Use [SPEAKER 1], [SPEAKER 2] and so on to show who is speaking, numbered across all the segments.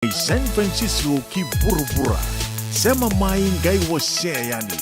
[SPEAKER 1] San Francisco ki buru-bura sema mai ngai wose yani.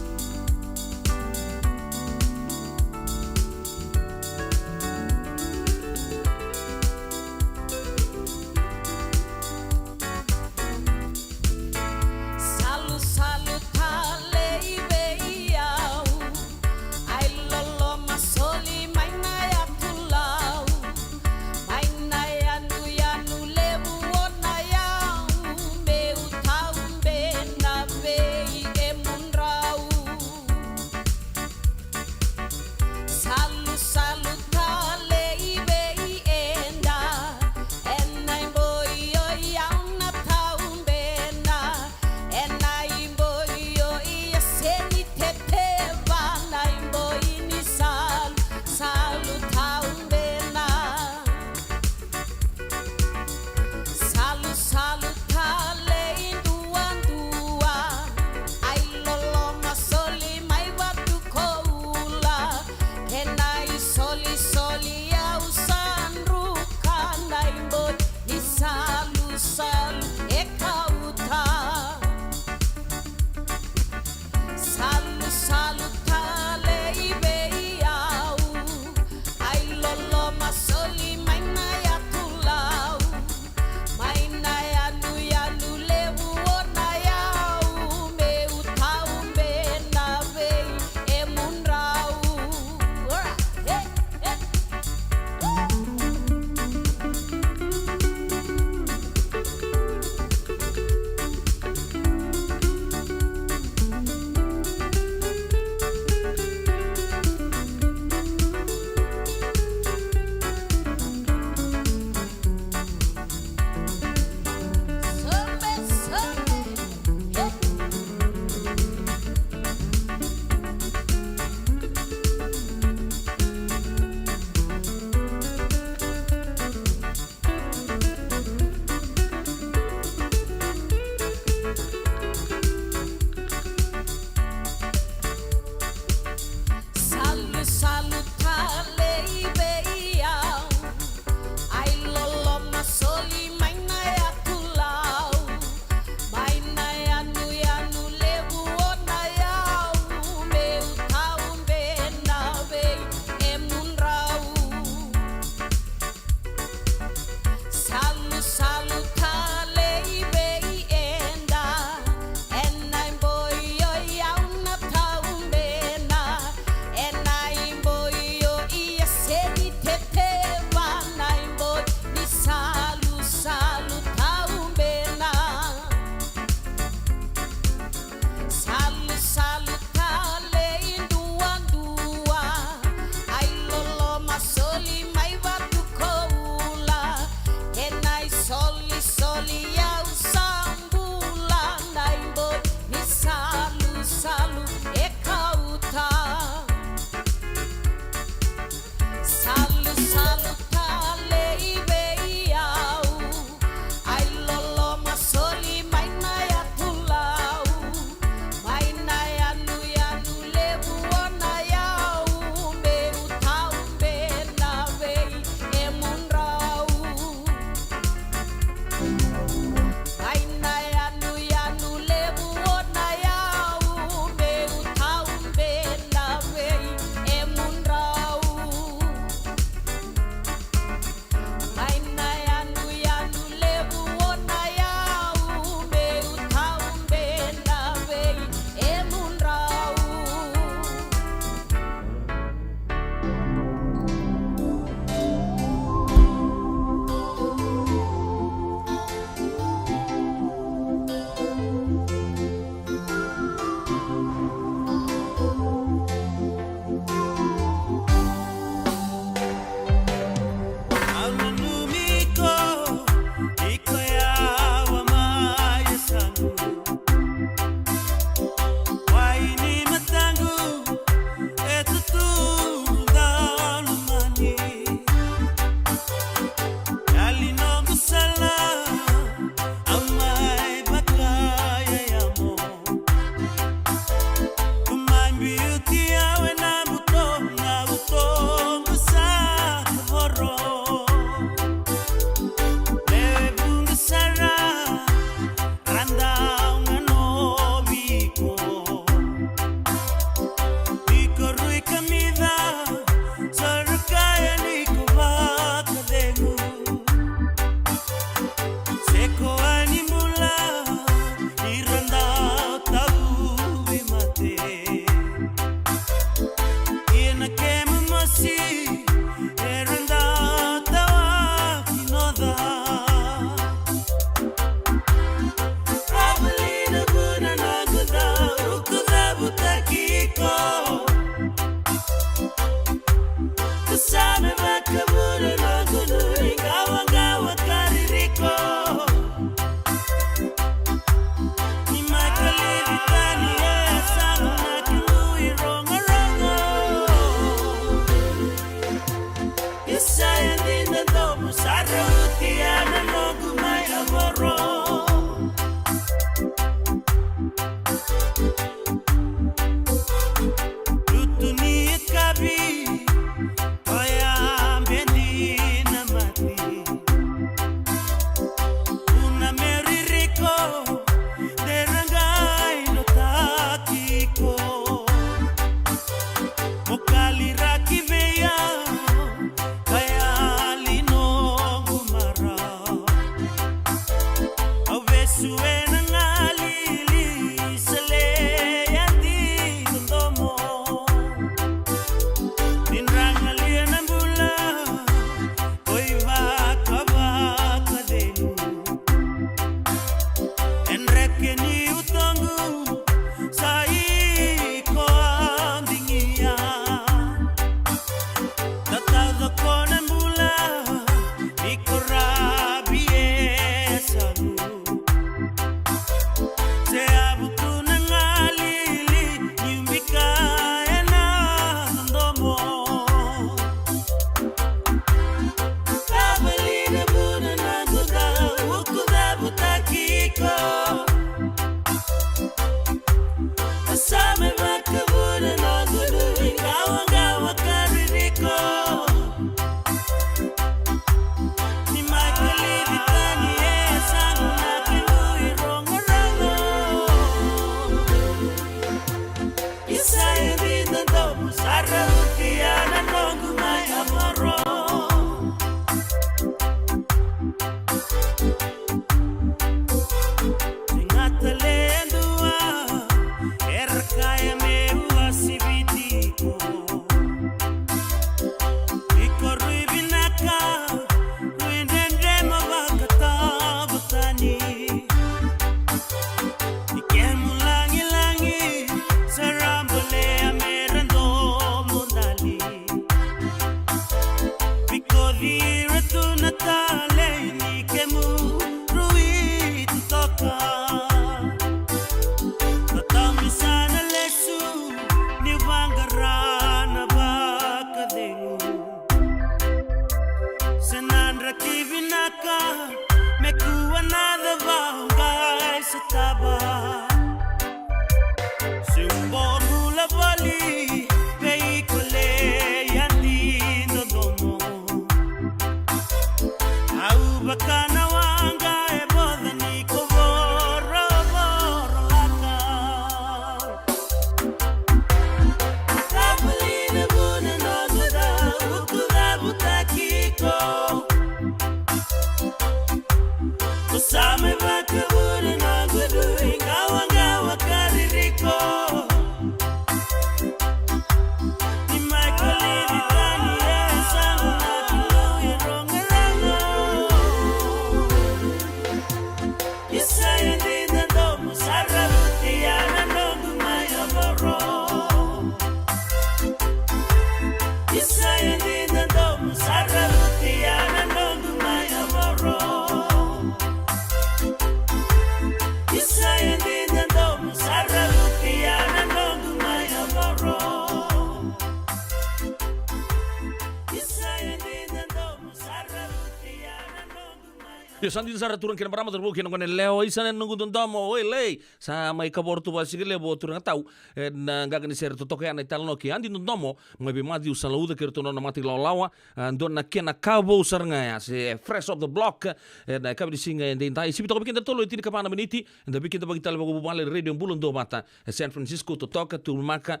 [SPEAKER 2] Sandi sara turang kena barama terbuka kena kena leo isana nunggu tuntomo oi lei sama ikabor tu basik lebo turang tahu na gaga ni ser tutoke ana italno ki andi tuntomo ngabe madi usala uda kerto na mati lawa don na kena kabo sarnga ya se fresh of the block na kabe singa ende tai sibi to bikin tolo tini kapana meniti nda bikin to bagi talbo bale radio bulun do mata San Francisco to toka tu maka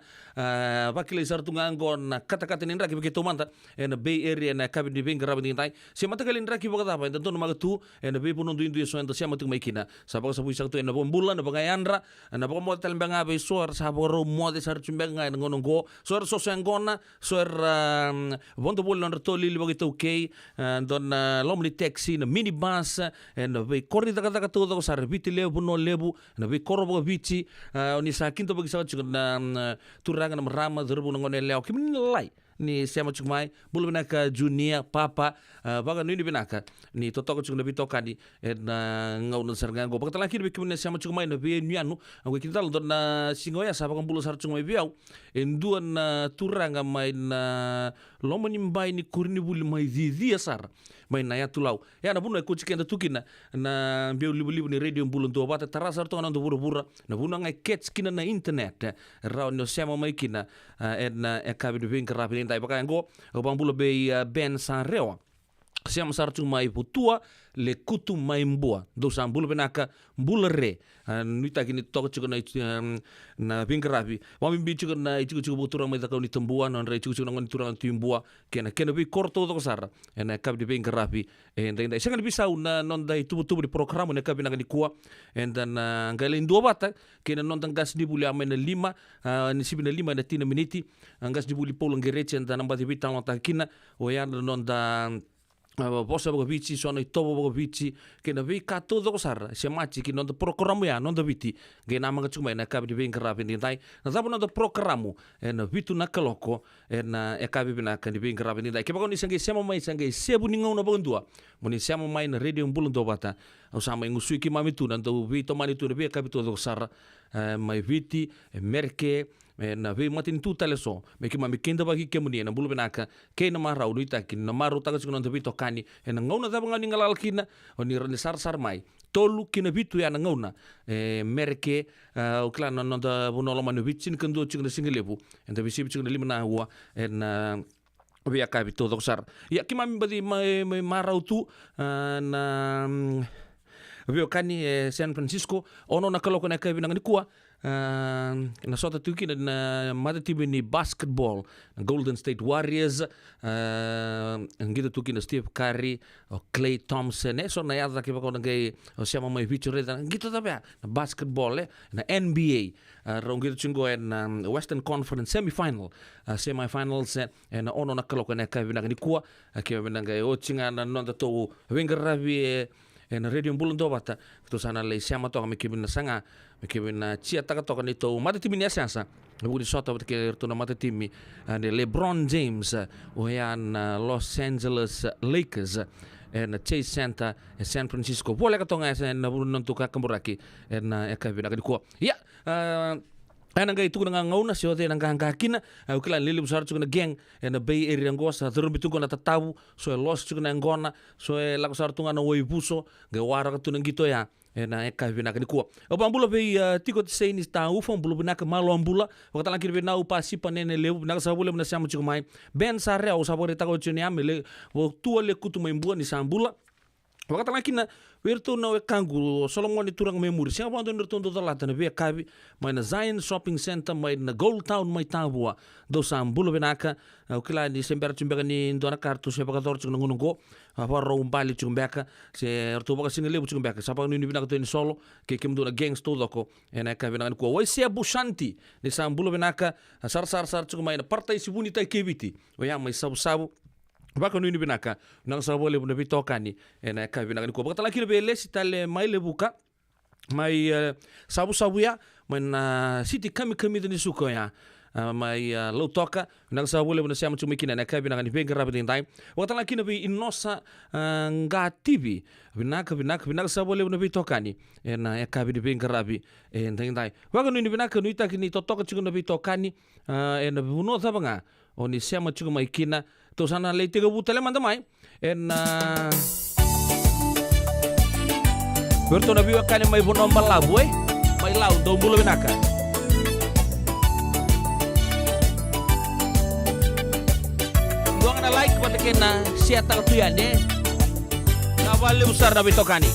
[SPEAKER 2] bakile sar tungango na kata-kata ni ndaki bikin to manta na Bay Area na kabe di bingara bini tai se mata kali ndaki bogata pa ndo maga tu na be puno ndu indu so ndo siama tu maikina sabak sabu isak tu na bombulan na bangayandra na bako mo talmbanga be soar saboro mo de sar chumbenga ngono go soar so sangona soar bondo bol na to lili bagi to kei don lomli taxi na minibus na be korri daga to do sar biti lebu no lebu na be korbo biti oni sakin to bagi sa na turanga na rama zerbu ngone leo kimin lai ni siama chukmai bulu benaka junia papa baga nini benaka ni totoko chuk nabi tokani na ngau na sarga go bakata laki bikin siama chukmai na be nyanu ngwe kintal don na singoya sa bakam bulu sar chukmai biau enduan na turanga mai na lomani mbai ni kurni bulu mai zizi asar mai na ya tulau ya na bunu ko chikenda tukina na biu libu ni radio bulu ndo bata tarasar to ndo buru na bunu ngai catch kina na internet raw no siama mai kina na ekabi de vin karapin dai baka ngo obang bulu be ben san rewa siam sartu mai putua le kutu mai mbua do sam bulu benaka bulere nuita kini toko chuko na bingarabi wami bi chuko na chuko butura mai takau ni tembua non re chuko ngon turang timbua kena bi korto to sara ena kab di bingarabi ndai sangal bisau na non dai tubu di program ne kabi nangani kuwa dan ngale ndo bata kena non tangas di buli amena 5 ni sibina 5 na tina miniti ngas di buli polo ngereche dan nambati bitang takina o ya non da bosa boga bici sono i tobo boga bici ke na vi kato do sar se machi ki non do programo ya non do biti ge na manga chuma na kabi be ngra be ndai na zabu non do programo na vitu na kaloko na e kabi bina kan be ngra be ndai ke bagoni sange sema mai sange sebu ni ngona bondua moni sema mai na radio mbulu do bata o sama ngusui ki mami tu na do vito mani tu be kabi to do sar mai viti merke na ve matin tu teleso me ki mami kenda bagi kemuni na bulu benaka ke na mara uduita ki na maru taga sikono vito kani na ngauna da ngani ngalal kina oni rene sar mai tolu kina vitu ya na ngauna merke o klan no da bunolo manu vitsin kendo chikna singelebu enda bisi chikna limna huwa na via kabi to sar ya ki mami badi mai mara utu na vio kani San Francisco ono na kaloko na kabi nangani kuwa na sota tuki na mata timu ni basketball Golden State Warriors ngida tuki na Steve Curry o Klay Thompson so na yada ki bako ngai o siamo mai feature na ngita tabia na basketball na NBA rongida chingo na Western Conference semifinals na ono na kaloko na kabi nangani kuwa ki ngai o chinga na nonda to wingarabi na radio mbulu ndo bata to sana le siama to me kibina sanga me kibina chia taka to kanito mata timi ni asiansa budi sota ke to na mata timi and LeBron James o yan Los Angeles Lakers na Chase Center San Francisco bola ka to nga na non to ka kamburaki na ekabina ko ya ana ngai tu nga ngauna sio te nga ngakina au kila lili busar tu na geng na Bay Area ngosa terumbi tu na tatabu so los tu na ngona so la kusar tu na oibuso ge wara tu na gito ya na eka vina kani kuwa o bambula be tiko sei ni sta ufo bulu bina ka malo ambula wakata la kirbe na upasi panene lebu na sabule na samu chiku mai ben sare au sabore ta ko chini amele wo tu le kutu mai mbua ni sambula wakata la kina werto na kangu Solomon ni turang memuri sia wando nderto ndo lata na be kabi mai na Zion Shopping Center mai na Gold Town mai tabua do sambulo benaka o kila ni sember chumbega ni ndona kartu se baka dor chung ngungo apa ro umbali chumbeka se orto baka single lebu chumbeka sapa ni binaka to ni solo ke kemdo na gangs to doko ena kabi na ko wai sia bushanti ni sambulo benaka sar chung mai na partai sibuni tai kebiti o ya mai sabu baka nuni binaka nang sabole buna bitokani ena ka binaka ko baka talaki be lesi tale mai le buka mai sabu ya mai na city kami ni suko ya mai lau toka nang sa wole na siya machumikina na kabi nang ibeng karabi din time wakta la kina bi inosa ngatibi binaka sa wole na bi tokani na kabi ibeng karabi ndang dai waga no ni binaka no ita kini totoka chiku na bi tokani na buno sa banga oni siya machuku mai kina to sana leite ga butale manda mai berto na bi wakani mai buno malabu mai lau do bulo binaka na like pada kena siata tuyane na wale besar na bitokani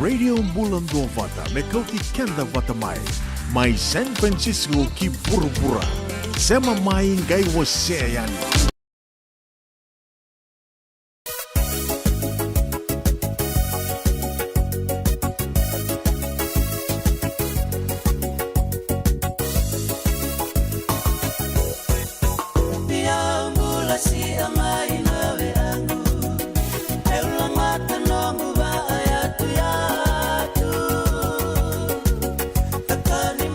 [SPEAKER 1] Radio Mulando Vata, Mekauti Kenda Vata Mai San Francisco ki Burubura, Sema Mai Ngai Waseyani.
[SPEAKER 3] Kali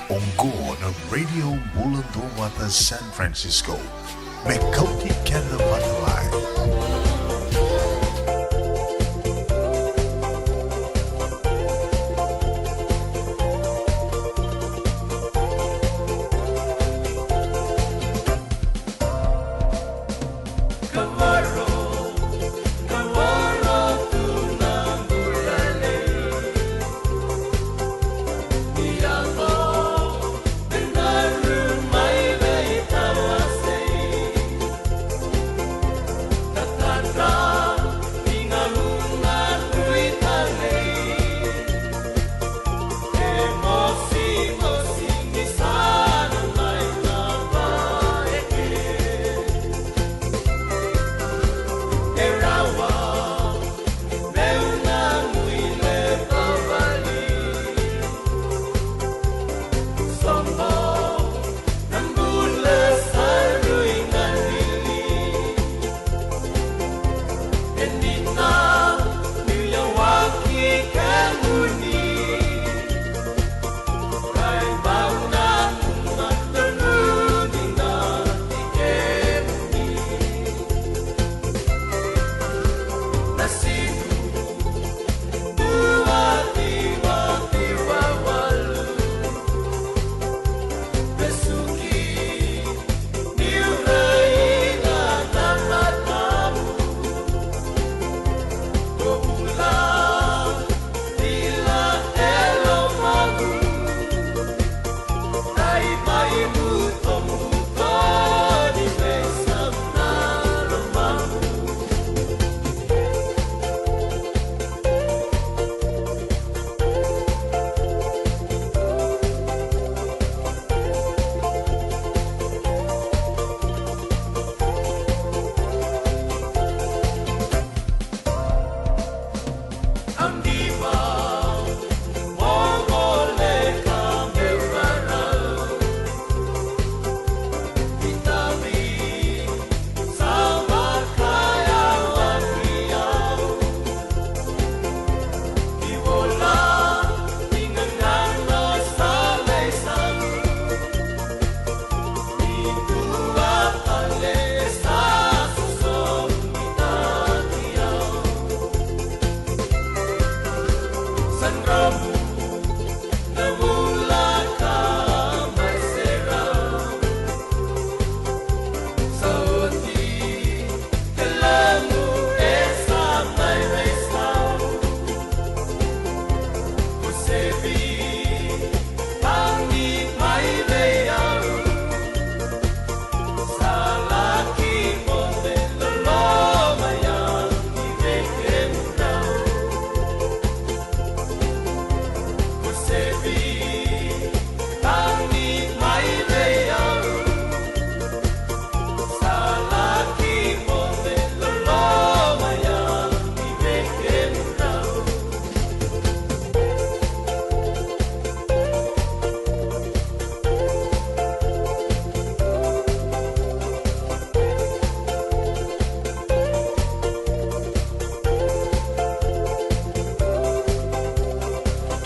[SPEAKER 1] Ongko ng Radio Bulan Dovata San Francisco. May kaunti ka na matalay.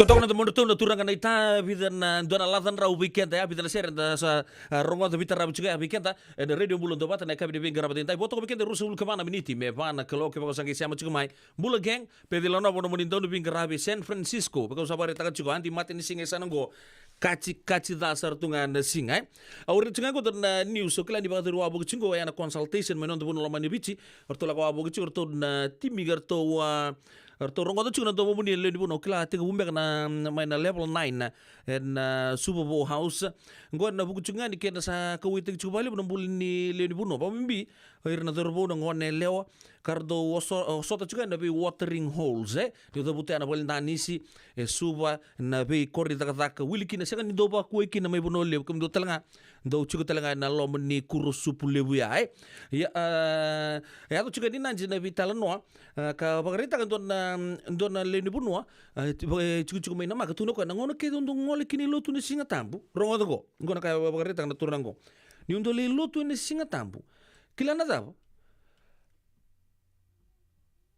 [SPEAKER 2] Totokna mundo tu naturanga na ita bidan dona ladan ra weekend ya bidan ser da sa rongo da bitar rabu juga weekend da radio bulan do bata na kabi de bingar batin tai boto weekend rusul kemana miniti me vana kelo ke bago sangi siama juga mai bula geng pedilano bono munin do bingar rabi San Francisco bago sabare takat juga anti mati ni singa sanango kaci dasar tungan singai awur juga ko dan news so klan di bago ruwa bago chingo ya na consultation menon do bono lamani bici orto la ko bago chingo orto na timigar to Arto rongo tu cuna tomo muni lendi puno kila tiga bumbe kana main na level 9 na Super Bowl House ngua na buku cunga ni kena sa kawiti cuba bali puno bulini lendi puno pa mimbi air na terbo na ngua ne leo kardo sota cunga na be watering holes ni to bute ana bolin tanisi suba na be korri taka wili kina seka ni doba kue kina mai puno leo kum do talanga do cukup talanga na lo meni kurus supu lebu ya to cuga ni nanji na vitala noa ka pagarita kan don lendi puno cukup mai nama katuno ka nangono ke don ngole kini lo tu ni singa tambu rongo to go ngona ka pagarita kan turango ni undo le lo tu ni singa tambu kila na davo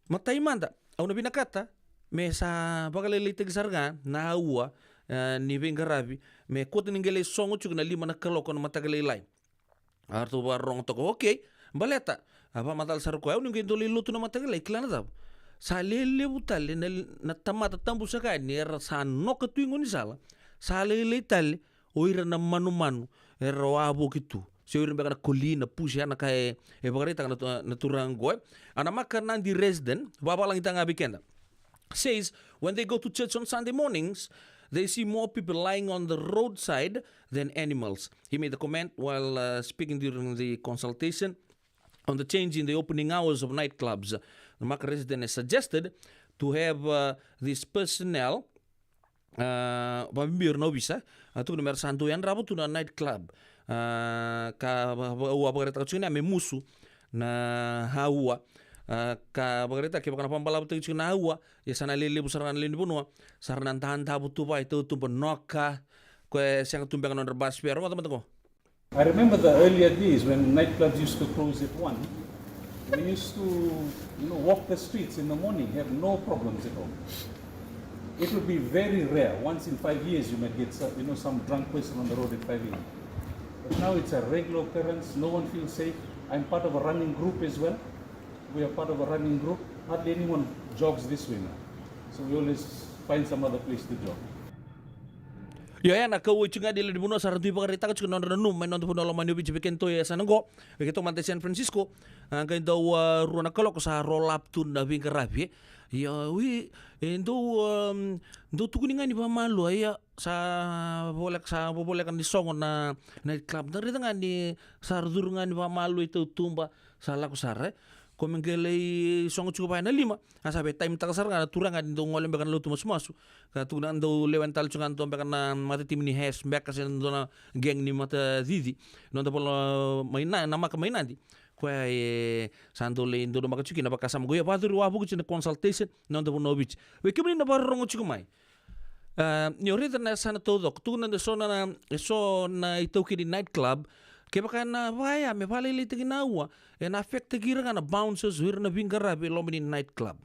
[SPEAKER 2] matai manda au na binakata me sa pagalele tig sarga na ua ni vingarabi me kota ningele songo chuk na lima na kaloko na matagale ilay arto barong toko okay baleta apa matal saruko au ninge doli lutu na matagale klana dab sa lele butale na tamata tambu saka ni era sa noka tuingo ni sala sa lele tale oira na manu era wabo kitu se oira beka na kolina pusi ana kae bagarita na turango ana maka nandi resident baba lang itanga bikenda says when they go to church on Sunday mornings, they see more people lying on the roadside than animals. He made the comment while speaking during the consultation on the change in the opening hours of nightclubs. The Maka resident has suggested to have this personnel pambir no bisa tu numer santo yan rabu tu na nightclub ka wa bagareta chuna me musu na hawa ka bagareta ke bakana pambalab tu chuna hawa ya sana lele busaran lele bunwa sarnan tahan tabu tu ba itu tu benoka ko siang tumbang on bas pero teman-teman.
[SPEAKER 3] I remember the earlier days when nightclubs used to close at 1. We used to, walk the streets in the morning, have no problems at all. It would be very rare. Once in 5 years, you might get some drunk person on the road at 5 a.m. But now it's a regular occurrence. No one feels safe. I'm part of a running group as well. We are part of a running group. Hardly anyone jogs this way now. So we always find some other place to jog.
[SPEAKER 2] Ya na kau cunga di buno saran tu pagarita cunga non renum main non tu puno lamani ubi jebeken to ya sanango begitu mante San Francisco kan do ruana kalok sa roll up tu na vingarabi ya wi do tu kuningan di pamalu ya sa boleh kan di songo na night club dari tangan di sardurungan di pamalu itu tumba salah ku sare komengele songo cukup na lima asabe time takasar nga turang nga do ngolem bekan lutu masu ka tunan do lewental cungan to bekan na mata tim ni hes back kasi do na geng ni mata didi non to polo maina nama ka maina di ko santo le indo do makachuki na bakasam go ya patur wa buku cina consultation non to no bich we kemni na barong chukumai ni orita na sana todo tunan de sona na so na itoki di night club ke baka na vaya me vale le tiginawa en affect gira na bouncers wir na vingara be lomini night club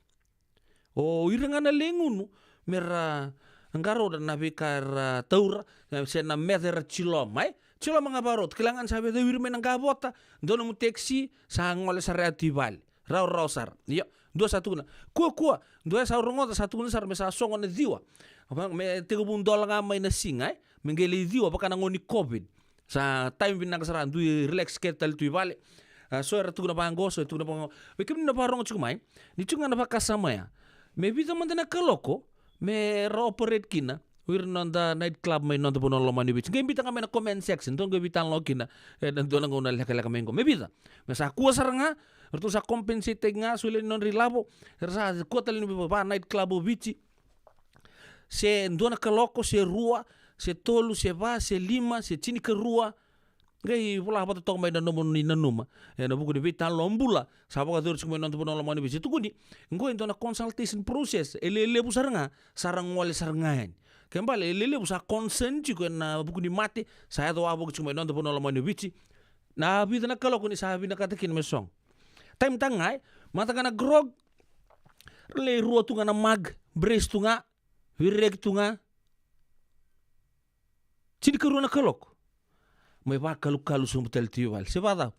[SPEAKER 2] o iranga na lengunu mera ngaro na vikar taura se na mether chilo mai chilo mga barot kilangan sabe de wir men ngabota dono mu taxi sa ngole sa reatival raw sar yo dua satu na kuwa dua sa rongo satu na sar me sa songo na diwa me tego bundol nga mai na singai mengeli diwa baka na ngoni covid sa time binagasaran tu relax ketal tu vale so era tu na pango so tu na pango we kim na parong chukumai ni chunga na pakasama ya me bita mantena kaloko me operate kina wir non da night club mai non to bono lo mani bich ngem bita kami na comment section ton ge bita lo kina dan do na ngona leka mengo me bita me sa kuwa saranga ertu sa compensate nga sule non rilabo sa kotal ni ba night club bichi se ndona kaloko se rua se tolu, se va, se lima, se cini ke rua. Gai pula apa tu mai na nomo ni na numa. Na buku ni bita lombula. Sapa ka terus kumai nonton pono lamani bisi. Tuku ni, ngko into na consultation process. Ele bu saranga, sarang wale sarangayan. Kembali ele bu sa consent juga na buku ni mati. Saya tu abu kumai nonton pono lamani bisi. Na bita na kalau kuni sahabi na katakin mesong. Time tangai, mata kana grog. Le rua tunga na mag, brace tunga, virek tunga. Cini keruna kalok, mai ba kalu sumbetel tiwal, siapa tahu?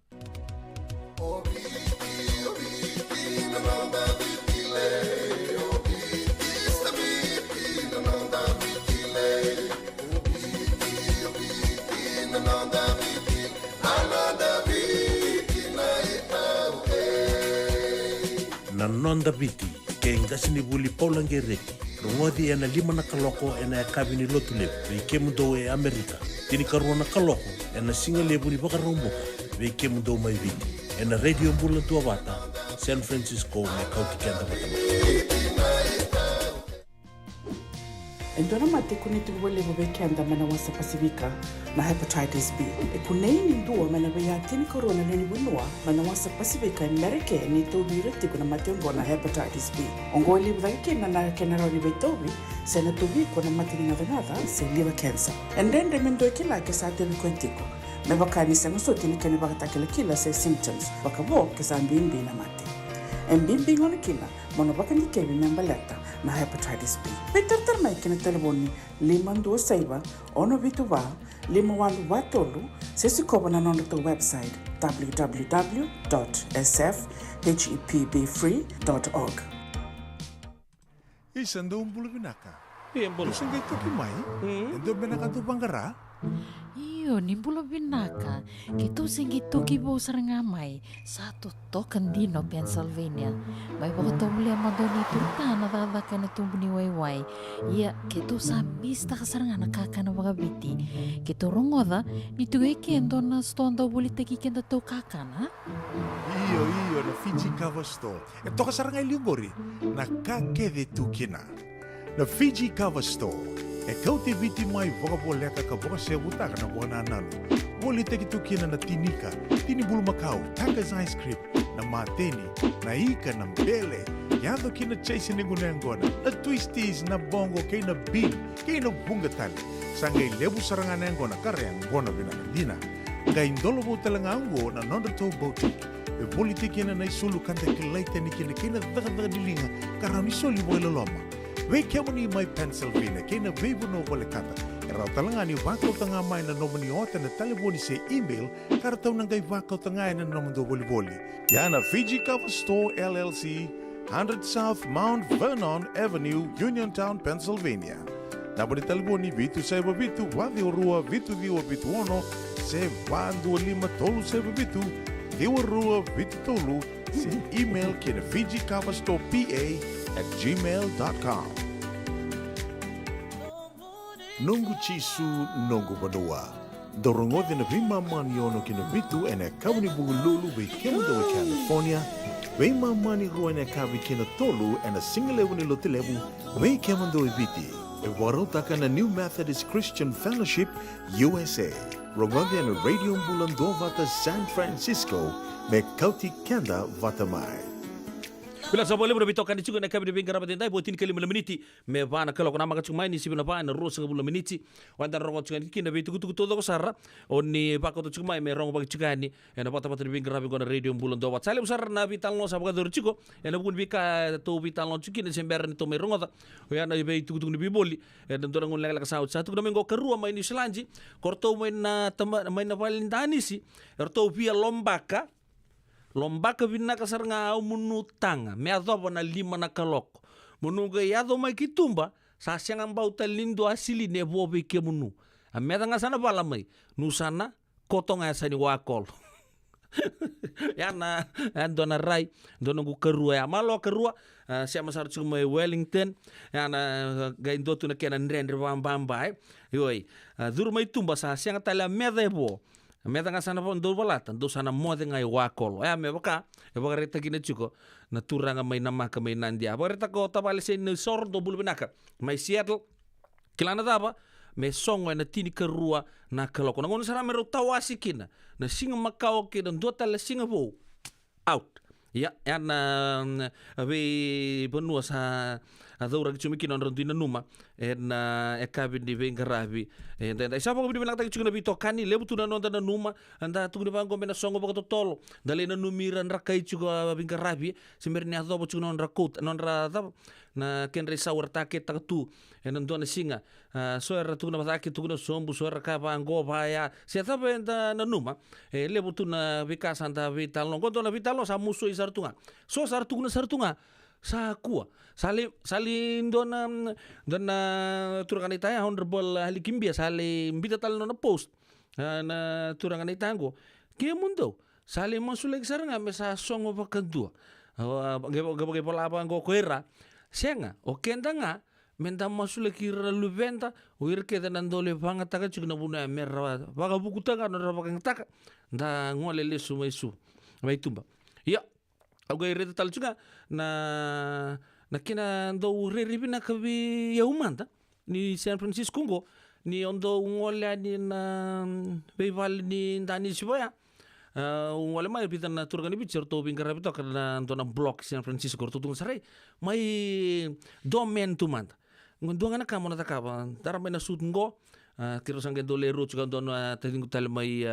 [SPEAKER 1] Nanonda biti, kengas ni buli paulangereki. Rungodi ena lima na kaloko ena kabini lotu lebu. Vei mundo e Amerika. Tini karua na kaloko ena singa lebu ni baka romboka. Vei mundo mai viti. Ena radio mbula tua wata. San Francisco me kauti kenda watama.
[SPEAKER 4] Endona mate kuniti wale bobeke anda mana wasa Pasifika na hepatitis B. E kuneini ndua mana baya tini corona leni bunua mana wasa Pasifika Amerika ni tobi reti kuna mate ngona hepatitis B. Ongo ili budake na kenara ni betobi sena tobi kuna mate ni nada se liver cancer. And then remendo kila ke sa tebi kwentiko. Me baka ni sengo so tini kene baka takela kila se symptoms baka bo ke sa mbimbi na mate. Mbimbi ngona kila mono baka ni kebi membaleta na hepatitis B. Me tartar kina telefoni 526 ono vitu va 51 se si koba na nona to website www.sfhepbfree.org.
[SPEAKER 5] Isang doon bulu binaka.
[SPEAKER 2] Bolo.
[SPEAKER 5] Isang gay toki mai. Endo binaka tu banggara.
[SPEAKER 6] Iyo, ni bulo binaka. Gitu singgi toki bo sarangamay. Satu token dino Pennsylvania. May baka tumuli ang madoni turta na tatakan na tumbuni wayway. Iya, gitu sabis ta kasarangan nakaka na mga biti. Gitu rongoda, nito kendo na stonda bulit kenda to kakana.
[SPEAKER 5] Iyo, na Fiji Cover Store. Ito ka sarangay liugori. Nakakede tu kina. Na Fiji Cover Store. E kau te viti mai voka boleka ka voka se butaka na buana nanu. Boli te tu kina na tinika, tini bulu makau, Taka's Ice Cream, na mateni, na ika na mbele. Yado kina chase ni gunengona, na twisties, na bongo, kay na bean, kay na bungatali. Sangay lebu sarangan ngona kareang gona binakadina. Ngay indolo mo talangango na nondato boutique. E boli te kina na isulu kanta kilaita ni kina daga dilinga, karami soli boy loloma. Wei kemo ni mai Pennsylvania, kena bebo no wale kata. Erau talanga ni wakau tanga mai na nomani ota na taliboni se email, kara tau nangai wakau tanga na nomando boli. Yana Fiji Cover Store LLC, 100 South Mount Vernon Avenue, Uniontown, Pennsylvania. Nabari taliboni vitu seba vitu, wadi orua vitu diwa vitu ono, se wandu lima tolu seba vitu, diwa rua vitu tolu, se email kena Fiji Cover Store PA@gmail.com. Nungu chisu nungu badua. Dorongote na vima mani ono kina vitu ene kabuni bugululu be kendo California. Vima mani rua ene kabi kina tolu ene singalewu ni lotilebu be kemando ibiti. E warotaka na New Methodist Christian Fellowship USA. Rongote ene radio mbulando vata San Francisco me kauti kenda vata mai.
[SPEAKER 2] Bila sa boleh berbicara kan juga nak kabin bingkar rapat indai buatin kali 5 menit me bana kalau nama kacung main si bina bana ros 10 menit wanda rongo cungan kina betu kutu kutu to sara oni pakau to cuma me rongo bagi cugani ena pata pata bingkar rapi gona radio bulan do wat sale usar na vital no sabaga dor chico ena bun bika to vital no chikin sember ni to me rongo ta yana be tu kutu ni biboli ena dorang un lega saut satu na mengo kerua main ni selanji korto main na main na valentani si erto via lombaka Lombaka vina kasar nga munutanga me adobo na 5 na kaloko munuga yado mai kitumba sa siang bauta lindo asili ne bobe ke munu a me nga sana bala mai nusana kotong asa ni wakol yana andona rai dona gu kerua ya malo kerua sia masar cuma Wellington yana gaindo tu na kena ndrendre bamba yoi duru mai tumba sa siang tala medebo Meta nga sana pon do balatan do sana mode ngai wakol. Me baka reta gina chuko na turanga may namaka may nandia. Baka reta ko tabali sa ni sor do bulbinaka. May Seattle kilana daba may songo na tini kerua na kaloko. Nangon sana meron tawasi kina na singa makao kina do tala singa bo out. Ya na be benua sa adora kichumi kina rondina numa na ekabin di bengarabi enda isa pa ko bilang tagi chuna bito kani lebu tuna nonda na numa anda tu ni bango mena songo bako tolo dale na numiran rakai chuga bengarabi simerni adobo chuna non rakut non ra na kenre saur take taktu enan dona singa so era tu na batake tu na sombu so era ka bango baya se ta benda na numa lebu tuna bikasa anda vital no gondo na vital no sa muso isartunga so sartunga sa kuah sali dona turangan itaya honorable halikimbia sali mbita tal na post na turangan itango ke mundo sali masuleg saranga me sa songo bakadua gabo palapa ngo koera senga o kenda nga menda masuleg kira luventa o irke dan dole banga taka chukna buna merra baga buku taka no rabang taka nda ngole lesu mai tumba ya Aku reta tal juga na kina ndo reribina kabi yaumanta ni San Francisco ngo ni ondo ngola ni na beval ni ndani siboya wala mai pita na turgani bicer to bingkara bito kana ndo na block San Francisco tutung sarai mai domen tu manta ngondo ngana kamo na takaba darame na sud ngo kiro sangen do lero juga ndo na tadingu tal mai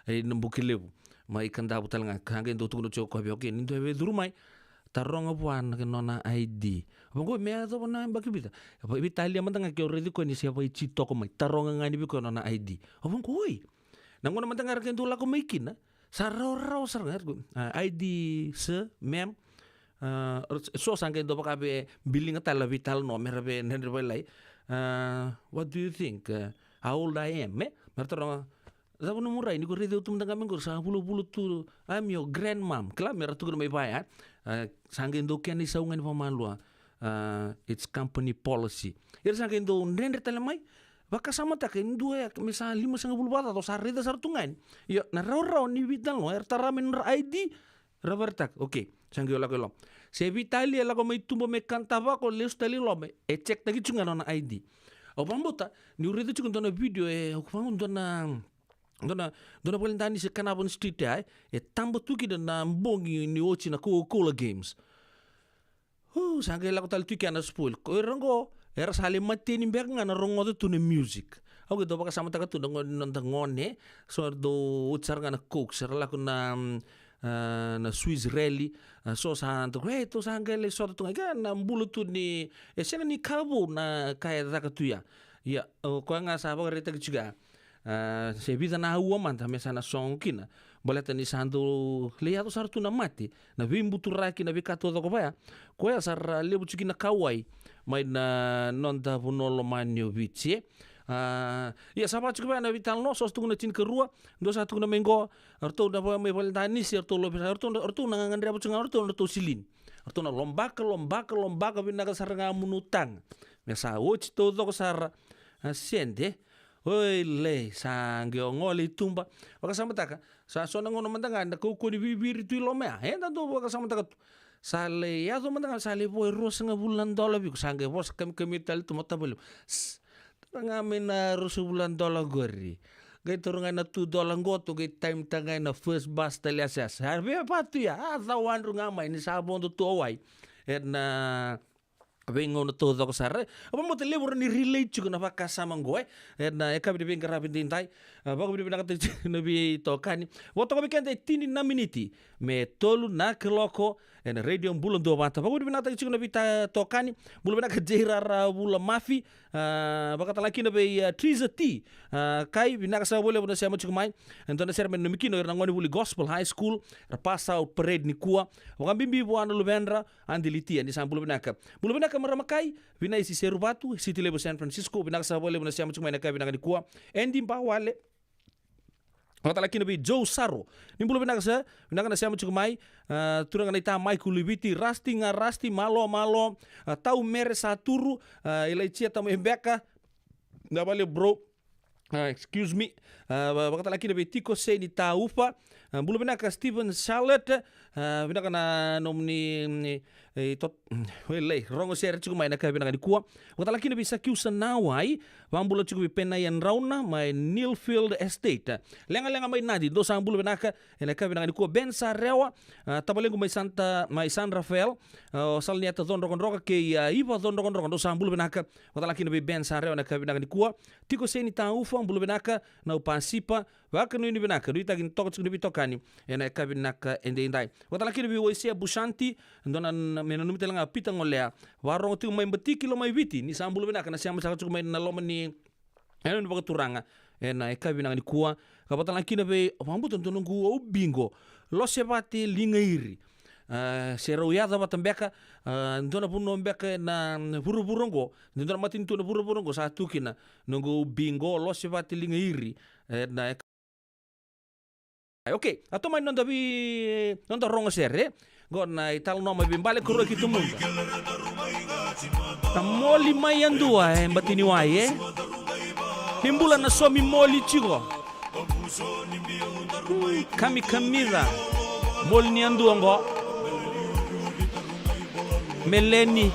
[SPEAKER 2] nambukilebu mai kanda butal nga kangen do tuno choko be okay nindo be durumai taronga puan ke nona ID. Apa ko me ato na baki bita. Apa Italia mantanga ke already ko ni siapa ichi toko mai taronga ngani bi ko nona ID. Apa ko oi. Nang ngona mantanga ke ndula ko maikin na. Sarau sarngar ko. ID se mem so sangke do pakabe billing tala vital no merabe nendre lai. What do you think? How old I am? Mertarong Zabu mura ini ko rede utum tanga mengor sa bulu tu I'm your grandmom. Kela mera tu mai pai sangke do ken ni saungan pamalua. It's company policy. Ir sangke do nendre tala mai baka sama tak indo ya misal 5,50 bata atau sarida sartungan. Ya na raw ni vital no taramen ID rabartak. Okay, sangke ola ko. Se Italia la ko mai tumbo me cantava ko leus tali lo me e check tagi chunga na ID. O pambota ni urede chunga na video o pangun dona boleh tani se kanabon street ai e tambo tuki na mbongi ni ochi na Coca-Cola games. Sangke la ko tal tuki ana spoil. Ko rango era sale mateni mbek ngana rongo tu ne music. Aku gitu baka sama taka tu ngone so do utsar ngana Coke ser la ko na Swiss rally so sa to to sangele so to na mbulu tu ni sena ni kabo na kaya taka tu ya. Ya ko nga sa ba reta juga. Se vida na rua manta mesa na sonkina boleh tani sandu lihat sartu na mati na vimbu turaki na vikato do kopaya ko ya sar lebu chiki na kawai mai na nonda bunolo manio vici ya sapa chiki na vital no sos tu na chin kerua do satu na mengo arto na mai boleh tani si arto lo arto na ngandre abu chinga arto silin arto na lomba ka binaga saranga munutang mesa ochi to do sar sende. Oi le sangge ngoli tumba baka sama taka sa sona ngono mantanga na ko ni bibir tu lo mea henda do baka sama taka sale ya do mantanga sale boy $1 bulan bi sangge bos kemital tu mata belu tanga mena $1 gori gai turungan na $2 goto gai time tanga na first bus taliasas harbe patu ya tawan runga mai ni sabon tu tuai na vengo no todo ko sarre apa mo tele bor ni relate ko na baka sama ngoe na e kabi de ben karabin dintai baka bi na kate no bi to kani woto ko bikende tini na miniti me tolu na kloko en radio bulon do bata baka bi na kate no bi to kani bulon na kajera ra bula mafi baka talaki no be triza ti kai bi na sa bole bona sa mo mai então na ser men no mikino na ngoni buli gospel high school ra pass out parade ni kuwa baka bimbi buana lubendra andiliti ni sa bulon na maramakai vina isi serubatu city level San Francisco vina sa bole bona siamo chuma na ka vina ni kuwa endi wale kata laki nabi Joe Saro nimbulo vina sa vina na siamo chuma turanga na ita Michael Libiti rasti malo tau mere saturu ila chia tamu embeka na bale bro excuse me kata laki nabi Tiko Seni Taufa bulo vina ka Steven Charlotte vina na nomni tot wele rongo ser chuku mai na ka bina di kuwa kata laki na bisa kiusa nawai wambulo chuku pena yan rauna mai Nilfield Estate lenga mai nadi do sambulo bina ka ena ka bina di kuwa Ben Sarewa tabalengo mai San Rafael sal niata don roka ke iba don roka do sambulo bina ka kata laki na Ben Sarewa na ka bina di kuwa Tiko Seni Taufa ambulo bina ka na upansipa waka no ni bina ka duita gin toko chuku bitokani ena ka bina ka endai kata laki na Woisia Bushanti ndona mena numi telanga pita ngolea warong tu mai betiki lo mai viti ni sambulo bina kana siama saka mai na loma ni eno ni bakaturanga ena eka bina ni kuwa kapata laki na be mambu tonto nungu o bingo lo sebati lingairi serau ya da batambeka ndona puno mbeka na buru-burungo ndona matin tu na buru-burungo satu kina nungu bingo lo sebati lingairi na okay, atau main nonton rongo sere, gona ital noma bimbale kuro kitu munda. Tamoli mayan dua batini wae. Himbula na somi moli chigo. Kami kamira. Moli ni andu ngo. Meleni.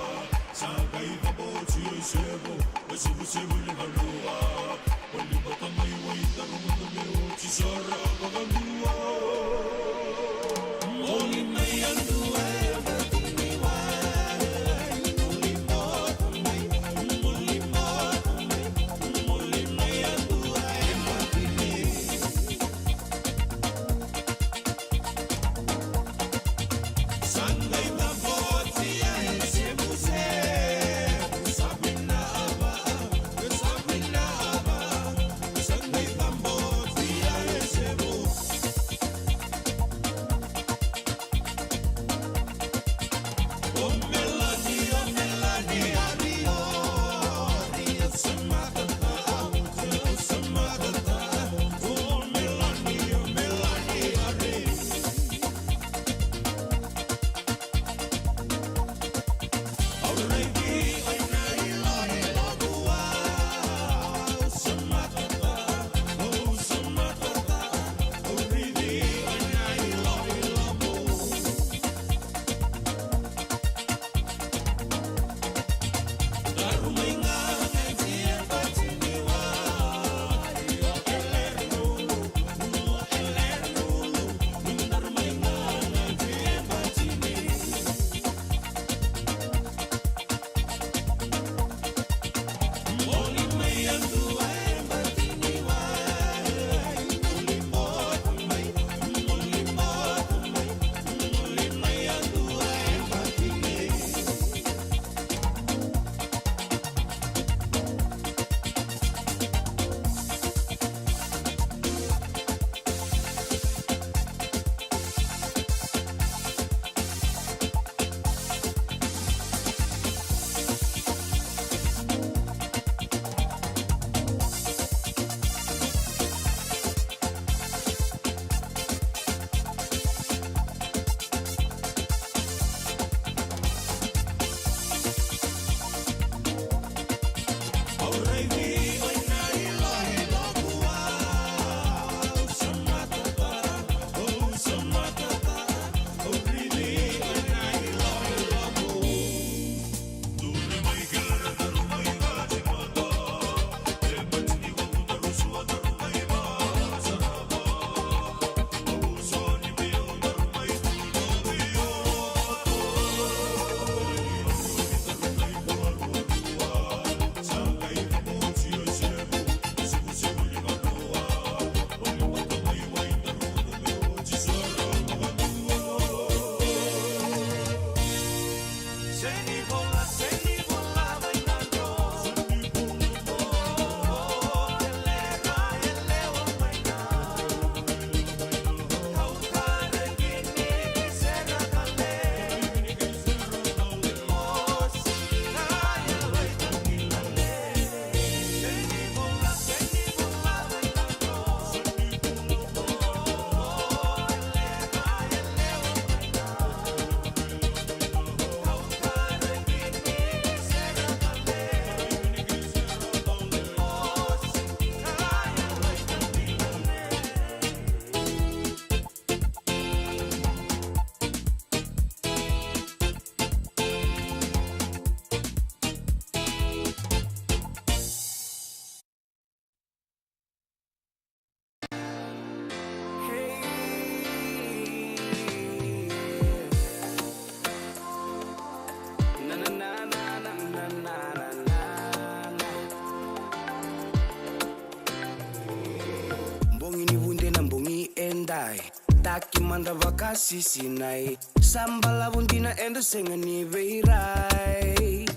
[SPEAKER 7] mbongi ni vunde na mbongi endai taki manda vakasi sinai sambala vundina enda senga ni veirai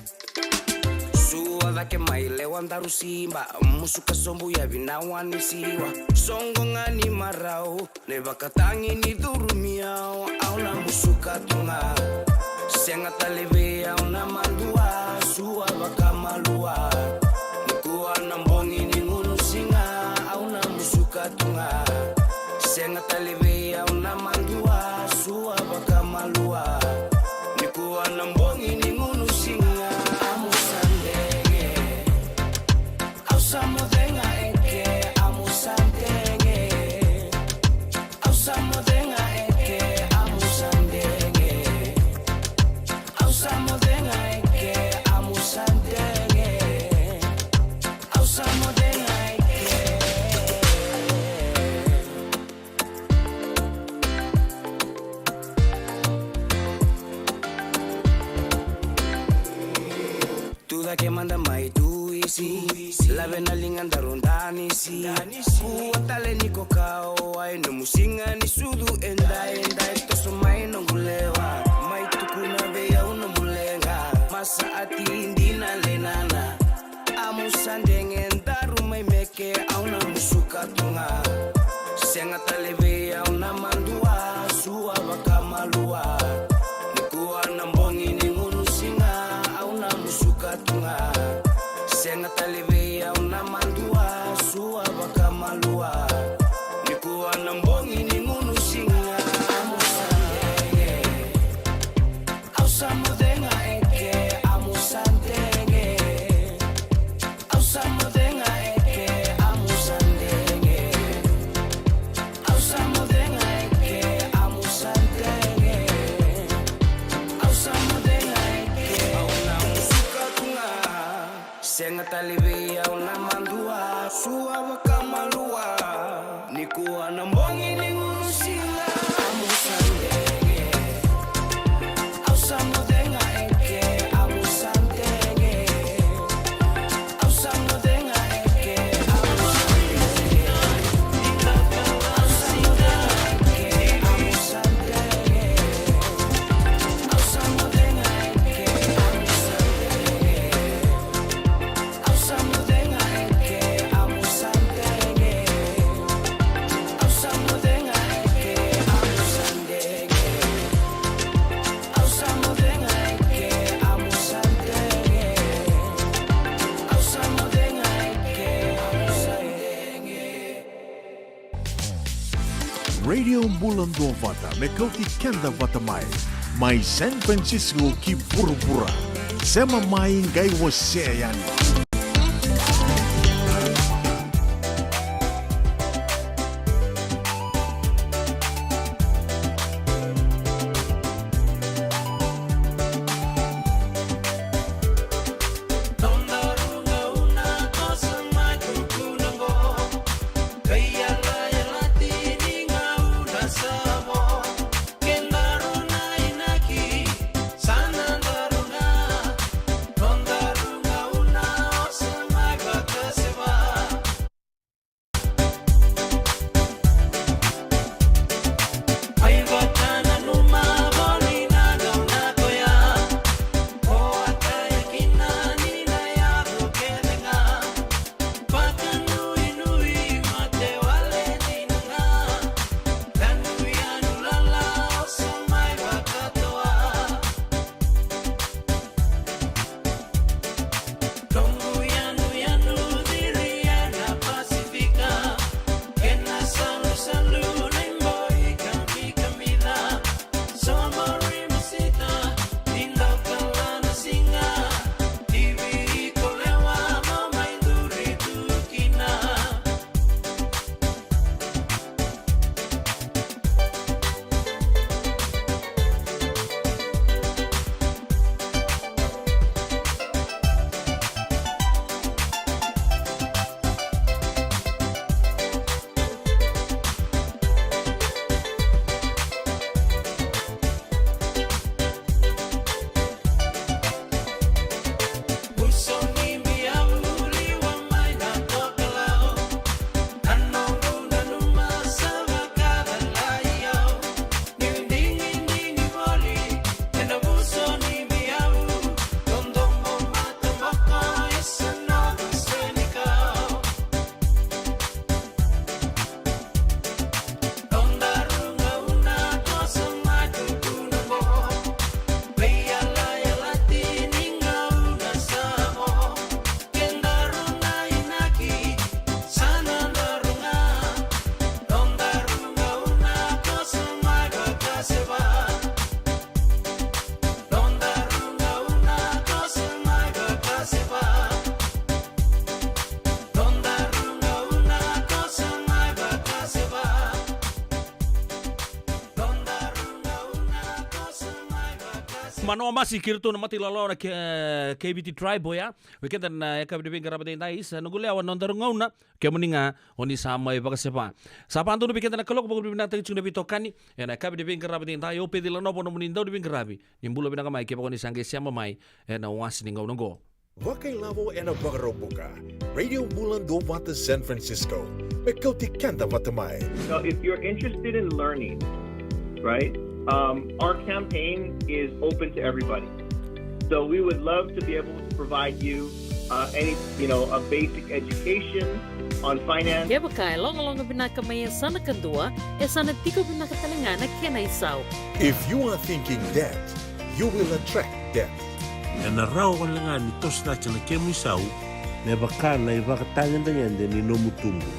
[SPEAKER 7] suwa vake maile wandaru simba musuka sombu ya vinawani siwa songo ngani marau ne vakatangi ni durumiao au na musuka tunga senga taleve au na mandua suwa vakamalua nikuwa na mbongi ni ngunu singa au na musuka tunga senga taleve au na mandua suwa vakamalua nikuwa na mbongi ni ngunu singa amusandenge au samodenga eke amusandenge au samodenga eke amusandenge au samodenga eke amusandenge au samodenga eke tuda que manda mai tuisi la vena linganda rondani si kuatale niko kao ai no musinga ni sudu enda toso mai no gulewa mai tukuna veya uno mulenga masa ati indina lenana amusandenge ndaru mai meke auna musuka tunga senga taleve auna mandua suwa bakamalua nikuwa na mbongi ni ngunu singa auna musuka tunga senga taleve auna mandua suwa bakamalua nikuwa na mbongi ni ngunu singa amusandenge au samodenga eke amusandenge au samodenga eke amusandenge au samodenga eke amusandenge au samodenga eke auna musuka tunga senga taleve auna mandua suwa bakamalua nikuwa na mbongi ni ngunu singa amusandenge au samodenga eke amusandenge au samodenga eke amusandenge au samodenga eke amusandenge au samodenga eke amusandenge au samodenga eke amusandenge au samodenga eke amusandenge au samodenga eke amusandenge au samodenga eke amusandenge
[SPEAKER 5] Radio Mbulando Vata, Mekauti Kenda Vata Mai San Francisco ki Burubura, Sema Mai Ngai Waseyani.
[SPEAKER 7] Sana daruna
[SPEAKER 2] Mano masi kirto na mati lalo na KBT Tribe ya. Weekend na eka bidibing karabatin tayo sa naguli awan non darungaw na. Kaya mo nga oni samay baka sepa. Sa panto na weekend na kalok pag bibin natin yung nabito kani. Yan eka bidibing karabatin tayo. Pwede lang no po na munindaw bidibing karabi. Nimbulo binakamay kaya pa ko ni sangge siya mamay. Na uwas ningaw nang go.
[SPEAKER 5] Wakailavo en Bagarobuka, Radio Bulan Dovata San Francisco, Mekoti Kanda Vatamai.
[SPEAKER 8] So if you're interested in learning, right, our campaign is open to everybody. So we would love to be able to provide you a basic education on finance.
[SPEAKER 9] Kaya baka long binakamay sana kadua, sana tiko binakatalangana kena isaw.
[SPEAKER 5] If you are thinking that, you will attract that.
[SPEAKER 1] Na raw ko lang nga nitos na siya na kemisau, na baka na ibakatangan na yan din inomutumbo.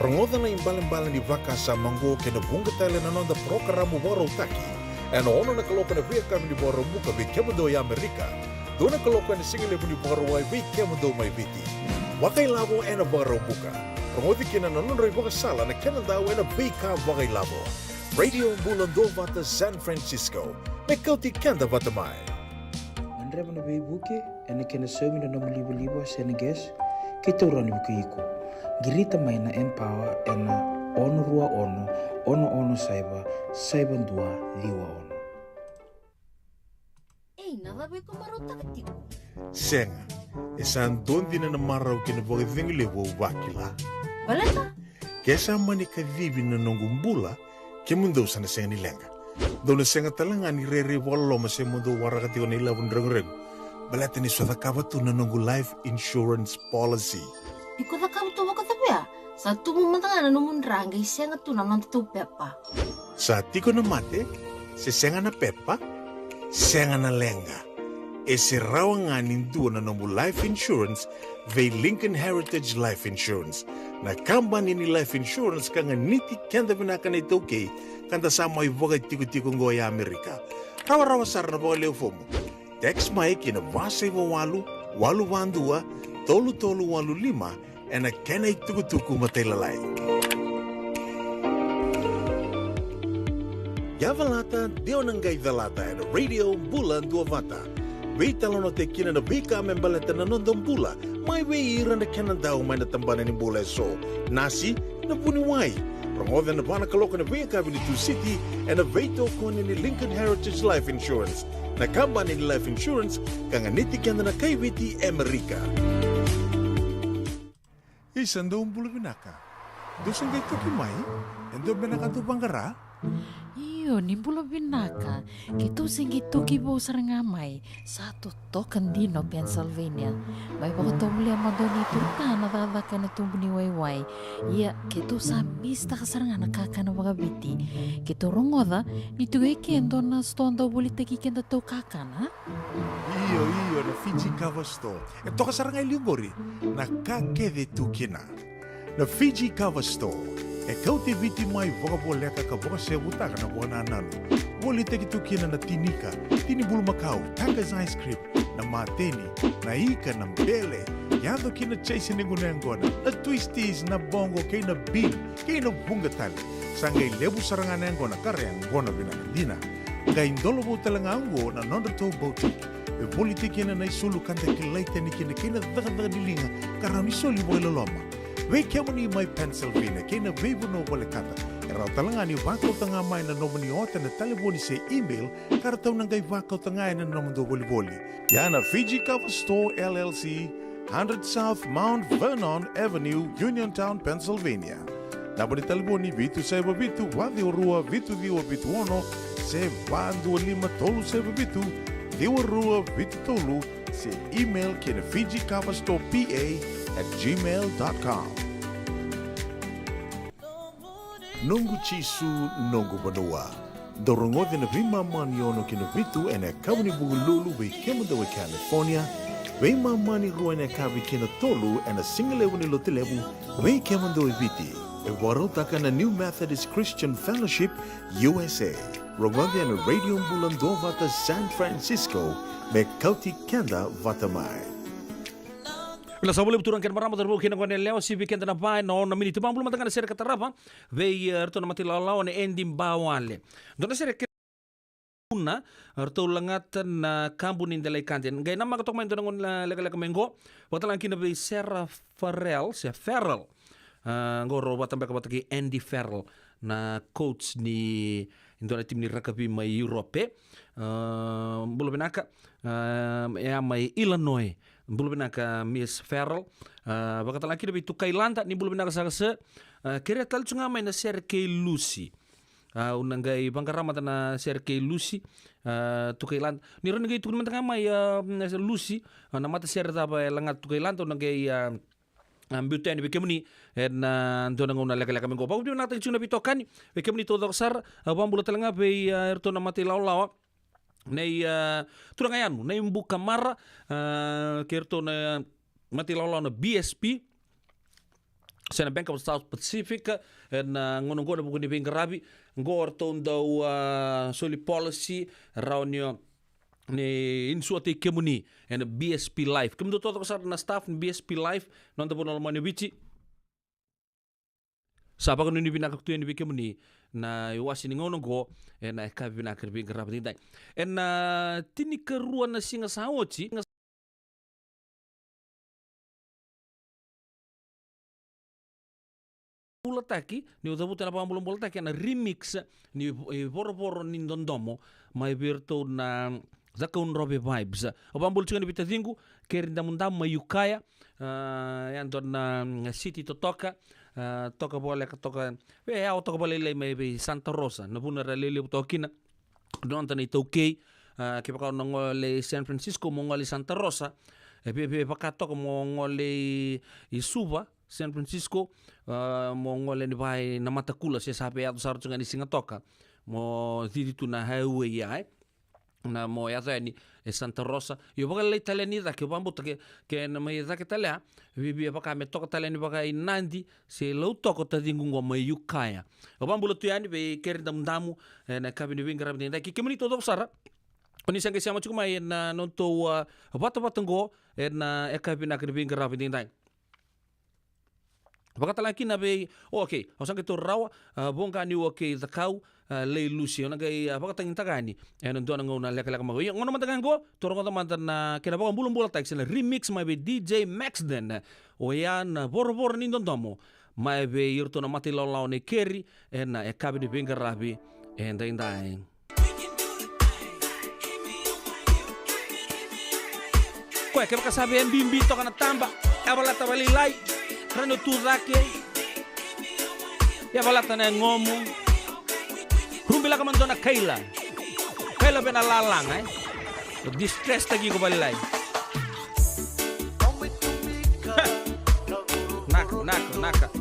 [SPEAKER 5] Rongoda na imbalan-balan ni Vaka sa Mango kinabunga tayo na nonda programo Boro Taki. Ano ono na kaloka na via kami ni Boro Buka vi kemado ya Amerika. Doon na kaloka na singile mo ni Boro Wai vi kemado may biti. Wakay labo ena Boro Buka. Rongodi kina nanonroy baka sala na kenadaw ena vika wakay labo. Radio Bulan Dovata San Francisco. Mekauti kanda vatamay.
[SPEAKER 10] André na buke ena kena sumi na libo Senegas kita urani buke iko. Girita mai na empower ena ono rua ono saiba dua liwa ono.
[SPEAKER 6] Nalabi ko marota katiko.
[SPEAKER 5] Senga, esan dondi na namaraw kinabogi vinglibo wakila.
[SPEAKER 6] Balata?
[SPEAKER 5] Kesa mani kadhibi na nongumbula kimundo sana senga nilenga. Doon senga talanga ni rere walo masemundo warakati ko nila wundrang-reng. Balata ni swata kabatu na nongu life insurance policy.
[SPEAKER 6] Iko na kamu tuwa ka tabi Sa tumumanta nga na numundrang siya nga tunan ng tupepa.
[SPEAKER 5] Sa tiko na mate, si senga na pepa, senga na lenga. E si rawa nga ninduwa na nomu life insurance vei Lincoln Heritage Life Insurance. Na kambani ni life insurance ka nga niti kenda vinaka na ito kay kanda sama iwoga tiko-tiko ngoya Amerika. Rawa-rawa sara na baka leo fomo. Text mai kina vasay wawalu, walu wandua, tolu-tolu walu lima, ena kenay tuku-tuku mataylalay. Yavalata, Dionangay Dalata, and Radio Bulan Duavata. Wait alone te kina na bika membaleta na nondong bula. May weira na kanan daw may natambanan ni bula so. Nasi na puniway. Rangodan na bana kaloko na bika Avenue City and a veto ko ni Lincoln Heritage Life Insurance. Nakamba ni Life Insurance kang anitikan na kay Witi Amerika. Isandong bula binaka. Dosang gay tukimay. Endo binaka to banggara.
[SPEAKER 6] Iyo, nimbulo binaka. Kito singito kibo sarangamay. Sa tutokan dino, Pennsylvania. May baka tumuli ang madoni turta na tatakan na tumuni wayway. Iya, kito sa mista ka saranga nakaka na wagabiti. Kito rongoda, nito gay kendo na stonda ulit kikenda to kakana.
[SPEAKER 5] Iyo, na Fiji Cover Store. Ito ka sarangay ligori. Nakakede tukina. Na Fiji Cover Store. E kau te viti mai wakaboleka ka waka se butaka na wana nanu. Woli te kitu kina na tinika, tini bulu makau, Taka's ice cream, na mateni, na ika na mbele. Yado kina chase ni gunengona, na twisties na bongo kay na bean, kay na bungatali. Sangay lebu sarangan nengona kareang gona binakadina. Ngay indolo bo talangango na nondato boutique. E woli te kina na isulu kanta kilaita ni kina daga dilinga, karami soli boy loloma. Wei kemani mai Pennsylvania, kena vevo no wale kata. Era talanga ni wakau tanga mai na nomani ota na telefoni se email, kara tau nangai wakau tanga na nomando woli. Yana Fiji Cover Store LLC, 100 South Mount Vernon Avenue, Uniontown, Pennsylvania. Nabo ni telefoni vitu seba vitu, wadi orua vitu diwa vitu ono, se vandu lima tolu seba vitu, diwa rua vitu tolu, se email kena Fiji Cover Store PA@gmail.com. Nungu chisu nungu banua. Dorongote na vima mani ono kina vitu ene kabuni bugululu we kemunda we California. Vima mani rua ene kabi kina tolu ene singalewu ni lotilewu we kemunda we viti. E warotaka na New Methodist Christian Fellowship USA. Rongote ene Radio Bulan Vata San Francisco me kauti kenda vatamai.
[SPEAKER 2] Bila sa boleh beturan kan marama terbuka kena kone leo si weekend na pai no na minute bang belum matang ser katarapa ve erto na mati lalau ne endim bawale. Dona ser una arto langatan na kampo ni dalay kantin gay nama katok main tunangon lega mengo watalang kina be Sarah Farrell ngoro batang beka bataki Andy Farrell na coach ni indona tim ni rugby mai Europe bulu benaka mai Illinois bulu benaka Miss Farrell bakatalang kina be tukailanda ni bulu benaka sa kira tal tsunga mai na Sergei Lucy unanggai bangkarama na Sergei Lucy tukailan ni ron ngai tukun mentang mai Lucy na mata serta ba langat tukailan to ngai ambuten be kemni en ndona ngona leka mengo ba ubdi nata chuna bitokani be kemni to doksar bambula telanga be erto na mati law nei turangayanu nei mbuka mara kerto na mati law na BSP Sena Bank of South Pacific en ngono buku ni bingarabi ngor tondo soli policy raunio ni insuati kemuni en BSP Life kemdo to kasar na staff ni BSP Life non to bonol mani bici sapa kono ni binak tu ni kemuni na iwasi ni ngono go en ka binak bingarabi dai en tini keruan na singa sawochi bulataki ni utabuta na pambulong bulataki na remix ni boro ni dondomo mai virtu na zakon robe vibes obambul chunga ni bitazingu kerinda mundam mayukaya yan don na city to toka bola toka toka bola le mai Santa Rosa na buna lele tokina don tani tokei ke pa ngole San Francisco mongole Santa Rosa pe pakato mongole Isuba San Francisco mo ngole ni vai na matakula se sabe atu saru tsunga ni singa toka mo diritu na highway ai na mo ya ni Santa Rosa yo baka le taleni da ke bambu ke na mai da ke talea bibi baka me toka taleni baka inandi se lo toko ta dingu ngoma yukaya o bambu lo tuyani be kerinda mdamu na kabini wingra bni da ke kemni to sara oni sanga siama chukuma na nonto bata ngo na ekabina ke wingra bni dai Bakatala kina be okay osang ke rawa bonga ni okay zakau le Lucy ona kai bakatang tagani en ndona ngona leka mago ngono mantangan go torongo mantan na kena bakang bulung bola tax remix mai be DJ Max den oyan bor ni ndomo mai be yurto na mati law ne kerry en e kabini benga rabi en dai Koe ke bakasabe mbimbi to kana tamba abala tabali lai Rano tu rake ya balata na ngomo rumbila ka mandona Kayla bena lalang distress tagi ko balay naka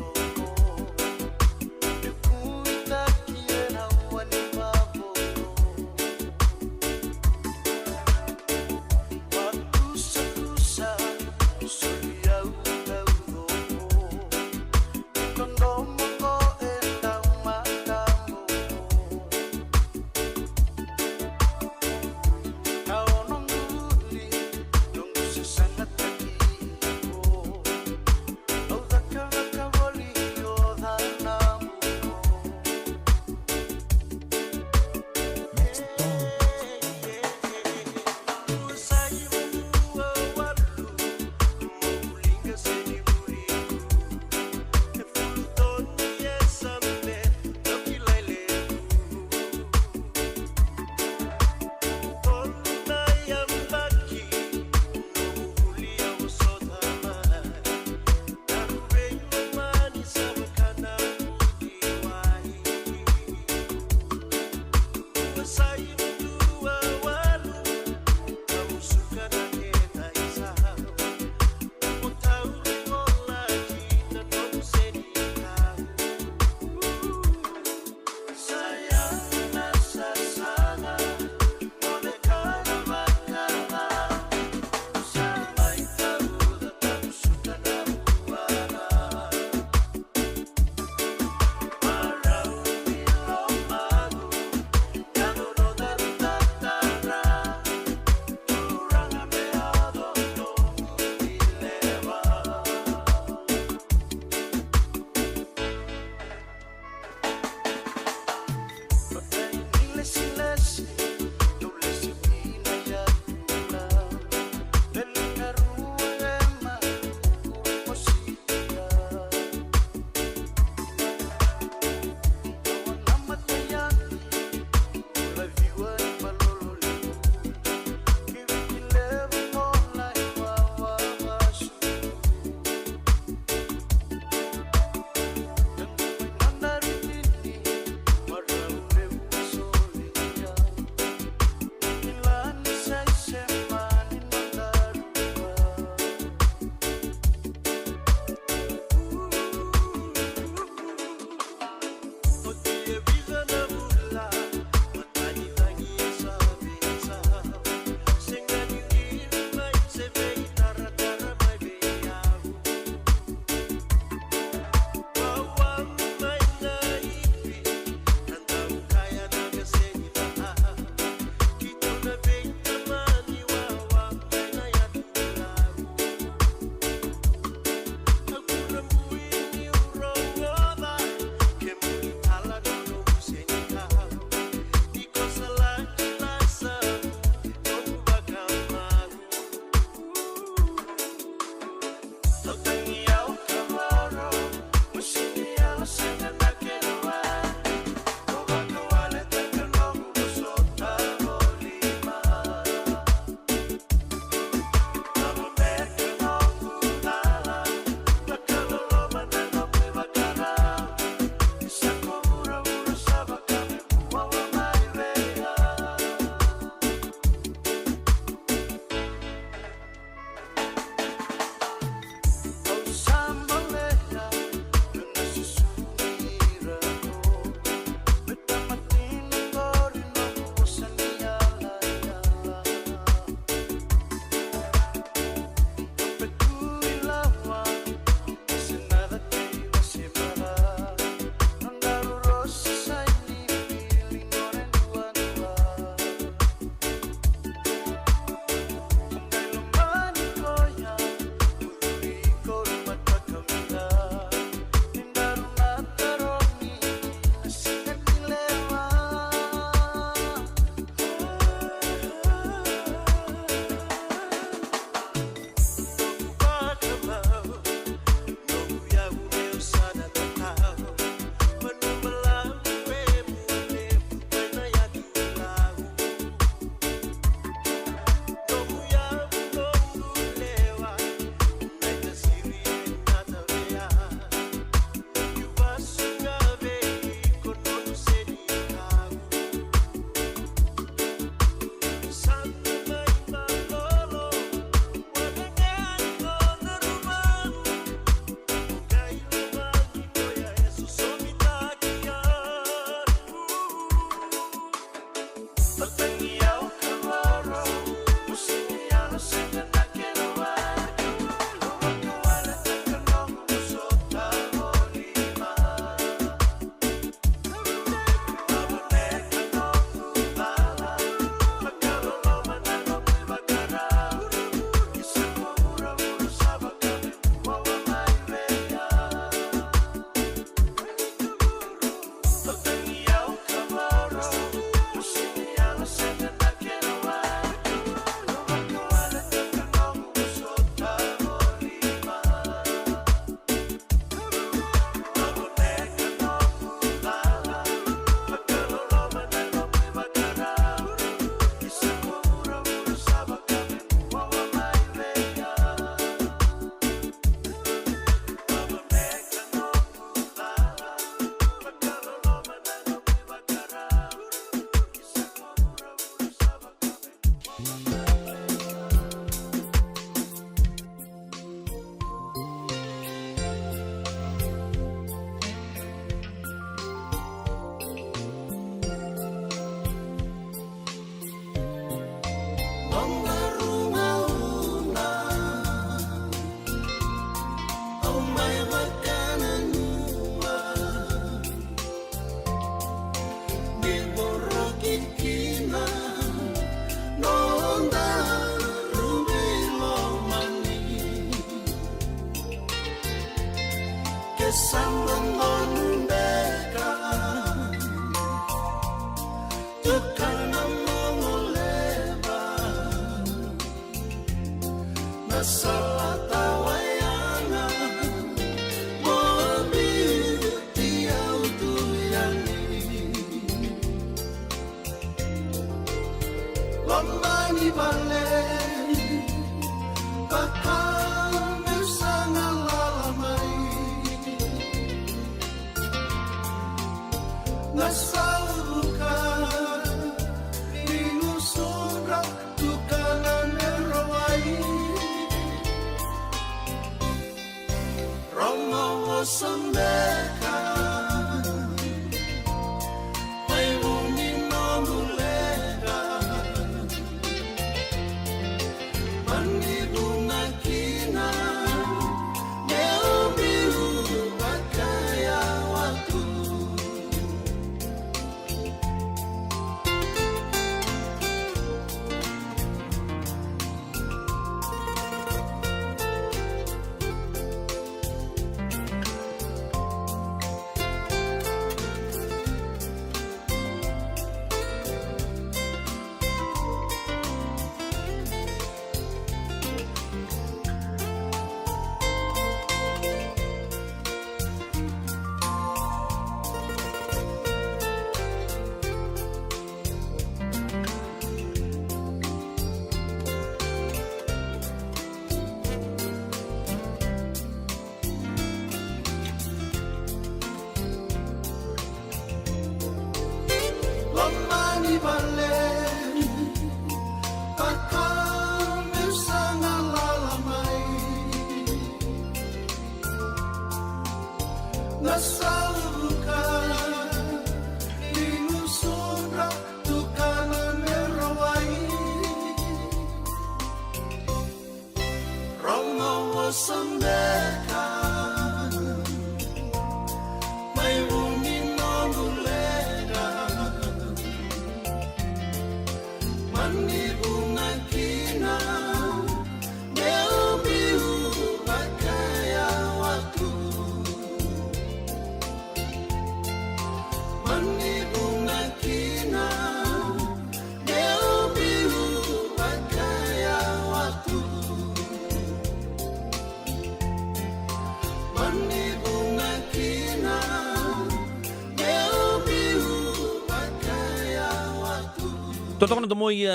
[SPEAKER 2] Totokana do moi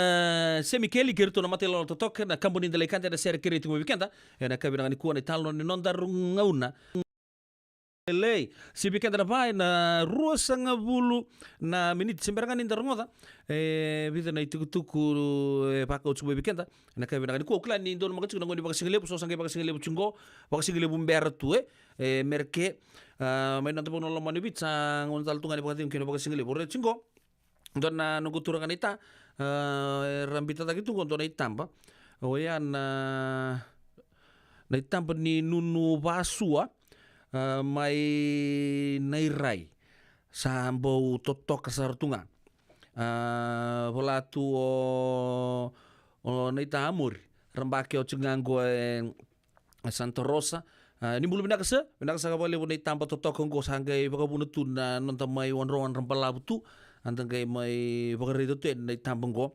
[SPEAKER 2] semikeli kirto na matelo totok na kambuni de lekante da ser kirito mo weekenda na kabina ni kuana talo ni nonda rungauna lei si weekenda na vai na rua sanga bulu na minute semberangan ni ndarngoda vida na itukutuku paka utsu weekenda na kabina ni ku klan ni don magachu ngoni bakasingile so sangai bakasingile chungo bakasingile bumbera tu merke mai nanto pono lo mani bitsa ngon tal tunga ni bakatim kino bakasingile bore chungo dona nugutura kanita rambita tagi tu dona itamba oya na itamba ni nunu basua mai nairai sambo totok kasartunga volatu o naita amur rambake o chingango Santa Rosa ni bulu binakasa kabale bona itamba totok ngo sangai bakabunatu na nontamai wanroan rampalabutu antang kay may pakarito to na itambang ko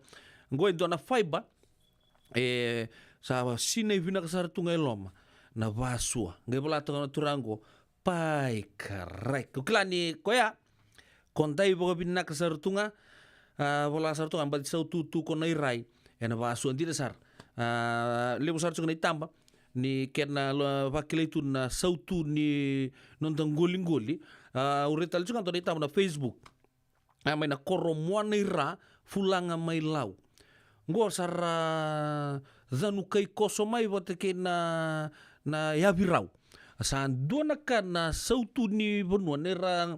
[SPEAKER 2] ito na fiber sa sinay pinakasarito ngay loma na basua ngay pala ito na turango pay karay kukla ni kuya kontay po ka pinakasarito nga wala sarito nga ambad sa ututu ko na iray na basua hindi na sar libo sarito nga itamba ni kena pakilay ito na sautu ni nontang guling-guli urital ito nga ito na itamba na Facebook may na koromuan ira fulanga may law. Ngo sara zanu kay koso may watake na yabiraw. Saan doon ka na sautu ni bonuan ira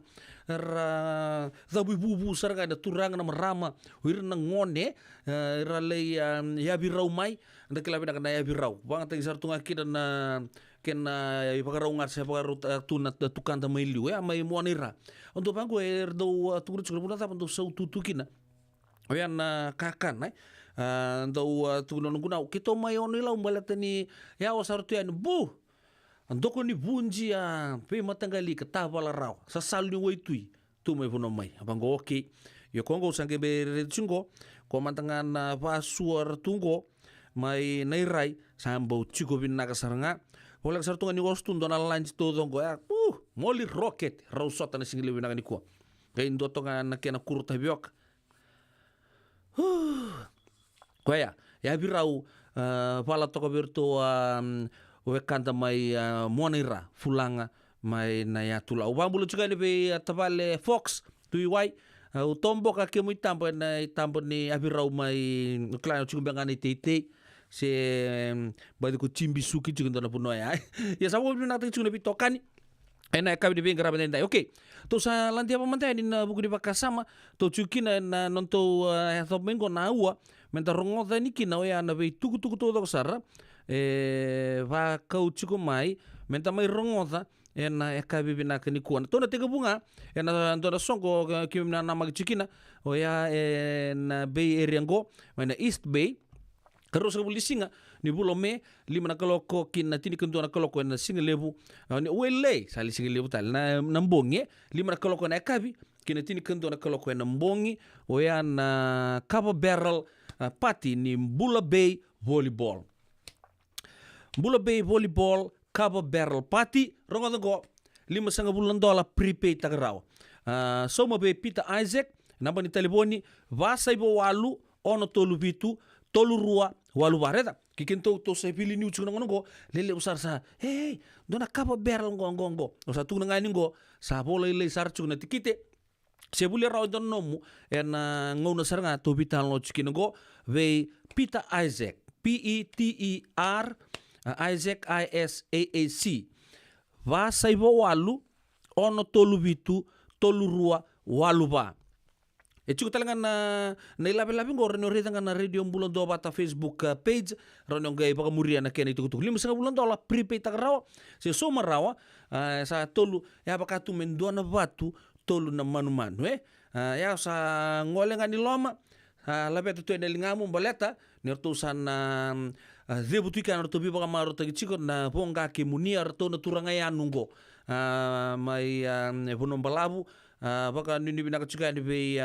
[SPEAKER 2] zabibubu sarga na turang na marama ira na ngone ira lay yabiraw may anda kilabi na yabiraw. Bang tang sartu nga kida na kena ipagaraungar sa pagarutunat tukanda may liwe may muanira. Untuk bangko do turut sudah mula tapon do sau tutukina. Oyan kakan do tunon guna kita may onila umbalata ni ya wasartu yan bu. Andoko ni bunji pe matanggali katawala raw sa salni waitui tu may puno may. Abanggo okay. Yo kongo sangke beretsungo ko mantangan pasuar tunggo may nairay sambo chiko bin nakasaranga. Wala sartungan ni wastun do na lunch to dongo moli rocket rausota na singile wina kanikuwa kay ndoto nga nakena kurta biok kwaya ya birau pala toko berto wekanta mai monira fulanga mai na ya tula ubang bulu juga ni be tabale Fox tuiwai o tombo ka ke mo tampo ni abirau mai klano chungbenga ni tete se badi ko chimbi suki chungndo na puno ya ya sa wo na ta chungna bitokani ena kabi de bem grabe ndai okay to sa lantia pamantay din buku di pakasama to chukina na nonto to mengo na ua menta rongoda ni kina ya na be tuku to sara va kau chuku mai menta mai rongoda ena kabi bina kani kuana to na tega bunga ena ndo na songo kimna na mag chukina o ya na bay area ngo na East Bay Karo sa bulisinga ni bulo me lima na kaloko kina tini kentu na kaloko na singa lebu ni wele sali singa lebu tal na mbongi lima na kaloko na kabi kina tini kentu na kaloko na mbongi o ya na Cabo Barrel party ni Bula Bay Volleyball Cabo Barrel party rongo $5 prepaid tagarao soma be Peter Isaac namba ni telefoni vasa ibo walu ono tolu vitu tolu rua walu vareta kikento to sa pili ni uchuna ngo lele usar sa hey dona Cabo Barrel ngo osa tu ngani ngo sa bola ile sar chuna tikite se buli raw don nomu en ngona sarnga to vital no chikino go ve Peter Isaac PETER Isaac ISAAC va saibo walu ono tolu vitu tolu rua walu ba e chuko talaga na ilabi ngor no reta na radio Mbulon do bata Facebook page rono ngai baka muria na kena itu $5 prepaid tagrawa se soma rawa sa tolu ya baka tu mendua na batu tolu na manu ya sa ngole ngani loma labe tu ene lingamu baleta nerto sana debu tu kan to bi baka maro tagi chiko na bonga ke munia to na turanga ya nungo mai bono balabu baka nini binaka chika ni be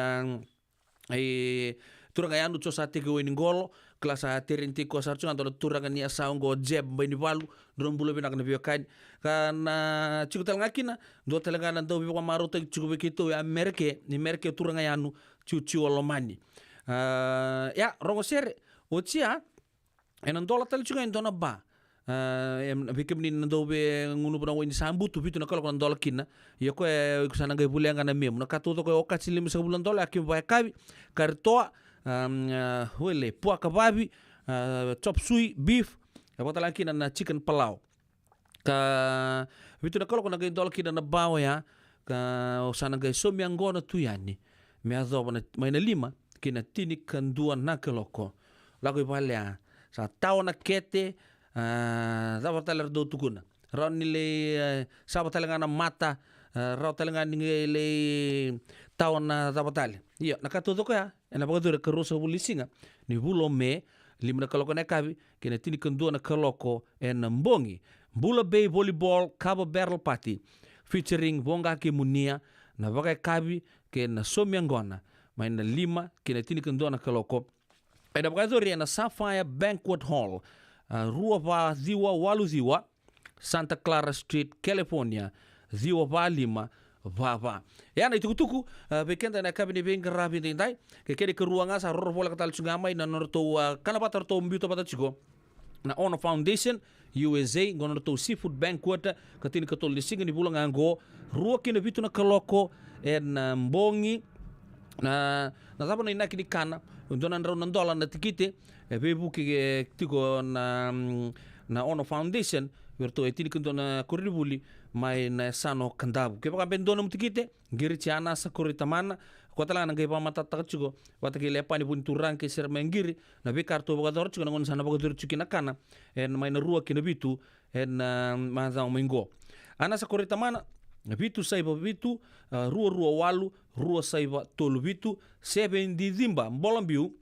[SPEAKER 2] turanga yanu cho sa tege weni ngolo klasa terenti ko sarchu ando turanga ni asa ngo jeb bani balu dron bulo binaka na biokan kana chiku tal ngakina do talanga na do bi ko maro te chiku be kito ya merke turanga yanu chuchi olomani ya rongo sere ochia enan dola tal chuka indona ba bikem ni ndo be ngunu bana woni sambu tu bitu na kala kon dol kinna yo ko kusana ngai bulenga na mem na katu to ko okati lim sa bulan dol akim ba kabi karto wele puaka babi chop suey beef botala kinna na chicken palau ka bitu na kala kon ngai dol kinna na bawa ya ka osana ngai somiango na tuyani me adoba na mai na lima kina tini kandua na kaloko lago ibalea sa tao na kete zabatala do tukuna ron le sabatala ngana mata raw tala ngani le tao na zabatala iyo nakatuto ko ya ena bagadure karosa bulisinga ni bulo me limna kaloko na kabi kina tini kandua na kaloko en mbongi Bula Bay Volleyball Cabo Barrel Party featuring Bonga ke Munia na bagai kabi ke na somiangona mai na lima kina tini kandua na kaloko ena bagadure na Sapphire Banquet Hall Rua va Ziwa Walu Ziwa Santa Clara Street California Ziwa va lima va ya na itukutuku bekenda na kabini benga rabi ndai ke kede ke ruanga sa roro bola katal chungama na norto kana batar to mbito bata chiko na Honor Foundation USA ngono to seafood banquet katini katol lisinga ni bulanga ngo rua kina vitu na kaloko en mbongi na zabo na inaki ni kana ndona ndro ndola na tikite bebu ke tiko na Honor Foundation verto etini kunto na koribuli mai na sano kandabu ke baka bendona mutikite giri chiana sa koritamana kotala na gaipa mata takchugo watake lepa ni pun turang ke ser mengiri na be karto baka dor chugo ngon sana baka dur chukina kana en mai na rua kina bitu en maza mengo ana sa koritamana bitu saiba bitu rua walu rua saiba tolu bitu 7 dizimba mbolambiu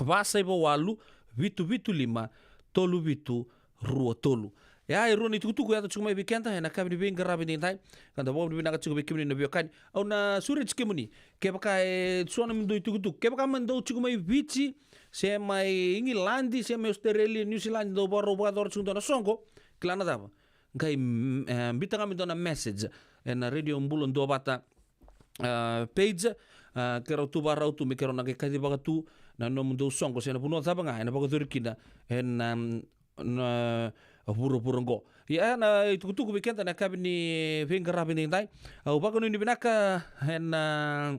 [SPEAKER 2] va saiba walu bitu lima tolu bitu rua tolu ya iru ni tukutuku ya chukuma bikenta na kabni binga rabi ni tai kanda bob ni naka chukuma kimni no biokan au na suri chikimuni ke baka suona mendo tukutuk ke baka mendo chukuma bichi se mai Ingilandi se mai Australia New Zealand do baro dor chungdo na songo klana daba ngai bitanga mendo na message na radio Mbulon do bata page kero tu barau tu mikero na ke kadi baka tu na no mendo songo se na puno daba ngai na baka turkina en pura-pura go. Ya na itu weekend na kabi ni vengarabi ni tai. Upaka ni binaka na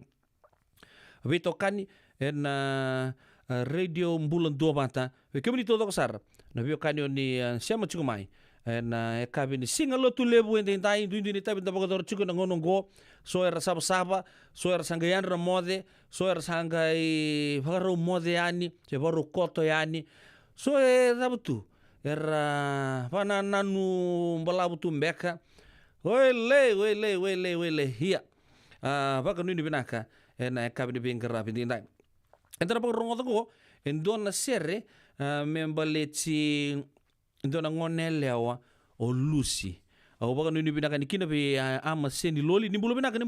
[SPEAKER 2] vitokani na radio mbulan dua mata. Kemi todo kasar. Na vio kanyo ni siama chumai. Na kabi ni singa lotu lebu ende tai duindi ni tabi tabaka dor chuko na ngono go. So era saba so era sangayan ramode, so era sangai vagaro mode yani, se varo koto yani. So sabutu. Era panananu mbalabutu mbeka. Wele hia. Baka nuni binaka na kabi ni bengarabi ni tai. Entara pa rongo go endona sere membaleti endona ngonelewa o lusi. Au baka nuni binaka nikina be ama seni loli ni bulu binaka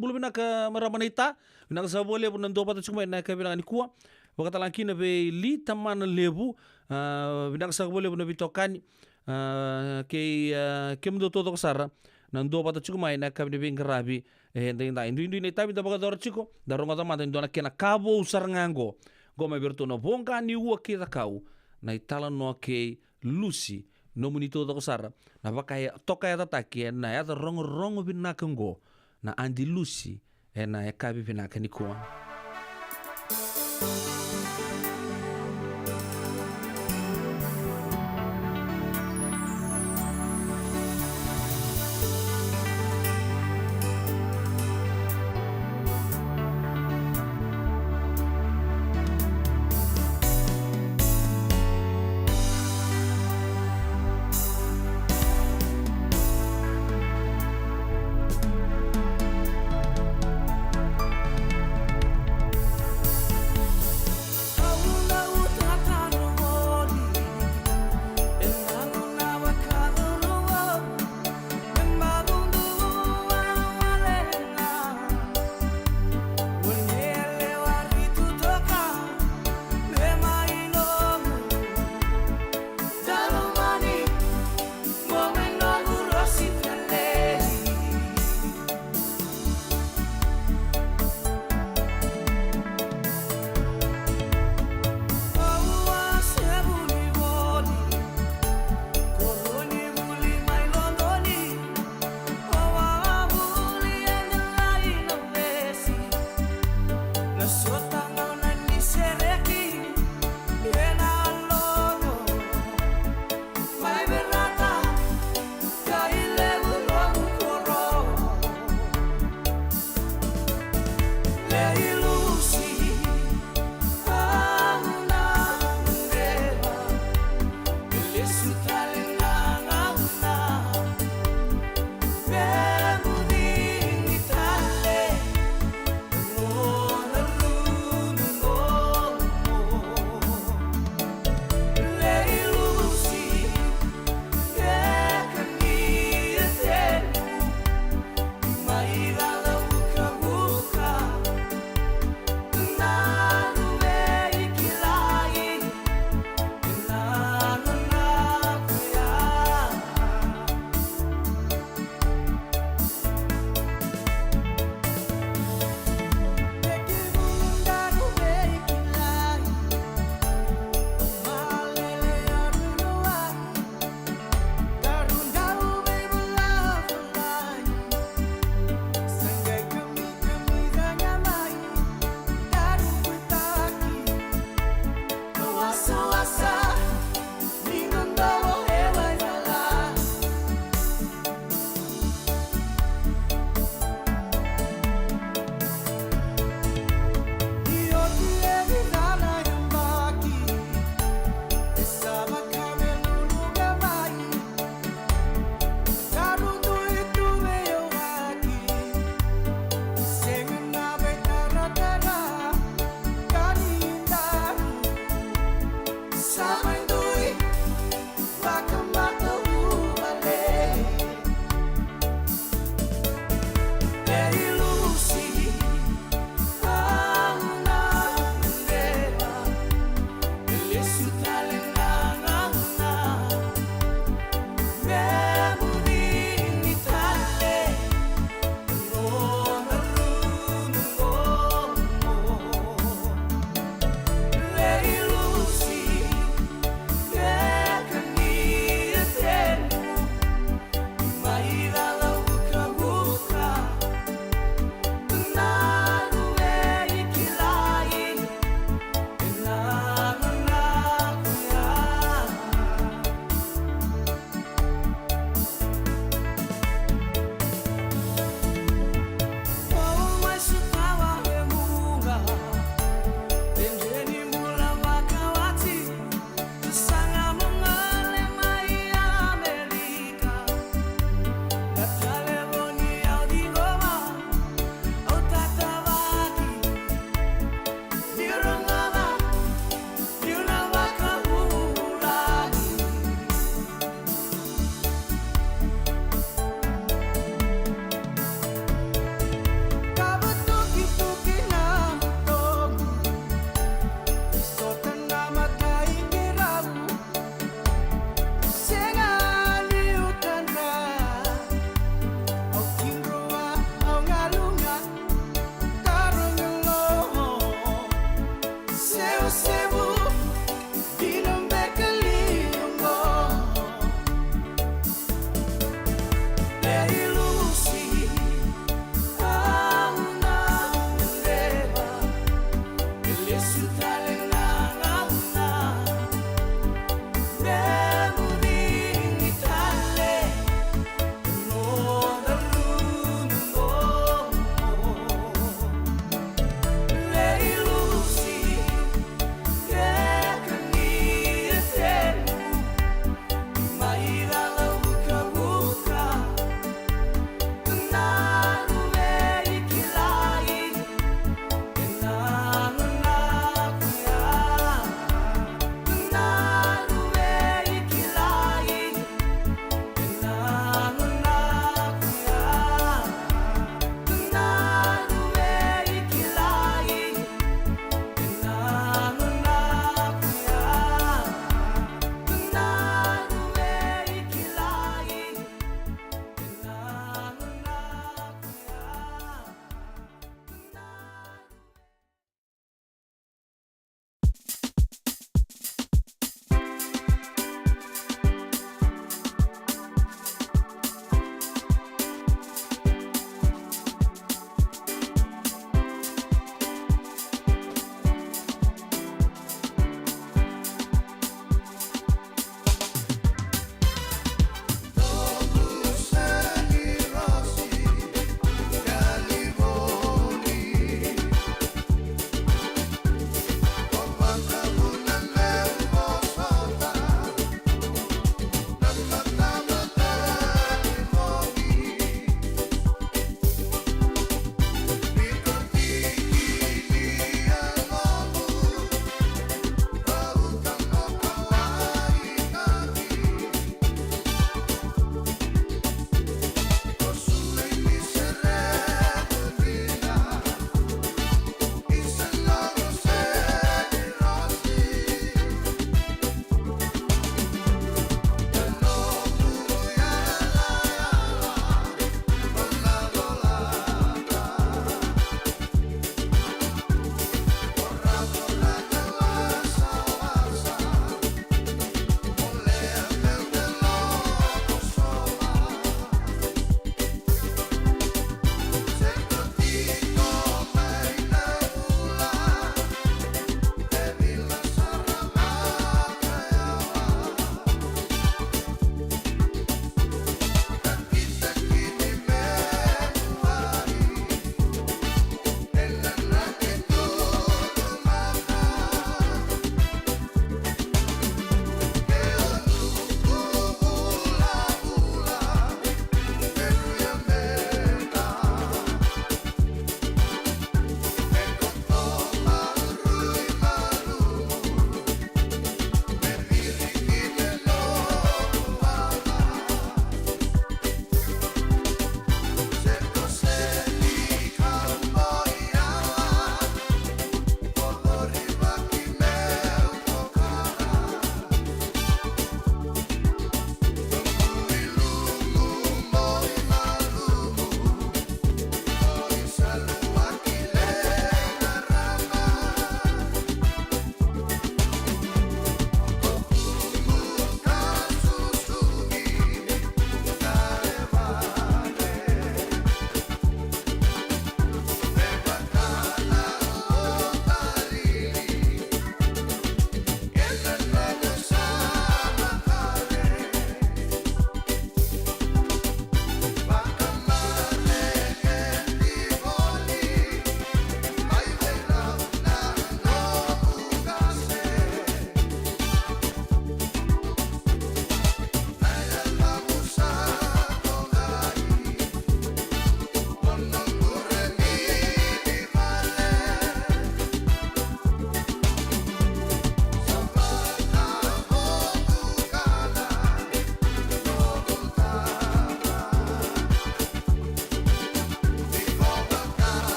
[SPEAKER 2] maramanita binaka sabole bunan do pata chuma na kabina ni kuwa baka talankina be li tamana lebu binaka sabole bunan bitokani ke kemdo todo sara nan do pata chuma na kabina be ngarabi ndinda ni tabi da baka dor chiko da rongo da mata ndona kena kabo usar ngango goma berto no bonga ni uwa kita kau na itala no ke lusi no munito to sara na baka toka ya tataki na ya rongo binaka ngo na andi lusi na ya kabi binaka ni kuwa.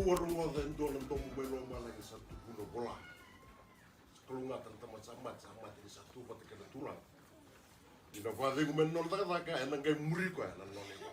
[SPEAKER 11] warungo dan dolan tomu belo malagi satu puno bola. Sekelungatan teman sama ini satu pati kena tulang. Ina fadhi kumenol taka enang kay muri ko enang nol ito.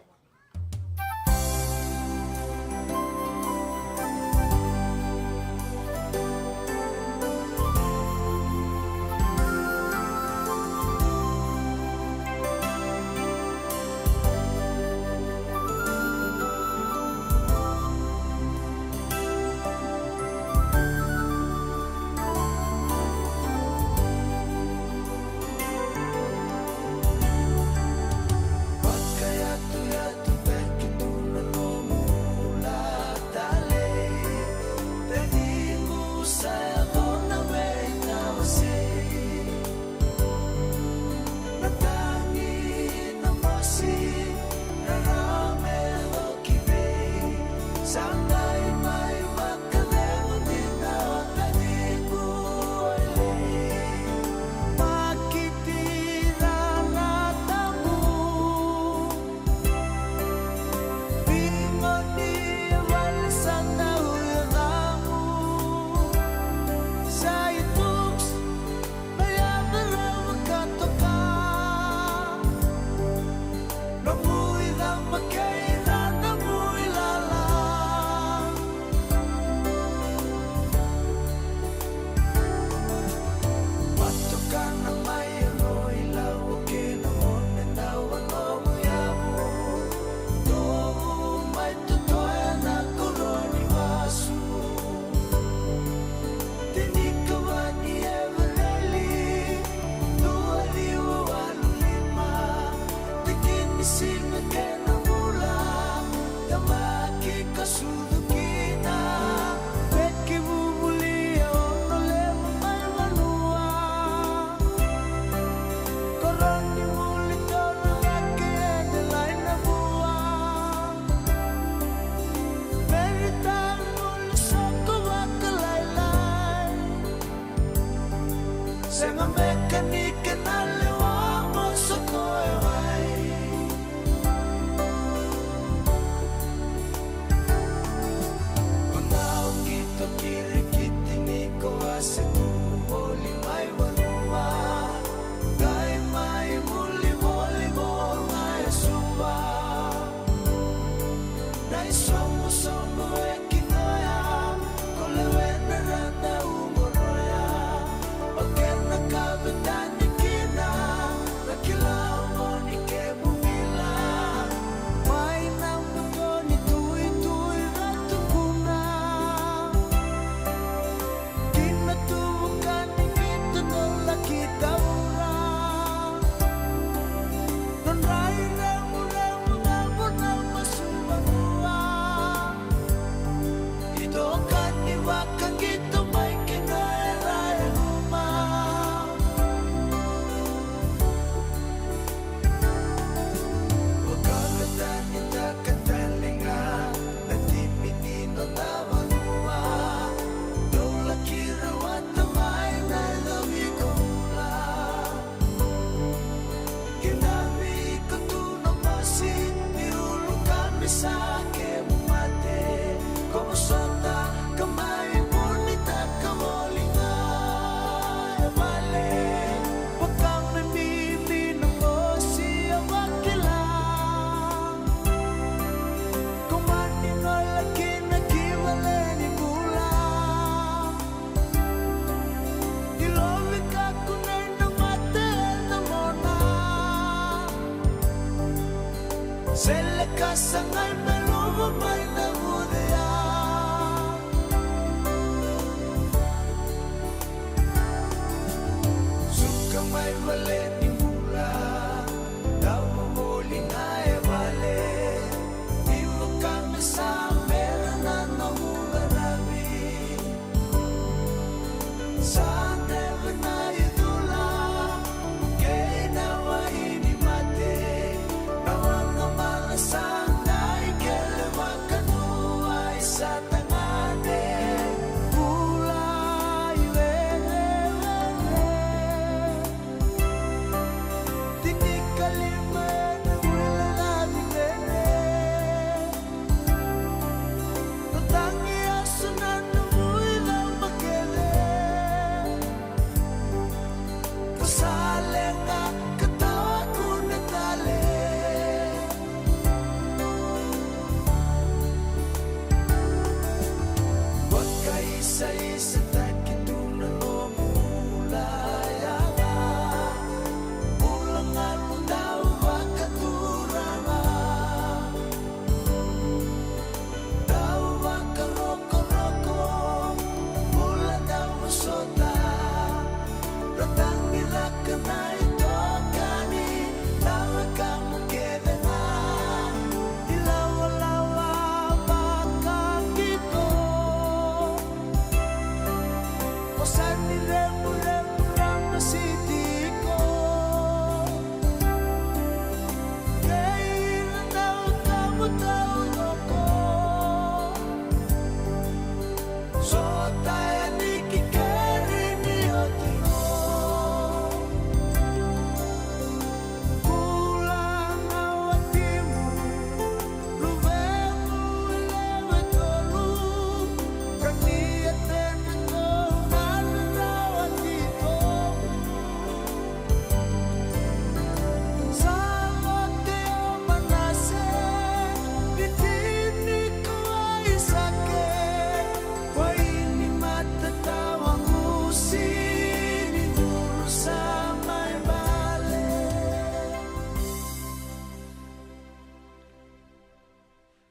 [SPEAKER 12] Think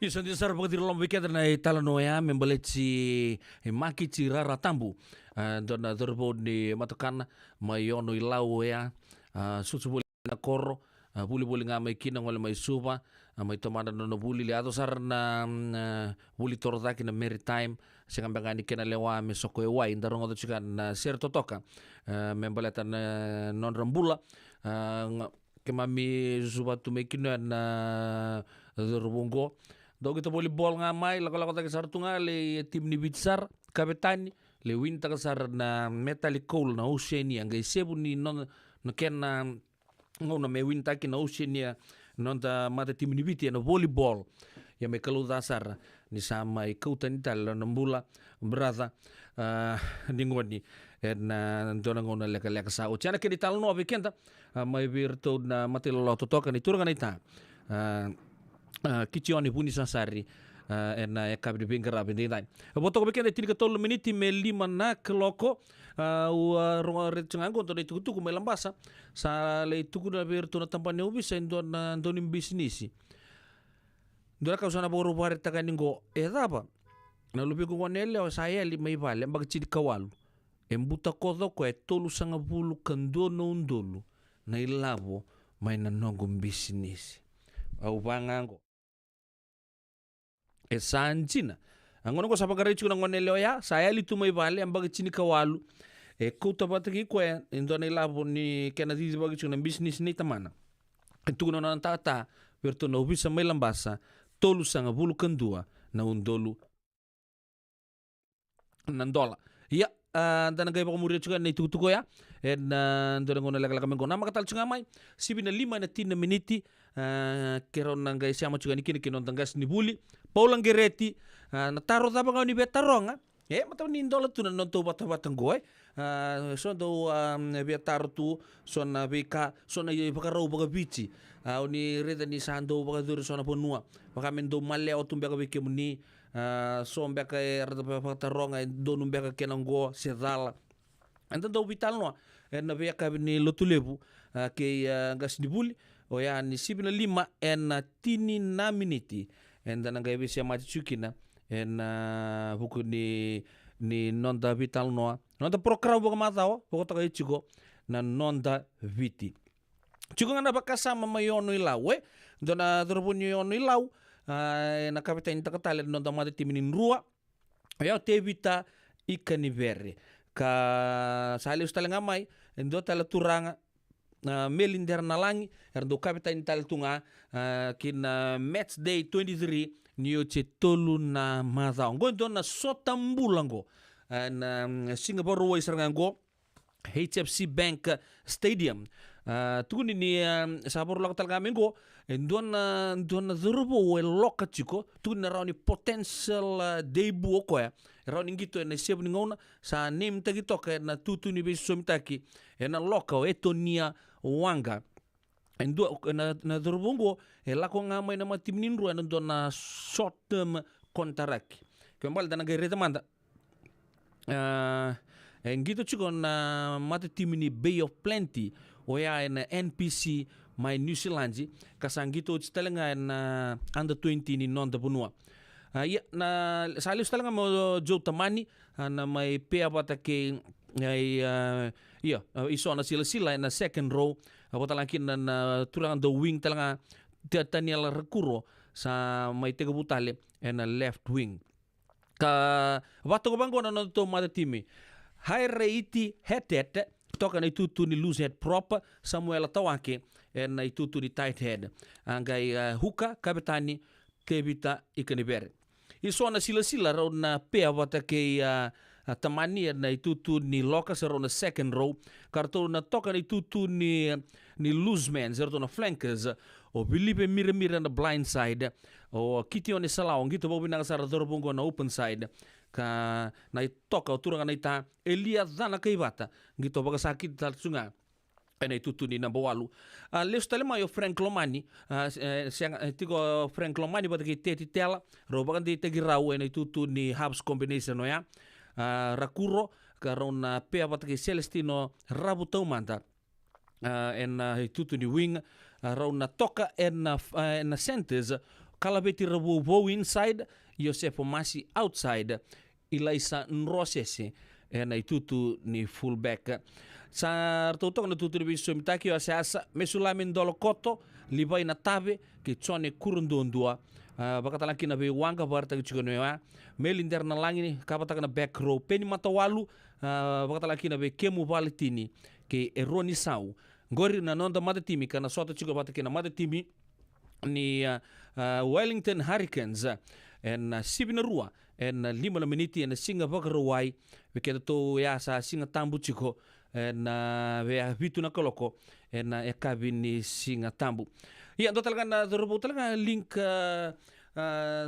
[SPEAKER 2] Isa ndi sara pakati lomba weekend na talano ya membaleci makici rara tambu dona dorbo ni matukana mayono ilau ya susu buli na koro buli nga mai kina ngole mai supa mai tomada no buli le ato sar na buli torodaki na maritime sing ambangani kena lewa me soko e wai ndarong oto chika na ser totoka membaleta na non rambula kemami supa tu me kina na dorbongo do kita boleh bol ngamai lako tak sar tunga le tim ni bitsar kapitani le winta kasar na metallic coal na Oceania ngai sebu ni non no ken na ngona me winta ki na Oceania non ta mata tim ni biti na volleyball ya me kalau dasar ni sama ikautan tal na mbula brother ningoni na dona ngona leka sa o chana ke di tal no weekend mai virtu na matelo to toka ni turga ita kicioni puni sasari na kabi de bingara bindai boto ko bekende tin ka tol miniti me 5 na kloko u ronga retsango to itu tuku me lambasa sa le tuku na berto na tampane ubi sa na donim bisnisi dora ka usana boru bare taganingo edapa na lupi ko nele o saya li mai vale mbag chidi kawalu embuta kodo ko tolu sanga bulu kandono undolu na ilavo mai na nongo bisnisi au bangango sanjina angono ko sapagare chuna ngone loya saya litu mai vale ambaga chini kawalu ko tapataki ko indone labo ni kenadi bagi chuna business ni tamana tu no nan tata perto no bisa mai lambasa tolu sanga bulu kandua na undolu nandola ya dan gay bako muri chuga ni tutuko ya ndone ngone laka mengo nama katal chunga mai sibina 5 na 10 miniti keron nang gay siamo chuga ni kini kinon tangas ni buli Paulang gereti na taro tapa ngau ni betaronga mata ni ndola tu na nonto bata ngoy so do betaro tu so na beka so na bakaro baka bici ni reda ni sando baka dur so na ponua baka mendo male o tumbe ka beke muni so mbeka rada bata ronga do numbeka kenango sedala anta do vital no na beka ni lotulebu ke gas di buli o ya ni sibina 5 en tini na miniti en dan ngai bisa mati chukina en buku ni nonda vital noa nonda program buku matao buku takai chuko na nonda viti chuko ngana bakasa mama yono ilau dona dorobunyo yono ilau na kapitain takatale nonda mati timinin rua ya tevita ikanivere ka sali ustale ngamai endo tala turanga melinder na langi erdo kapitain tal tunga kin match day 23 niyo che tolu na mazao ngondo na sotambulango na Singapore Royals rango HFC Bank Stadium tuguni ni sabor lak tal kamengo ndona zurbo we loka chiko tuguni na rauni potential debut ko ya rauni ngito na sebu ngona sa nim tagi toka na tutu ni beso mitaki na loka etonia wanga endo na dorbongo lako ngamai na matimnin ruwa ndo na short term contract kembal dana gere manda ngito chiko na mata timini Bay of Plenty oya na NPC my New Zealand kasangito tstelenga na under 20 ni non da bunua ya na sali tstelenga mo Joe Tamani na may pea bata ke iso na sila na second row apalagi na turang the wing talanga Daniel Recuro sa may tega butale na left wing ka wato ko bango na to mata timi high rate head toka na itutu ni loose head prop Samuel Tawake na itutu ni tight head angai huka kapitani Tevita Ikanibere iso na sila raw na pea bata ke tamani na itutu ni Lucas around the second row karto na toka na itutu ni loose man zerto na flankers o Felipe mira na blind side o Kitio ni Salao ngito bobi na sara dorbongo na open side ka na toka o turanga na ita Elia Dana kaibata ngito baga sakit tal sunga na itutu ni number 8 lesto talema yo Frank Lomani tigo Frank Lomani bata ki teti tela ro baga di tegi raw na itutu ni Habs combination no ya Rakuro karona pea bata ki Celestino Rabutau manta en itutu ni wing rauna toka en centers kalabeti rabo inside io se pomasi outside ilaisa nrosese na itutu ni fullback sa totok na tutu biso mitaki yo asa mesulamin dolo koto libai na tabe ke chone kurundondua bakatalaki na be wanga barta chikonoa melinder na langini kapata na back row peni matawalu bakatalaki na be kemu valitini ke eroni sau ngori na nonda mata timi kana soto chiko bata ke na mata timi ni Wellington Hurricanes en sibina rua en 5 meniti en singa bakaruai bekeda to ya sa singa tambu chiko en we habitu na koloko en ekabini singa tambu ya do talaga na dorbo talaga link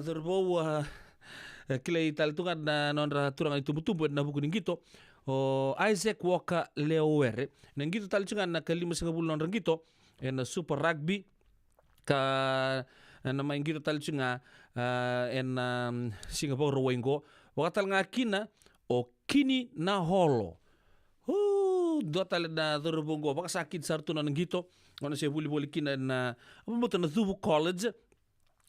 [SPEAKER 2] dorbo kile taltunga na nonra turanga tumbutumbu na buku ngito o Isaac Walker Leowere ngito talchunga na kalima singa bulu nonra ngito en Super Rugby ka na maingito talchunga en Singapore wengo wakatal nga kina o kini na holo do tal na dorobongo baka sakit sartu na ngito ono se buli kina na abumoto na Thubu College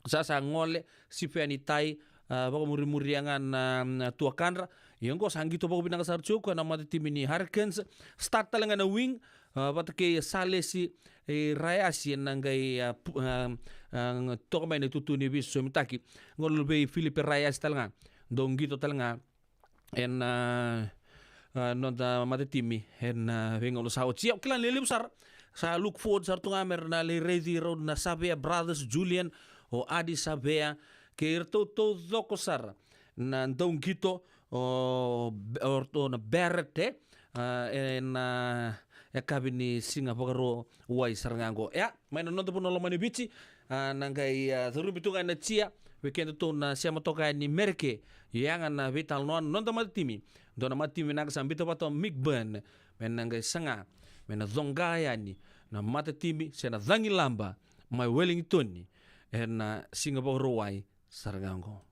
[SPEAKER 2] sa ngole si peni tai baka muri-muriangan na tuakanra yongo sangito baka binang sartu ko na mati timi ni Hurricanes start talanga na wing batake sale si rayasi nangai tokmay na tutuni biso mitaki ngol be Philippe Rayas talanga dong gito talanga en non da matetimi en vengolo sao chia klan lele besar sa look forward sartu ngamer na le ready road na Sabea Brothers Julian o Adi Sabea ke irto to dokosar na dong gito o na berete en kabini Singapore wai sarangango ya main nonto puno lo mani bici nangai thurubitunga na chia weekend to na siama toka ni merke yang na vital nonto matimi dona matimi na sambito pato migban men nangai sanga men zongaya ni na matatimi sena zangi lamba my Wellington ni en Singapore wai sarangango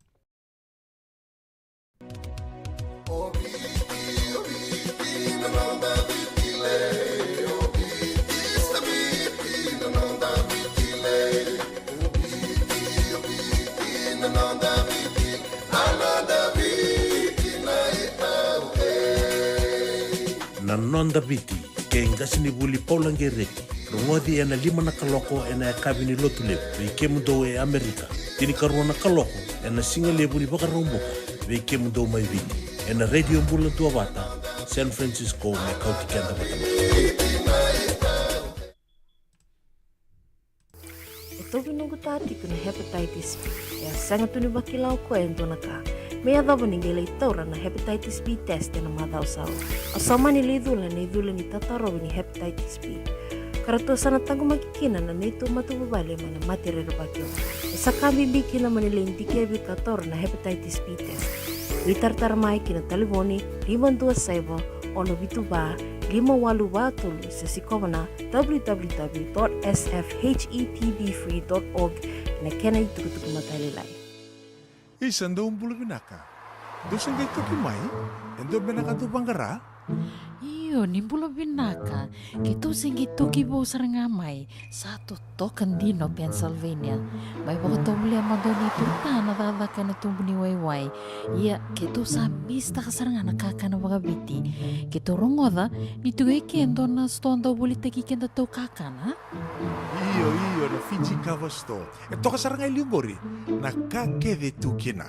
[SPEAKER 1] na nonda biti ke ngasini buli Paulangere rongodi ena 5 na kaloko ena kabini lotule ve kemundo e Amerika tini karona kaloko ena singale buli bakaromboka ve kemundo mai viti ena radio mbula tua bata San Francisco me kauti kenda batama
[SPEAKER 12] Ito binungu tati kuna hepatitis B ya sangat tuni bakilau ko ento naka Mea dhabo ningele itaura na hepatitis B test na madhao sao. Asama nilidhula ni tatarobi ni hepatitis B. Karato sana tangu makikina na neto matubabali mana matirero bakyo. Sakabi biki na manilindike bikator na hepatitis B test. Witartar mai kina taliboni 527 ono bituba 582 sa sikomana www.sfhepbfree.org na kena itukutuk matalilay.
[SPEAKER 5] Isang daw bulu binaka. Doon ngay toki mai, endo binaka to banggara?
[SPEAKER 6] Iyo, nimbulo binaka. Kito singi toki bo sarangamay sa totokan dino Pennsylvania. May pagkatumuli ang madoni turta na dadakan na tumbo ni Wayway. Iya, kito sa mista ka saranga nakaka na wagabiti. Kito rongoda, nitugay kendo na stondo bulit nagkikenda to kakana.
[SPEAKER 5] Iyo, na Fiji Cover Store. Ito ka sarangay ligori, nakakede tukina.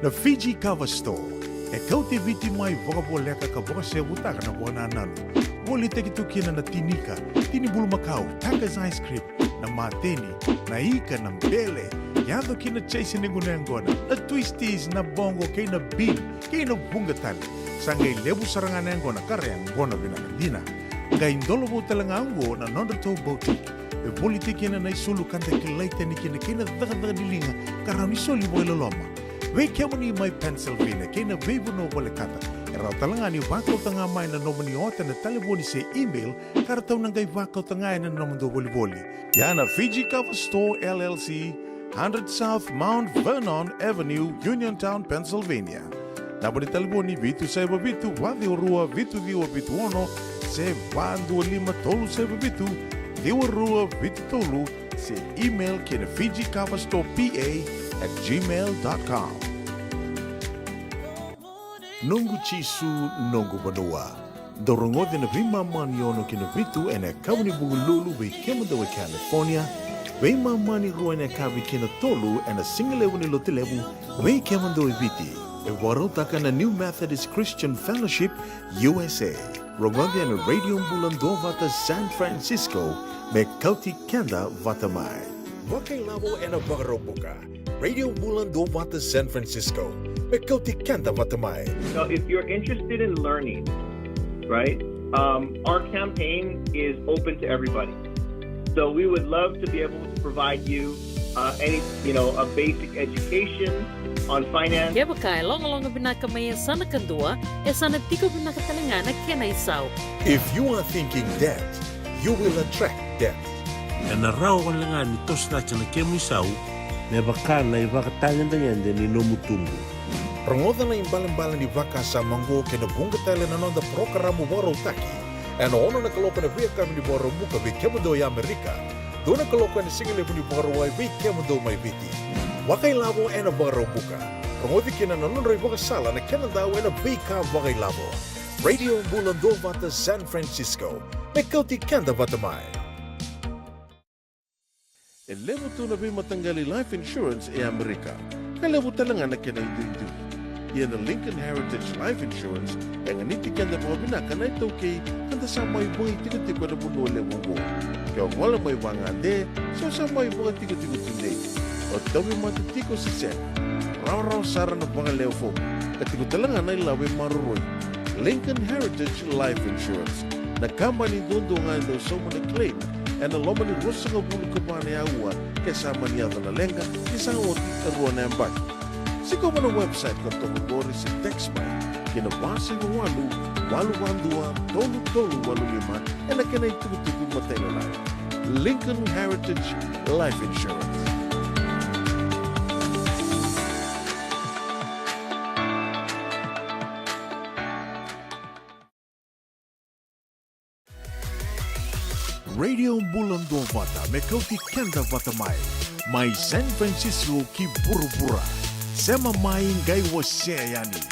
[SPEAKER 5] Na Fiji Cover Store, ikaw ti biti may vokabuleka ka voka sebuta ka na buwana nanu. Wali teki tukina na tinika, tinibulu Macau, Takas Ice Cream, na mateni, na ika, na mbele, yado kina chase ninguna ngona, na twisties, na bongo, kay na bean, kay na bungatan. Sangay lebu sarangan ngona, kare ngona binakadina. Ngay indolo mo talangango na nondato boutique. E politiki na naisulu kanta kilaita ni kina daga dilinga karami soli mo ilaloma. We kemo ni mai Pennsylvania kina vebu no bole kata. Era talanga ni wako tanga mai na nomani ota na taliboni se email karataw nang gay wako tanga na nomando boli. Yana Fiji Cover Store LLC, 100 South Mount Vernon Avenue, Uniontown, Pennsylvania. Naboni taliboni vitu sa babitu wadi orua vitu diwa bitu ono se vandu lima tolu sa babitu Diwa rua vitu tolu Se email kina fijikavastoppa@gmail.com. Nungu chisu nungu banua. Dorongote na vima mani ono kina vitu ene kawani bungu lulu be kemadawe California. Vima mani ruene kavi kina tolu ene singalewu ni lotilewu be kemadawe viti. E warotaka na New Methodist Christian Fellowship USA. Rongote ene radio bulan do vata San Francisco me kauti kenda vatamai. Wakai lavo ene bagarobuka. Radio bulan do vata San Francisco me kauti kenda vatamai.
[SPEAKER 8] So if you're interested in learning, right, our campaign is open to everybody. So we would love to be able to provide you a basic education on finance.
[SPEAKER 9] Kaya baka long binaka may sana kandua, sana tiko binaka talingana kena isaw.
[SPEAKER 5] If you are thinking debt, you will attract debt.
[SPEAKER 1] E na rao walanga ni tosna chana kemu isau, me bakana i wakatangandangende ni nomutumbu.
[SPEAKER 5] Rangoda na imbalan-balan di vaka sa manggo kena bunga tele na nonda programa waro taki. Ano ono na kaloko na via kami ni waro muka vi kemado ya Amerika. Doon na kaloko na singile ni waro wai vi kemado may viti. Wakai labo ena waro muka. Rangodi kena nanonroy waka sala na kena daw ena vika wakai labo. Radio Bulando Vata San Francisco. May kauti kanda vatamay.
[SPEAKER 1] E levo tu na matanggali life insurance e Amerika. Kalevo talanga na kena itu. Ia na Lincoln Heritage Life Insurance yang niti kanda mga binaka na ito kay kanda sa may buhay tigo-tigo na buno lewo mo. Kaya wala may wangande, so sa may buhay tigo-tigo tunde. O tawi matitiko si Sen. Raw-raw sara na mga lewo fo. Katigo talanga na ilawi maruroy. Lincoln Heritage Life Insurance. Nakamba ni dondo nga daw sa mga claim. En na loma ni rosa nga bulu kapane awa kasama niya na lenga isang oti karuan na yang baki. Sigaw mo na website kung tumugori sa TextMy, kinabasa ng walu-walu-wandua, tolu-tolu-walu-lima, e na kinay tugutugong matay na lang. Lincoln Heritage Life Insurance.
[SPEAKER 5] Radio Bulando Vata, me kauti kenda vatamai. Mai San Francisco ki buru-bura. Sema mai ngai wase yani.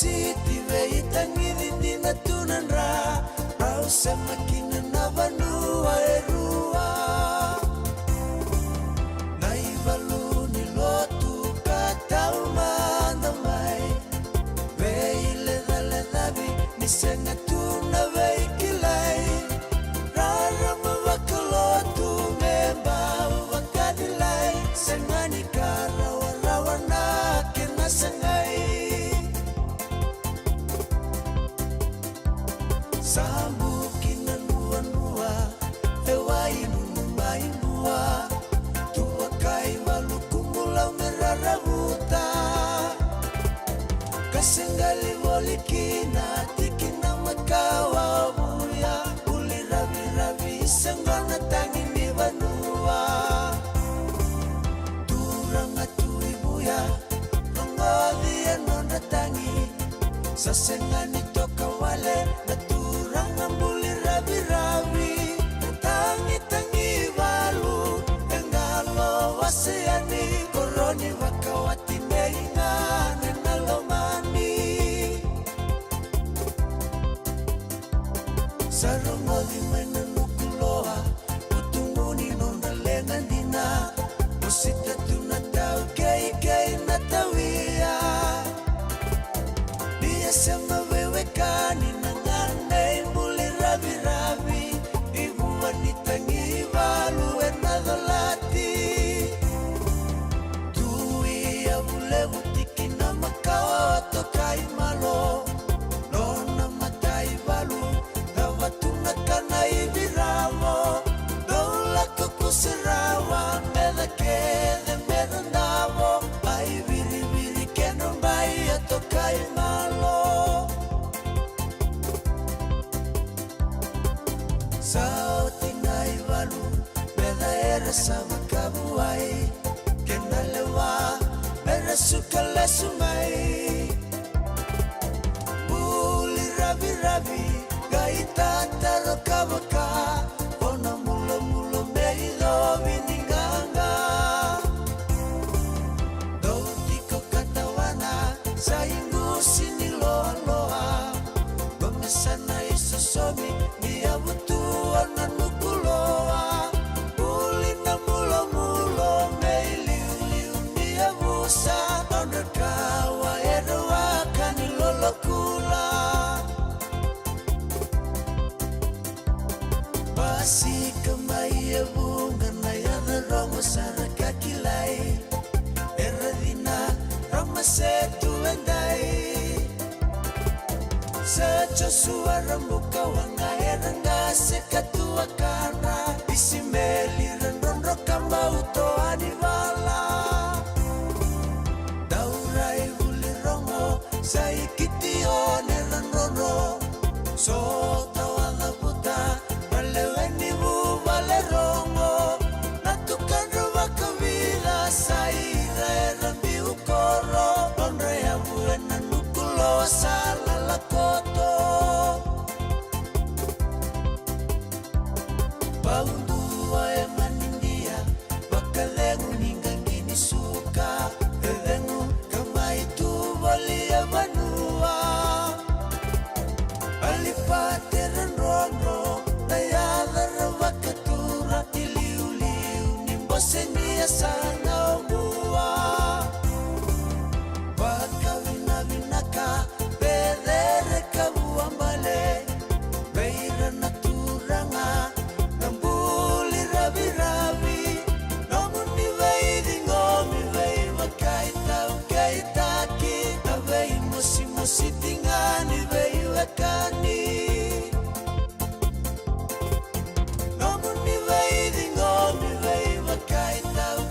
[SPEAKER 7] City ve itangi di natunan ra rau semakin navanua erua naivalu ni lotu katau mandamai ve ile davi ni senga tuna ve kilai rara mavakalotu memba vakadilai sengani karawana kena sengai Sambu kinanua Tewai numainua Tua kai walukumula merarabuta Kasengali volikina Tikina makawa buya Uli rabi Senggana tangi ni vanua Turanga tui buya Nongodhi anona tangi Sasengani toka wale Rangambuli rabi tangi balu engalo wasiani koroni wakawati meinga nenalomani sarongoli menenukuloa utunguni nona lengandina musita tunatau kei natawia dia sema wewe kani rabi ibu wanita ngivalu enadolati tui abule butiki na makawa tokai malo nona matai balu davatuna kana ibiramo dola kukusirawa medakede medandavo ai biri kenombai tokai malo Sao tinai valu Beda era sama kabuai Kena lewa Beda suka lesumai Buli rabi Gaita taro kabaka Ona mulo meido vininganga Dotiko katawana Saingu sini loa Pemesana isosomi Dia butuh nanukuloa ulina mulo meiliu dia busa underkawa eroa kanilolokula basi kemai bunga naya romo saraka kilai eradina roma setu endai Sejo suara muka wanga eranga sekatua kana Isimeli rendondro kamba uto anibala Daurai buli rongo saikiti one rendondo Sota wala puta baleweni bu bale rongo Natukan ruba kavila saira erambi ukoro Ondra ya buena nukulo sala lakoto Paundua emanindia Bakalengu ninggangini suka Edengu kama itu bali emanua Alipate renrono Nayada rebakatura Iliu-liu nimbosenia sana omua Bakawina-winaka Pedere kabuambale Beira naturanga Nambuli rabi Nonguni veidi ngomi vei kaitaki Avei mosi tingani vei wakani Nonguni veidi ngomi vei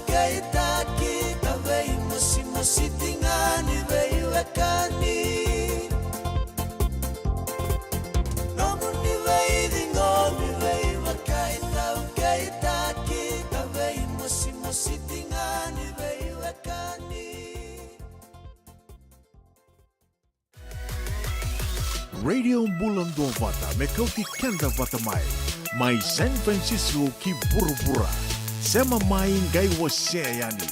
[SPEAKER 7] kaitaki Avei mosi tingani vei wakani Nonguni veidi ngomi vei kaitaki Avei mosi tingani vei wakani
[SPEAKER 5] Radio Bulan Dovata me kauti kenda vatamai. Mai San Francisco ki burubura. Sema mai ngai waseyani.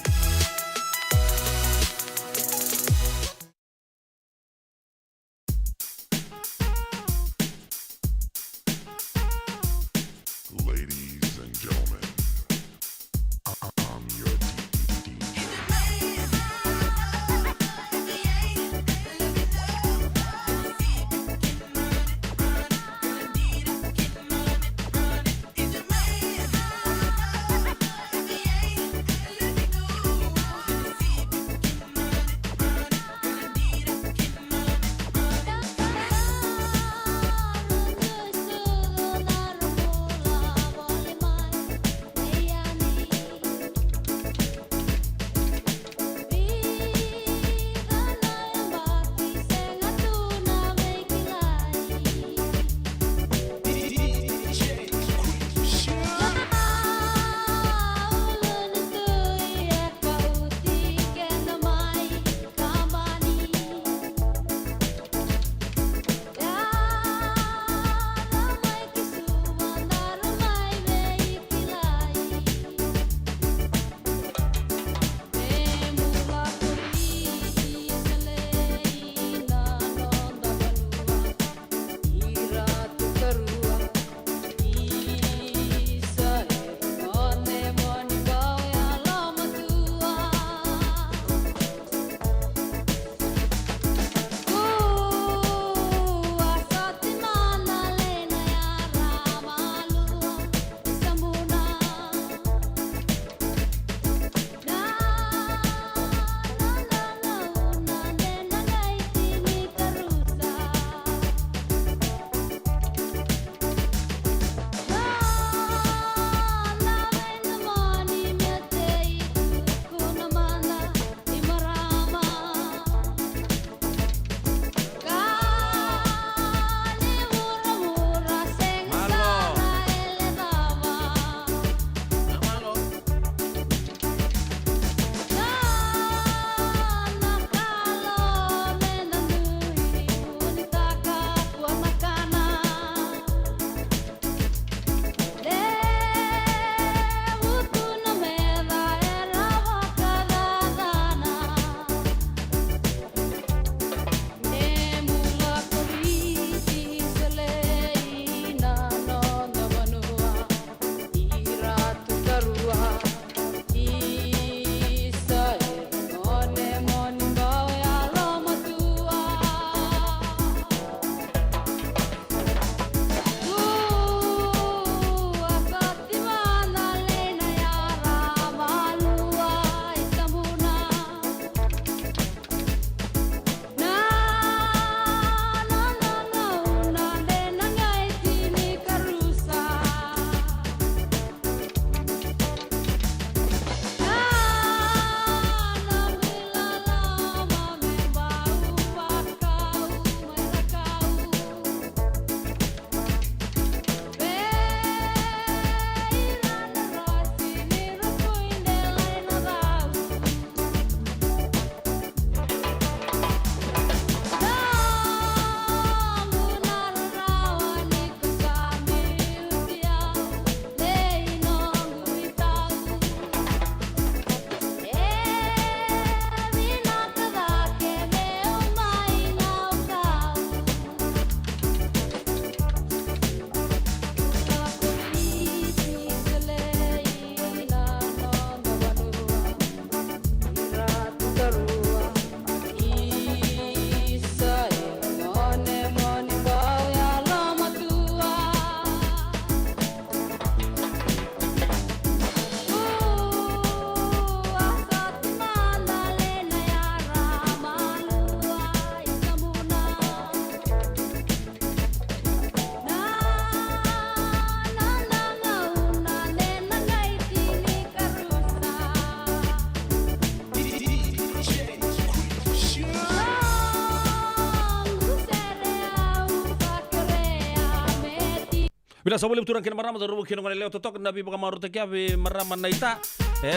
[SPEAKER 2] Bila sa boleh turang kena marama da rubo kena ngone leo totok na bi baka maru te kiabe marama na ita.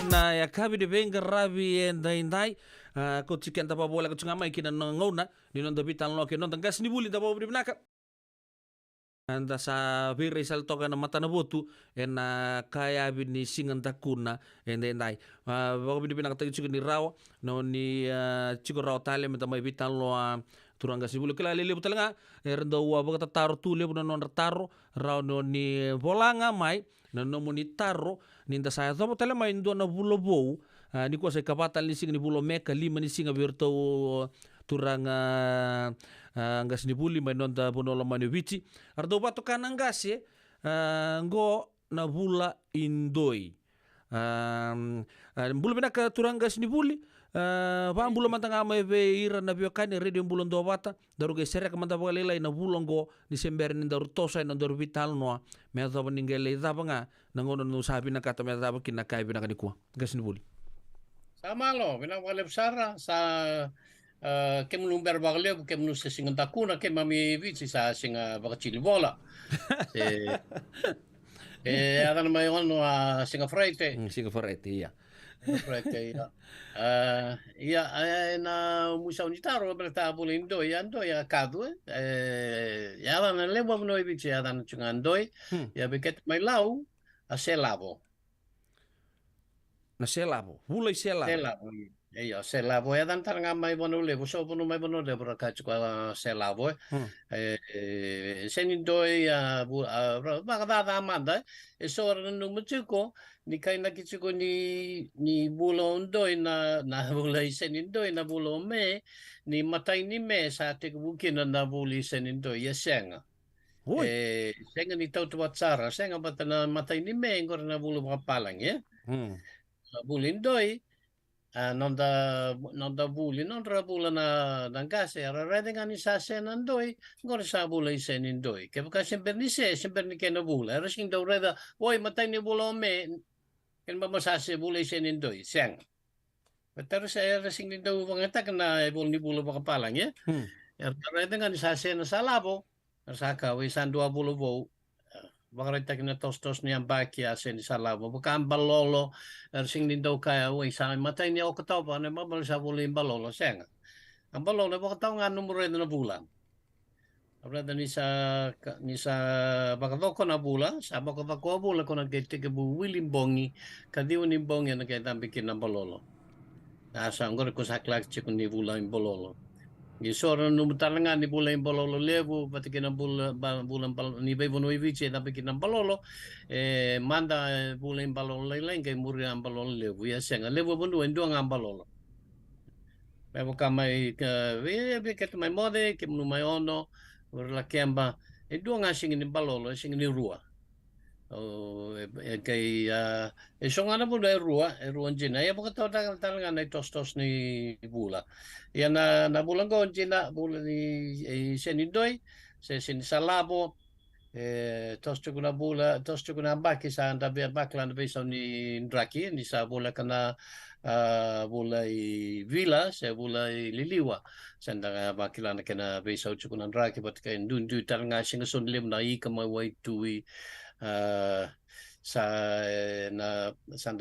[SPEAKER 2] Na ya kabi de venga rabi endai. Ko chicken ta pa bola ko chunga mai kina ngona ni non da bitan lo ke non gas ni buli da bo binaka. Anda sa vire sal toka na mata na botu na kaya bini singan takuna endai. Baka bini binaka ta chicken ni raw no ni chicken raw tale meta mai bitan lo turang gas ni buli kala lele butalanga rendo wa baka taro tu le non taro raw no ni volanga mai na no ni taro ninda saya to tele mai ndo na bulo bou ni ko se kapatan li sing ni bulo meka lima ni singa berto turang gas ni buli mai non da bonolo mani vici ardo bato kanang gas ngo na bula indoi bulu bina ka turang gas ni buli ba bulo mantanga mai ve ira na biokane radio bulo ndo bata daru ge sere kamanta bolela ina bulo ngo ni sember ni daru tosa ina daru vital noa me da ningele da banga nangono no sabi na kata me da kina kai bina kadikua gas ni buli
[SPEAKER 13] sama lo bina wale besara sa kem lumber bagle kem nu se singa takuna kem mami vici sa singa bakacili bola ada mai ono singa freite
[SPEAKER 2] iya
[SPEAKER 13] Frete ya. Ya na musa unitaro berta bulin do ya kadu ya na lebo no ibici ya dan chungan doi ya beket mai lau a selavo.
[SPEAKER 2] Na selavo, bulai selavo.
[SPEAKER 13] Selavo. Iya selavo ya dan taranga mai bono lebo so bono mai bono de berka chukwa selavo. Senin doi ya ba da amanda eso no muchuko ni kaina kichuko ni bulo ndoi na bulo senin doi na bulo me ni matai ni me sa te bukina na buli senin doi ya senga senga ni tau tuat sara senga batana matai ni me ngor na bulo palang ya bulin doi nonda buli nonda bula na gase ara redinga ni sa senan doi ngor sa bula senin doi ke buka semper ni kena bula ara sing do reda oi matai ni bulo me ken ba masase bula senin doi sang betar saya ara sing do bangata kena bul ni bula palang ya redinga ni sa senan salabo sa ka wi san 20 bo Bakarita kina tos ni ambaki asen di salabo bukan balolo sing dindo kaya we sa matay ni ako tao pa na mabal sa buli balolo senga ang balolo baka tao nga numero na bulan Abrada ni sa bakadoko na bulan sa bakadoko bulan ko nagkete ke bu William Bongi kadiw ni Bongi na kaya tambikin ng balolo nasa ang ko sa klak chikon ni bulan balolo Gisoro no talanga ni bulan balolo levo pati kina bulan ni bebo no ivice tapi kina balolo manda bulan balolo lain kay muri ang balolo levo ya senga levo bundu endo ang balolo bebo kamay be ket may mode ke no may ono la kemba endo nga sing ni balolo sing ni rua kay so nga na po na ruan dyan ay po ka talaga na tos ni bula yan na bulan ko dyan na bulan ni senidoy sinisalabo tos ko na bula tos ko na baki sa andabi bakla na besaw ni Draki ni sa bula ka na bula vila sa bula liliwa sa nga bakila na ka na besaw ko na Draki bat ka dun talaga siya nga sunlim na ikamaway tuwi sa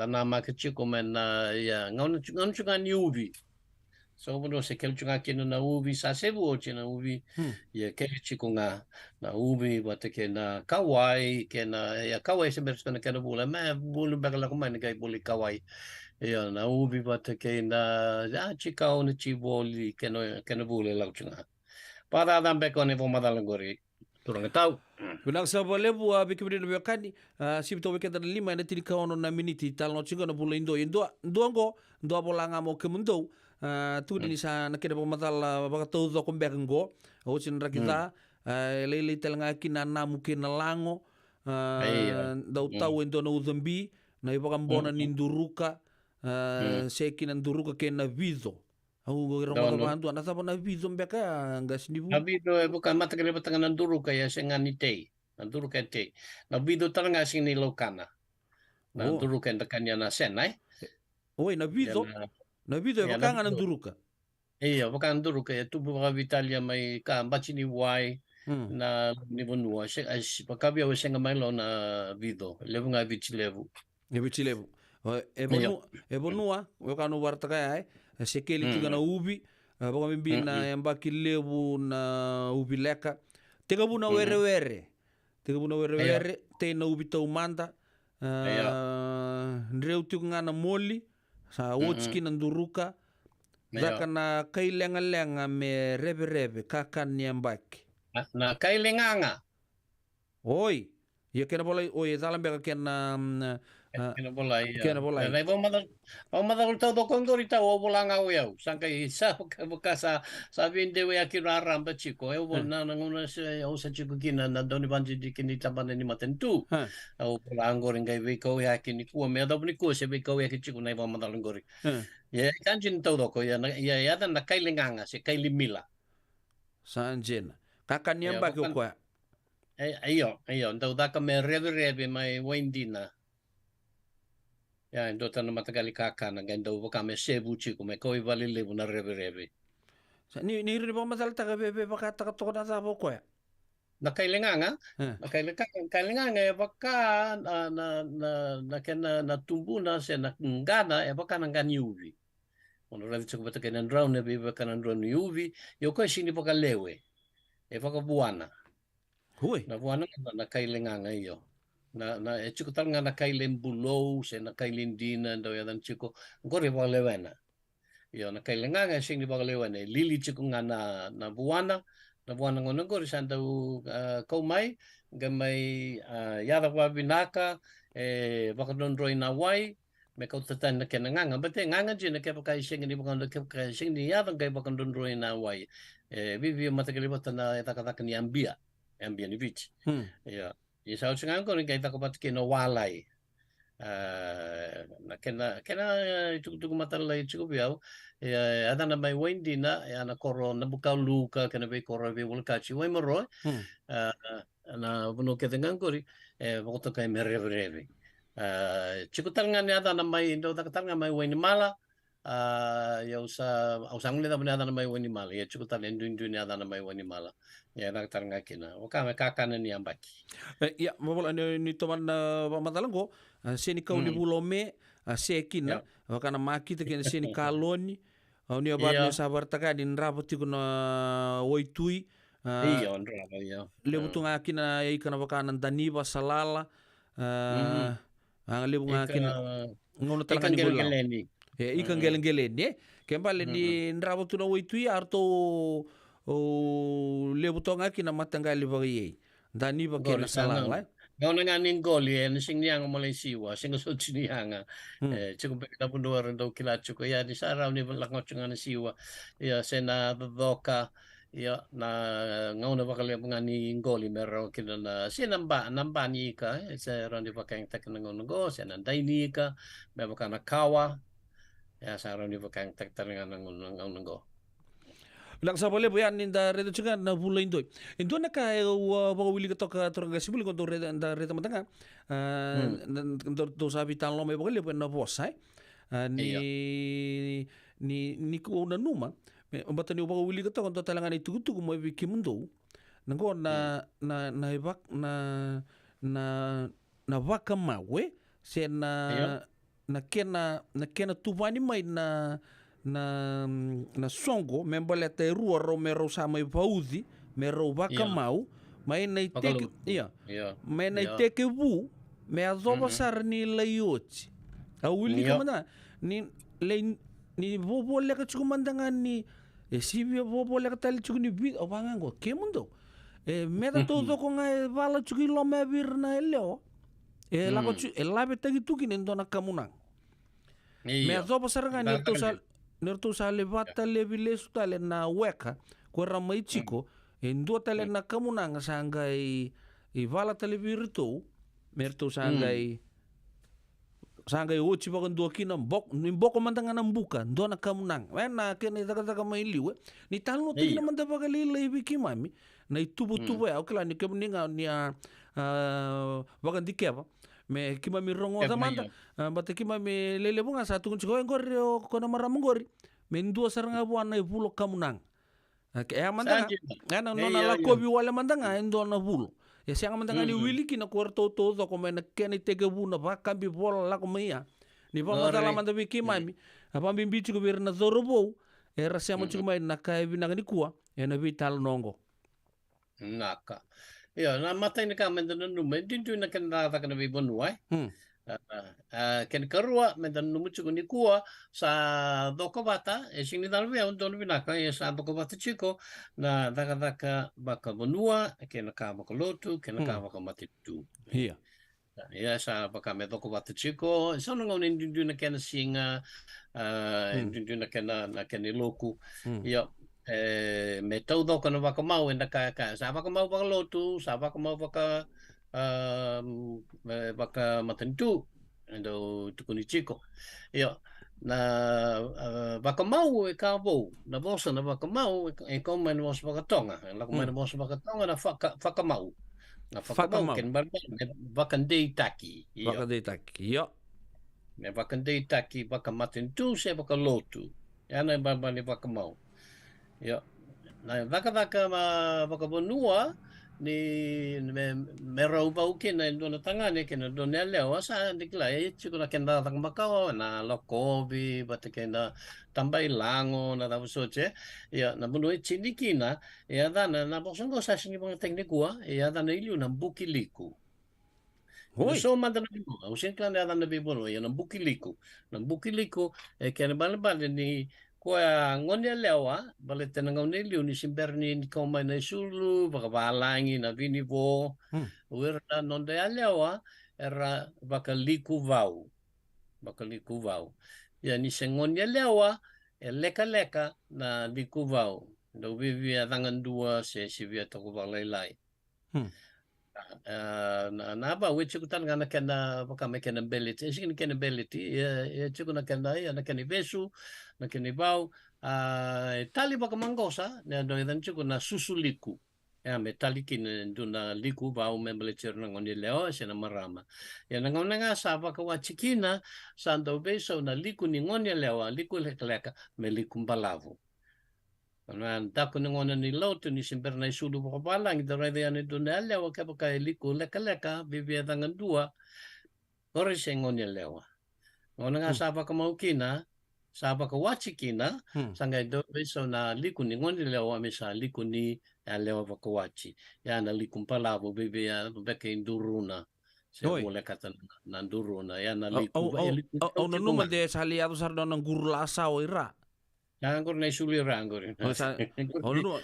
[SPEAKER 13] nama kecil komen na ya ngon chunga ni ubi so bono se kel chunga kino na ubi sa sebu china ubi ya kel chiko nga na ubi bate ke na kawai ke na ya kawai se berso na kana bula ma bulu bagala ko man kay buli kawai ya na ubi bate ke na ya chika on chiboli ke no bula la chunga para dambe ko ne pomadalang gori turang tau
[SPEAKER 2] Pinang sa bale bua bikibri na biakani sibito wikenda na 5 na tinika ono na miniti talno chingo na bula indo ngo ndo bolanga mo kemundo tu ni sa nakida pamatal baka tau do kombek ngo o chin rakita lele telanga kina na mungkin na lango dau tau indo na uzambi na ibaka mbona ninduruka seki na nduruka ke na vizo Aku orang bantu anak siapa nabi zombek enggak sendiri.
[SPEAKER 13] Nabi itu bukan mata kena batangan nanduru kaya sengan ite. Nanduru kete. Nabi itu taranga sini lokana. Nanduru kan tekannya nasen
[SPEAKER 2] Oh, nabi itu. Nabi itu bukan nanduru ka.
[SPEAKER 13] Iya, bukan nanduru kaya tu bukan Italia mai ka bacini wai. na ni bonua se ai pakabia we senga mai lo na vido levu nga vici levu
[SPEAKER 2] e bonua o kanu warta kai se keli tuga na ubi baka mimbi na yambaki levu na ubi leka tega buna were te na ubi tau manda ndreu tu ngana moli sa wotski na nduruka daka na kai lenga me rebe kakan yambaki
[SPEAKER 13] na kai lenganga
[SPEAKER 2] oi ia kena bola oi dalam beka kena
[SPEAKER 13] kena bola
[SPEAKER 2] Nei
[SPEAKER 13] o mada tau do kondori tau o bola nga o yau sanka i sa ka sa vinde we akira ramba chico e o na ngona se o sa chico kina na doni banji di kini tabane ni matentu o bola angori ngai we ko ya kini ku me da bni ku se we ko ya ki chico nei mada ngori ye kanjin tau do ko ya da na kai lenganga se kai limila
[SPEAKER 2] sanjena kakan yamba ko kwa
[SPEAKER 13] Ayo, ndau daka me rebe mai waindina. Ya, ndo tana matagali kakana, ndau waka me sebu chiku, me koi vali lebu na rebe.
[SPEAKER 2] Ni rini pa masal taga bebe baka taga toko na sabo kwa?
[SPEAKER 13] Na kailenganga? Na kailenganga e baka na kena na tumbuna se na ngana e baka na ngani uvi. Ono ravi chiku bata kena ndrau ne bebe baka na ndrau ni uvi, yo koi sini baka lewe. E baka buana.
[SPEAKER 2] Hui.
[SPEAKER 13] Na buana na kailenganga iyo. Na e chico talanga na kailen bulou se na kailen dina ndo ya dan chico ngore ba lewena. Yo na kailenganga sing di ba lewena lili chico nga na buana ngono ngore sanda kau mai gamai ya da wa binaka e ba don roi na wai me kau tatan na kenanga bate nganga jina ke pa sing ni ba ke ka sing ni ya da ga ba don roi na wai e vivi matakali botana eta kata ni ambia ni beach. Ya Isau sengang ko rin kita kapat kino walay. Na kena itu matalay cukup ya. Ada na may windi na na koro na bukaw luka kena bay koro bay wulkachi way moro. Na buno ketengang ko rin bakto kay mereve. Cukup talanga ni ada na may do talanga may windi mala. Ya usang nila na ada na may windi mala. Ya cukup talanga ni ada na may windi mala. Ya nak taranga kina wakame kakana ni ambaki
[SPEAKER 2] ya mabola ni toman matalango seni kau ni bulome sekina wakana maki te kena seni kaloni ni abar ni sabar taka din raboti kuna oitui
[SPEAKER 13] iya ondraba iya
[SPEAKER 2] lebu tunga kina ikana wakana daniba salala lebu ngakina ngono talanga ni bola ikan geleng-geleng kembali ni raboti na oitui arto o lebu tonga kina matangali bagi dani bagi na salala
[SPEAKER 13] gau na nganing goli en sing niang Malaysia sing so chinianga chiku pekta punduar ndo kilachu ko ya di sarau ni langot ngana siwa ya sena doka ya na ngau na bakal ngani goli mero kina na sinamba ni ka se rondi bakang tak ngau ngo sena daini ka me bakana kawa ya sarau ni bakang tak ngana ngau ngo
[SPEAKER 2] Lak sabole boyan ninda redo chunga na bula indoi. Indo na ka baga wili ka toka toranga sibuli ko reda nda reda matanga. Do sabi tan lo me boga le na bosai. Ni ko na numa. Mbata ni baga wili ka toka do talanga ni tugu mo bi kimundo. Nango na ibak na vaka mawe se na kena tuvani mai na songo membole te rua ro mero sa mai paudi mero vaka mau mai nei teke mai nei teke bu me azoba sar ni layoti a wili kamana ni bobo le ka chukumandanga ni sibi bobo le ka tali chukuni bi obangango kemundo meta todo con vala chuki lo me virna eleo la ko la beta gitu kini ndona kamunang me azoba sar ngani to sal Nertu sale vata le vile sutale na weka kora mai chico endo tale na kamunanga sanga i vala tale virtu mertu sanga i ochi bagan dua kina mbok mantanga na mbuka ndo na kamunang na kene taka mai liwe ni talo tina manda bagali le biki mami na tubu ya okela ni kemuninga ni bagan dikeba me kima mi rongo zamanda bate kima mi lele bunga satu kunci ngori kona maram ngori men dua saranga buana pulo kamunang Kaya mandanga. Kaya nang nona la kobi wala mandanga endo na bulo. Ya siang mandanga ni wili kina kuarto todo como na kena tega buna ba kambi bola la komia. Ni pa madala manda wiki mami. Apa bimbi chiku bir na zorobo. Era siamo chiku mai na kai binanga ni kua. E na vital nongo.
[SPEAKER 13] Naka. Ia, na matai na ka menda na nume. Dintu na kena taka na bibonua. Ken karua menda numu chiku ni kua sa doko bata. E sing ni dalwe on don binaka. E sa doko bata chiku na taka baka bonua. Kena ka baka lotu. Kena ka baka matitu.
[SPEAKER 2] Iya.
[SPEAKER 13] Ya sa baka me doko bata chico so no ngone dindu na kena singa dindu na kena loku ya me tau doko na baka mau na ka sa baka mau baka lotu sa baka mau baka matentu ndo tukuni chico ya na baka mau e ka bo na bosa na baka mau e koma na bosa baka tonga la koma na bosa baka tonga na faka mau. Na whakamauken wakandei taki.
[SPEAKER 2] Wakandei taki, ia.
[SPEAKER 13] Me wakandei taki wakamatentu se wakalotu. Ana barbani wakamau. Ia. Na wakawaka wakabonua ni me raubau kena dona tangane kena dona leo sa dikla e chiku na kenda tang makao na lokobi bata kena tambai lango na tabu soche ya na bunu chinikina ya dana na bosongo sa singi bang teknikua ya dana ilu na bukiliku so manda na bibo usen klan ya dana bibo ya na bukiliku e kena bale ni Kua ngonia lewa, bale tena ngonia liu ni simberni ni kaumai na isulu, baka balangi na vini vo, uirna nonde lewa, era baka liku vau. Ya ni se ngonia lewa, leka na liku vau. Ndo vivia tangan dua se sivia toko balai. Na ba we chikutan ngana kena baka me kena beliti sing kena beliti ya chikuna kena ya na kena besu na kena bau tali baka mangosa na do dan chikuna susuliku ya me tali kin duna liku bau me belecer na ngoni leo sena marama ya na ngona nga sa baka wa chikina sando beso na liku ni ngoni leo liku leka me liku balavu. Nan tako ni ngona ni lotu ni simper na isulu baka balang ito rai dayani duna lewa kaya baka liku leka bibia tangan dua kore se ngoni lewa. Ngona nga sapa ka maukina sapa ka wachikina sangay do beso na liku ni ngoni lewa misa liku ni lewa baka wachi. Ya na liku palavo bibia baka induruna. Se boleh kata nanduruna ya na liku.
[SPEAKER 2] Au numa de sali atu sardo nang guru lasa o ira.
[SPEAKER 13] Angkor na isuli rangkor.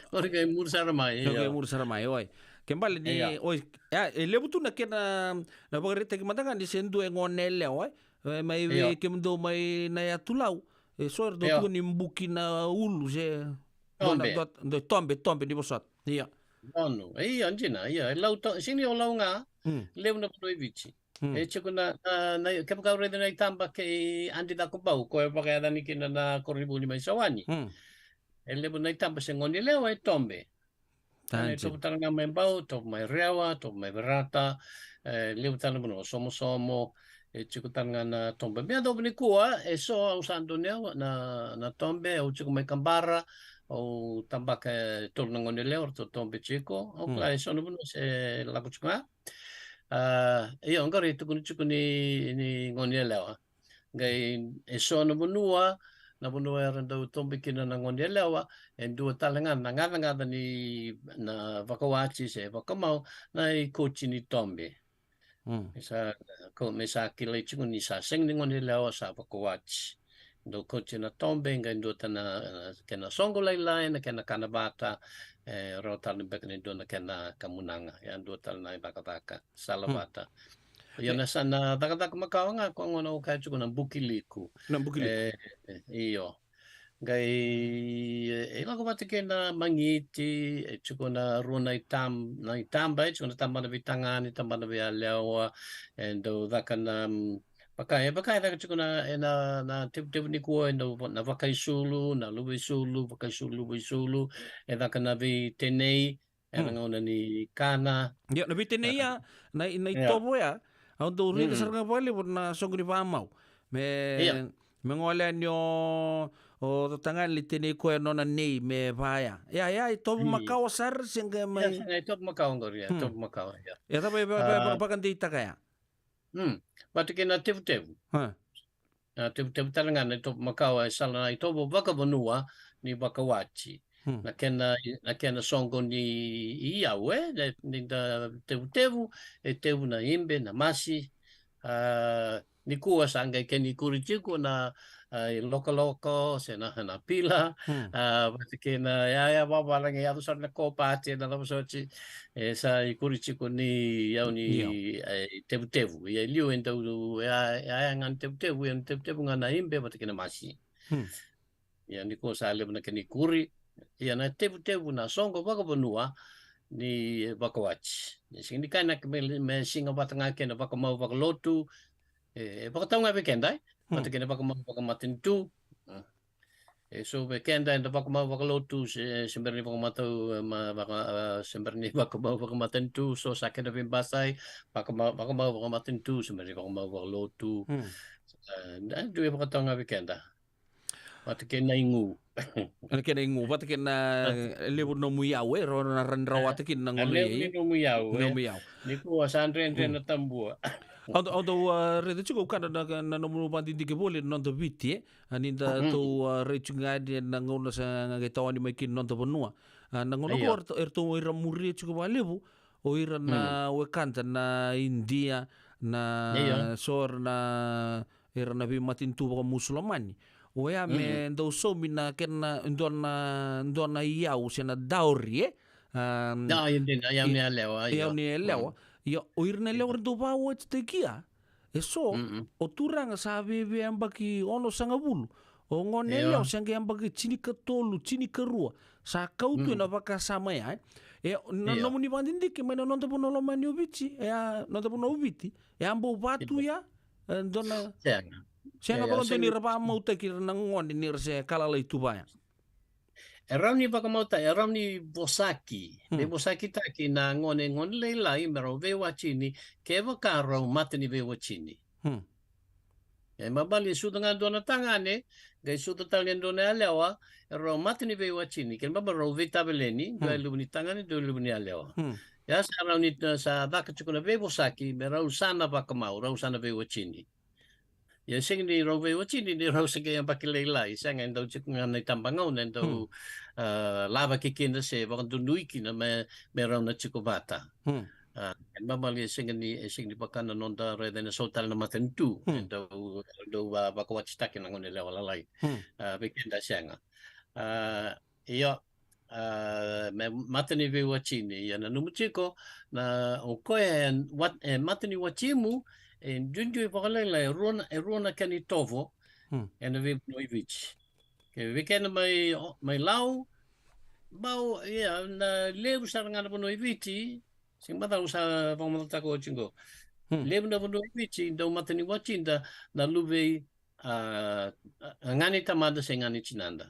[SPEAKER 13] Kori kay mursaramay.
[SPEAKER 2] Kay mursaramay oi. Kembali ni oi ya lebu tu nak na bagari tegi matangan di sendu ngonele oi. Mai kemdo mai na ya tulau. Sor do tu ni mbuki na ulu se. Tombe di bosat. Iya.
[SPEAKER 13] No. Iya anjina iya lau sini lau nga. Lebu na poi vici. Chikuna na kapag reda na itamba kay andi da kubau ko pa kaya ni kina na koribu ni may sawani. Lebo na itamba sa ngoni lewa tombe. Ito putang nga may bau, to may rewa, to may berata, lebo tanong mo somo chikutan nga na tombe. Biya daw ni kuwa so usando niya na tombe o chiku may kambara o tamba kay tol ng ngoni lewa to tombe chiko. O klay so no se lagot nga. Iyo ngari itu ni ngonia lewa ngai eso na bunua rando tombe kina na ngonia lewa en dua talengan ngada ni na vakawachi se vakamau na coach ni tombe mesa kila chiku ni sa sing ni ngonia lewa sa vakawachi do coach na tombe ngai do tana kena songo lai na kena kanabata rotal ni bekni do na kena kamunanga yan do tal na bakataka salabata yan na sana takataka makaw nga ko ngono ka chuko ng bukiliku iyo gai ila ko batike na mangiti chuko na runa itamba chuko na tamba na bitangan itamba na bialewa and do dakana Bakaya da chuko na tip ni ko na vakai sulu na lubi sulu da kana vi tenei ngona ni kana
[SPEAKER 2] ya na vi tenei ya na tobo ya au do ri sarga pali na sogri pamau me ngola nyo o O tangan li tini koe nona nei me vaya. Ya i topu makau sar singa
[SPEAKER 13] Ya,
[SPEAKER 2] mai.
[SPEAKER 13] saya top Macau ngor ya, top Macau ya.
[SPEAKER 2] Ya tapi pakan di takaya.
[SPEAKER 13] Batu kena tevu-tevu. Tevu-tevu talangan na top Macau ay sala na ito baka banua ni Bakawachi. Na kena songo ni Iyawe, ni da tevu-tevu, tevu na imbe na masi. Ni kuwa sanga keni kurichiku na loko-loko, sena na pila, batu kena ya baba lang ya sa na kopati na lamusochi sa ikurichiku ni yau ni tevu-tevu. Ya liu ento ya ngan tevu-tevu, yang tevu-tevu ngana imbe batu kena masi. Ya ni kuwa sa alem na keni kuri, ya na tevu-tevu na songo baka banua ni Bakawachi. Sing ni kana me singa batanga kena baka mau baka lotu, baka tau nga bekendai, bata kena baka mau baka matintu. So bekendai na baka mau baka lotu, sember ni baka matau baka sember ni baka mau baka matintu, so sa kena bimbasay, baka mau baka matintu, sember ni baka mau baka lotu. Dua baka tau nga bekenda. Bata kena ingu.
[SPEAKER 2] Ana kena ingu, bata kena lebu no muyawe, rona randrawa te kena ngole.
[SPEAKER 13] Lebu no muyawe. Ni kuwa sa andre na tambua.
[SPEAKER 2] Auto rede chuko kada na no mu pandi ke bole non to viti aninda to rechunga de na ngona sa ngatawani makin non to bonua na ngona ko erto ira muri chuko balebu o ira na wekanta na India na sor na ira na bi matin tu ko musulmani o ya me ndo so mina kena ndona iau sena dauri
[SPEAKER 13] da yendina ya me lewa
[SPEAKER 2] ya ni lewa ya oir na lewa do ba o te kia so o turanga sa bebe ambaki ono sanga bulu o ngone leo sanga ambaki chini ka tolu chini ka rua sa kautu na baka sama ya no muni bandindi ke mena non to pono lo mani ubichi non to pono ubiti ambo batu ya ndona senga ba to ni rapa mau te ki na ngone ni rse kala le tubaya
[SPEAKER 13] Eram ni bakamauta, eram ni Bosaki. Ni Bosaki taki na ngone leilai mero vewa chini, keva karo mate ni vewa chini. Mabali suda nga dona tangane, gai suda talian dona alewa, ero mate ni vewa chini. Ken baba ro vetabeleni, dua lubu ni tangane, dua lubu ni alewa. Ya sa rau ni sa baka chukuna ve Bosaki, me rau sana bakamau, rau sana vewa chini. Ya sing ni rowe wachi ni rau sige yang pakai leilai sang endo cik nganai tambangau endo lava kikinda se bakan tunui kina me rau na cikobata. Kan mamali sing ni pakan nonda reda na sotal na matentu endo bakawachi taki na ngone lewa lalai. Bikinda sanga. Iyo matani ve wachi ni ya na numuchiko na okoe matani wachimu Junjui pakalala erona kani tovo ena ve noivich. Ke vekena mai lau bau ya na lebu sarangana po noiviti sing mata usa pamata ko chingo. Lebu na po noiviti do matani wachinda na lube ngani tamada se ngani chinanda.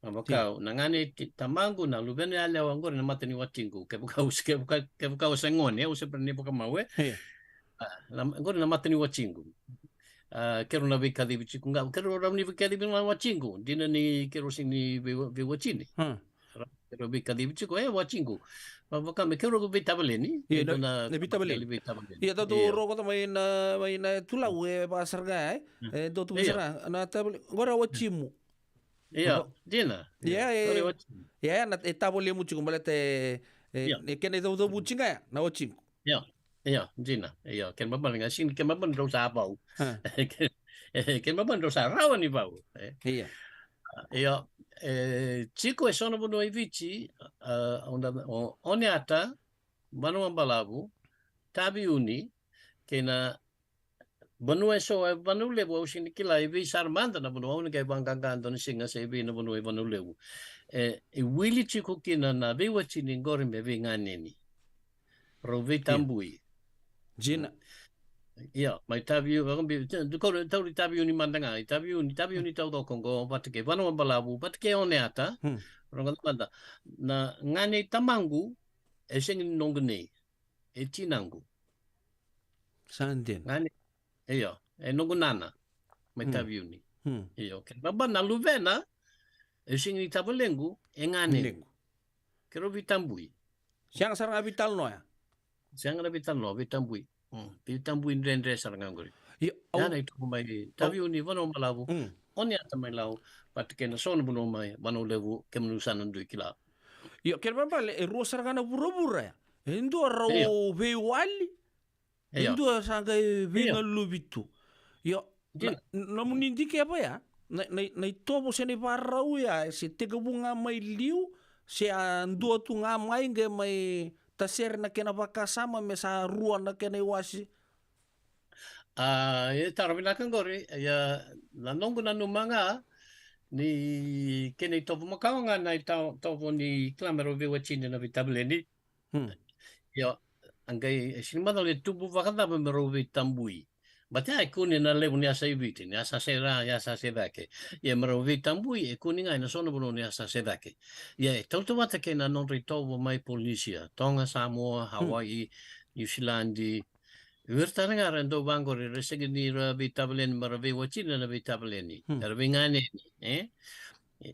[SPEAKER 13] Mabakau na ngani tamangu na lube na alewa ngor na matani wachingu ke bukau sengone usa perni pokamawe. Ngor na matani wachingu. Kero na vikadi bichiku nga kero ramni vikadi bin wachingu. Dina ni kero sing ni wachini. Kero vikadi bichiku wachingu. Baka me kero vitabaleni.
[SPEAKER 2] Na vitabaleni. Iya tu roko mai na tulau pasar ga do tu pasar na tabel ngora wachimu.
[SPEAKER 13] Iya, dina.
[SPEAKER 2] Ya na tabole muchiku malete kene do buchinga na wachingu.
[SPEAKER 13] Iya, Gina. Iya, ken babal nga sin ken babal do sa bau. Ken babal do sa rawan ni bau.
[SPEAKER 2] Iya.
[SPEAKER 13] Iya, chico sono buno ivici oni ata banu ambalabu tabi uni kena banu eso banu lebu sin kila ivi sarmanda na banu oni kay banggang don singa sa ivi na banu lebu. Willi chico kina na bewa chini ngori me nganeni. Rovi tambui.
[SPEAKER 2] Gina.
[SPEAKER 13] Iya, mai tabiu orang bi tahu tabiu ni mandanga, tabiu ni tahu do kongo patke banu balabu patke one ata. Orang kata na ngane tamangu eseng nongne chinangu.
[SPEAKER 2] Sandin.
[SPEAKER 13] Ngane iya, nongunana mai tabiu ni. Iyo, ke baba na luvena, e sing ni tabalengu, e ngane. Kero vitambui.
[SPEAKER 2] Siang sarang vital no ya.
[SPEAKER 13] Siang na vital no, vitambui. Vitambui ndendre sarang ngori. Yana itu mai tavi uni vano malavu. Oni ata mai lau, pat ke na sona buno mai, vano levu ke menusan ndui kila.
[SPEAKER 2] Iyo, kero baba le ro sarang na bura ya. Endo rau veiwali. Endo sanga vinga lubitu. Yo, namun indike apa ya? Na itobo se ni parau ya, se tega bunga mai liu, se andua tu ngamai nge mai taser na kena bakasama me sa rua na kena iwasi.
[SPEAKER 13] Ya tarabina kan gori, ya nanongo na numanga ni kena itobo makawanga na itobo ni klamero viwa chini na vitabeleni. Ya, angkai sinimado le tubu vakanda mero vitambui. Batia e kuni na levu ni asa ibiti, ni asa sera, ni asa sedake. Ia mero vitambui e kuni ngai na sono bono ni asa sedake. Ia e tautu wata ke na non ritovo mai Polinesia, Tonga, Samoa, Hawaii, New Zealand, Wirtaringa rendo bangori resegi ni ra vitabeleni mero viwa chini na vitabeleni. Era vingane ni,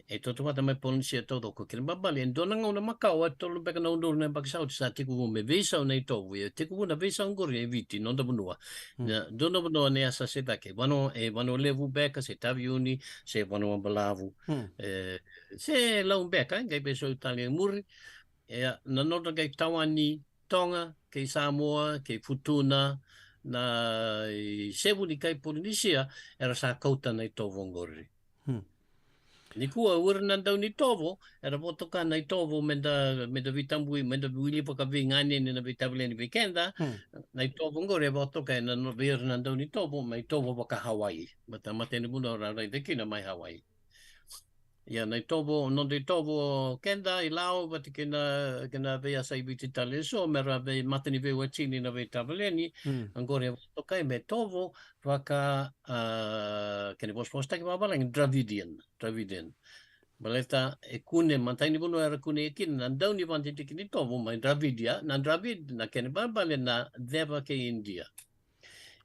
[SPEAKER 13] e toto wata mai Polinesia todo ko kiri babali en dona ngau na makau at tolu beka na undur na baksau sa tiku me visa na ito e tiku na visa ngori e viti non da bunua na dona bunua ne asa setake vano levu beka se taviuni se vano balavu se lau beka ngai beso Italia muri e na nota kai Tawani Tonga kai Samoa kai Futuna na sevu ni kai Polinesia era sa kauta na ito vongori. Ni kua ura na dau ni tovo, era potoka na i tovo me da vitambui, me da wili pa ka vingane ni na vitabeleni vikenda, na i tovo ngore potoka na no ura na dau ni tovo, ma i tovo pa ka Hawaii. Mata matene muna ora rai dekina mai Hawaii. Ia na i tovo, non de tovo kenda i lao, pati kena vea sa i biti tale so, mera ve matani ve wachini na vitabeleni, ngore potoka i me tovo, waka kene posta ki babalang Dravidian. Baleta e kune mantaini bono era kune ekin na dau ni vanti tikini tovo mai Dravidia na Dravid na kene babale na deva ke India.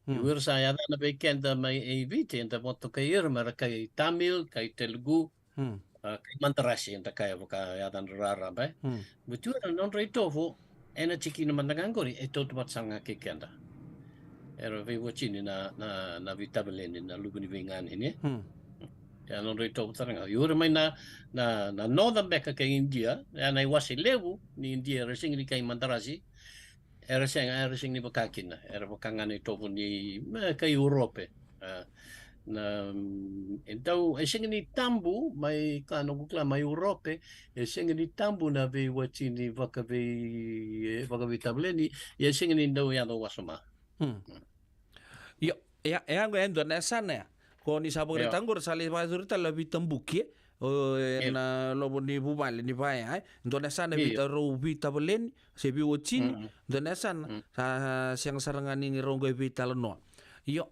[SPEAKER 13] Iwer sa ya na be kenda mai e vite enta moto kai irma kai Tamil kai Telugu kai Mantarasi enta kai ka ya dan rara ba. Betu non rei tovo ena tikina mandangangori e toto matsanga ke kenda. Era ve wachini na vitabeleni na lubuni vingani ni. Ya non rei topo taranga. Iura mai na northern beka ke India, ya na iwasi lewu ni India resing ni kai Mantarasi, era sing ni bakakina, era bakangane topo ni kai Europe. Na então sing ni tambu mai kano kukla mai Europe, sing ni tambu na ve wachini vaka vitabeleni, ya sing ni ndau ya do wasoma.
[SPEAKER 2] Yo, ya ngo endo na sana. Ko ni sabog re tangur sali bazur ta labi tambuki na lobo ni bubale ni baya ndona sana vita ro vita belen se bi wochin ndona sana sa siang sarangani ni rongo vita no yo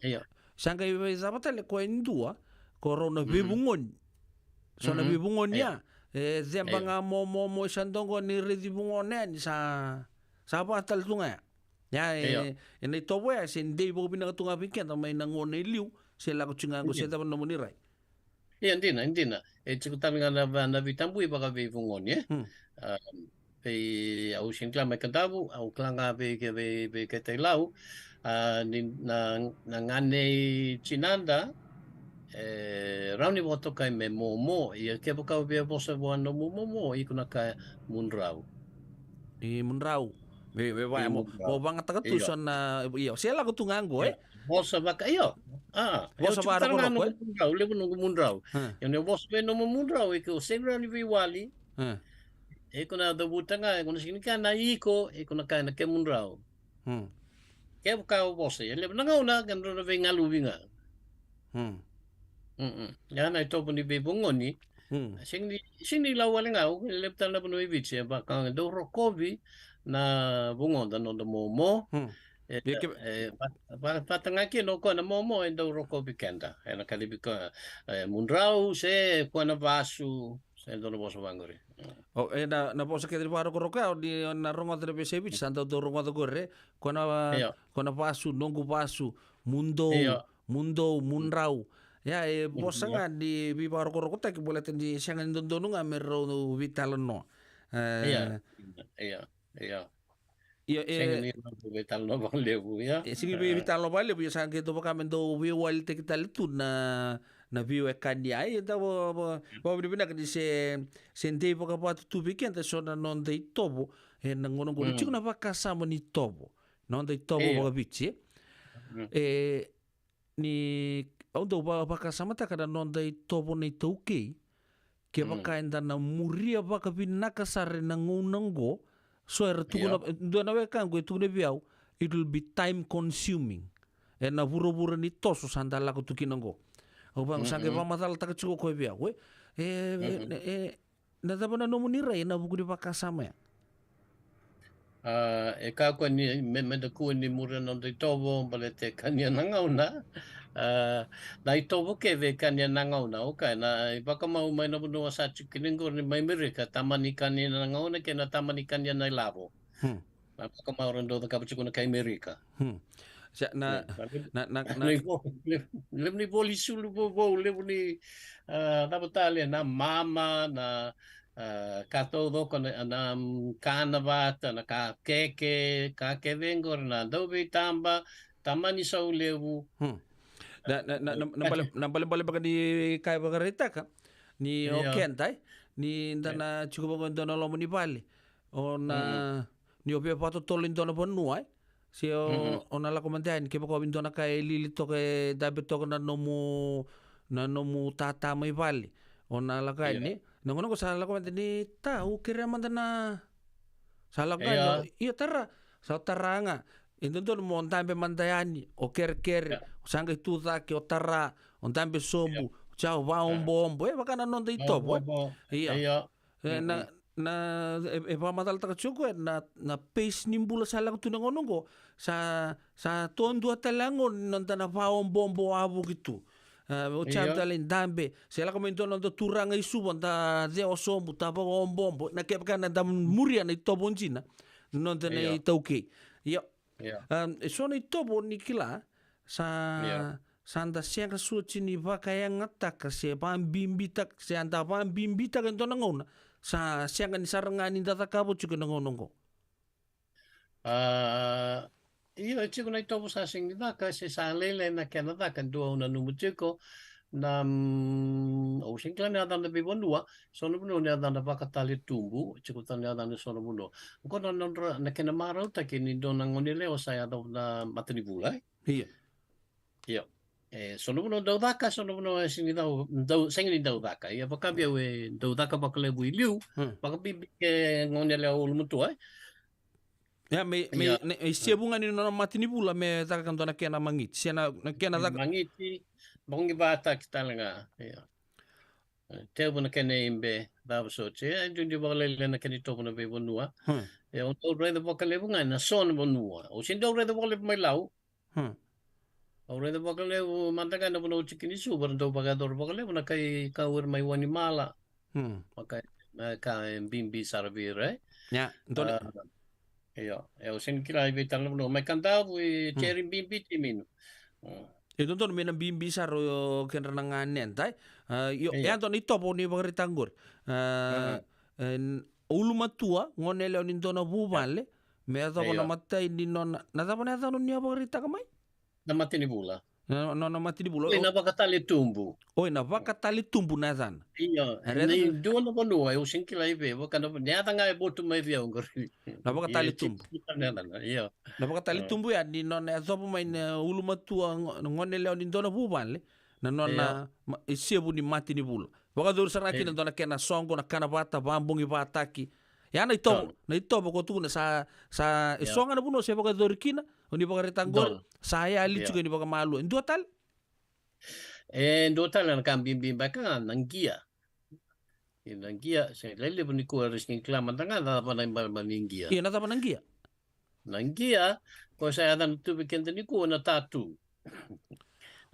[SPEAKER 2] sanga ibe zabata le ko indua corona bibungon sona bibungon ya zembanga mo sandongo ni redibungon ni sa batal tunga ya ni tobo ya sin dei bo bina tunga piken ta mai nangone liu se la kuchinga ko se ta no munirai
[SPEAKER 13] indina e tikutami na vitambui baka ve vungon ye pe au sinkla me kadabu au klanga ve ke te lau na ngane chinanda rauni boto kai me momo ia ke boka ve bosa boano momo ikuna ka munrau
[SPEAKER 2] be vai mo banga takatuson na iyo se la kutungango
[SPEAKER 13] bosa baka iyo bosa bara ko ko le no mundrau yo ne bosa be no mundrau e ko sengra ni viwali e ko na do butanga e ko sini kana iko e ko na kana ke mundrau ke ka bosa le na ngona kan ro venga luvinga ya na to ni be bongoni sing la wala nga le tala no vice ba ka do rokovi na bungonda no de momo patanga ki no ko na momo endo roko bikenda ena kalibika mundrau se ko na vasu se do no boso bangori
[SPEAKER 2] na boso ke paro ko roka di na rongo de besebi santa do rongo do gorre ko na vasu nongu vasu mundo mundrau Ya bosa nga di bibaro ko tak boleh di siangan dondonu nga mero vitalno.
[SPEAKER 13] Iya. Saya ni betal no bang lebu ya.
[SPEAKER 2] Sige vitalno bale bu sang gitu baka mendo wi wal te kital tu na viu e kandi ai da bo bibina ka di se baka pa tu bikin te sona non dei tobo na ngono ngono chiku na baka samo ni tobo. Non dei tobo baka bichi. Ni auto baka sama ta kada non dei tobo nei tauke ke baka enda na muria baka binaka sare na ngonongo so era tu do na we kan go tu ne biau it will be time consuming e na buro ni toso sandala ko tu kinongo o bang sange ba matal ta ko ko biau we na da bana no munira na buku di baka sama ya
[SPEAKER 13] e ka ko ni me da ku ni mura non dei tobo balete kanya nangauna na i tobo ke ve kanya nangauna o ka na i baka mau mai na buno sa chikiningo ni mai Amerika tamani kanya nangauna ke na tamani kanya na lavo na baka mau rondo da kapu chikuna ka Amerika
[SPEAKER 2] na
[SPEAKER 13] lem ni boli sulu bo lem ni na batalia na mama na kato doko na kanavata na ka keke vengor na dobe tamba tamani sa ulewu
[SPEAKER 2] na bale baka di kai bagarita ka ni okentai ni ndana chuko bako ndona lomo ni bale o na ni opia pato tolo ndona bonua si ona la komandani ke bako ndona kai lili toke dabe toke na nomu tata mai bale ona la kai ni nangono ko sala ko ni tau kira mandana sala ko iya tara sa taranga indon mo ndambe mandayani o ker sanga tu ke o tara on dambe sombu ciao va un bombo baka na non dei topo iya na pa madal ta chuko na pace nimbula sala ko tunangono ko sa tondo talangon non na va un bombo abu gitu o chanta dambe se la komento non turanga isu bonda de o sombu ta ba on bombo na ke kana da muria na tobo njina non te nei tauke yo sono i tobo ni kila sanda sianga suci ni baka yang ngatak se pam bimbita se anda pam bimbita kan to ngona sa sianga ni sarangani data kabo chuko ngonongo
[SPEAKER 13] Iyo chico na ito sa sing na kasi sa lele na Canada kan duwa na numutiko na o sing klan na na bibon dua sono buno na na bakatali tumbu chico tan na na sono buno ko na na kenamaro ta kini do na ngonile o saya do na matni bula iya sono buno do daka sono buno sing do sing ni do daka iya pakabia we do daka bakale bu liu pakabi ke ngonile o mutu
[SPEAKER 2] ya me siabungan ni nona mati ni bula me taka kantona kena mangit siana kena taka
[SPEAKER 13] mangiti bongi bata kita lenga ya teu na kene imbe dava so che jundi bagale na kene to na be bonua ya on to rede bakale bunga na son bonua o sindo rede bakale mai lau o rede bakale mantaka na bono chikini su barndo bagador bakale na kai kaur mai wani mala makai ka bimbi sarvire
[SPEAKER 2] ya ntole
[SPEAKER 13] Iya, o sen kira ibe tal no mai cantavo e cherry bimbi timino.
[SPEAKER 2] E don mena bimbi saro ken renangan nentai. Yo anton itopo ni bagari tanggur. Ulu matua ngonele on indona bubale. Me ato na matai ni non na tapa na tano ni bagari takamai.
[SPEAKER 13] Na mati ni bula.
[SPEAKER 2] No mati di bulo.
[SPEAKER 13] Ina bakatali tumbu.
[SPEAKER 2] Oh, ina bakatali tumbu na zan.
[SPEAKER 13] Iya. Ni dua no kono ai usin kila ibe bakana nyata ngai botu mai via ngori.
[SPEAKER 2] Na bakatali tumbu.
[SPEAKER 13] Iya.
[SPEAKER 2] Na bakatali tumbu ya ni non e sopo mai ulu matua ngone leo ni dona bubale. Na nona isebu ni mati ni bulo. Baka dur saraki na dona kena songo na kana bata bambungi bataki. Ya na itopo ko tu na sa isonga na buno se baka dur kina. Oni baka retanggol. Saya ali juga ni baka malu. Dua tal?
[SPEAKER 13] Dua tal na kambing baka nanggia. Nanggia se lele buni ko aris king klaman tanga na pa na maninggia.
[SPEAKER 2] Iya na pa nanggia.
[SPEAKER 13] Nanggia ko saya dan tu bikin tani ko na tatu.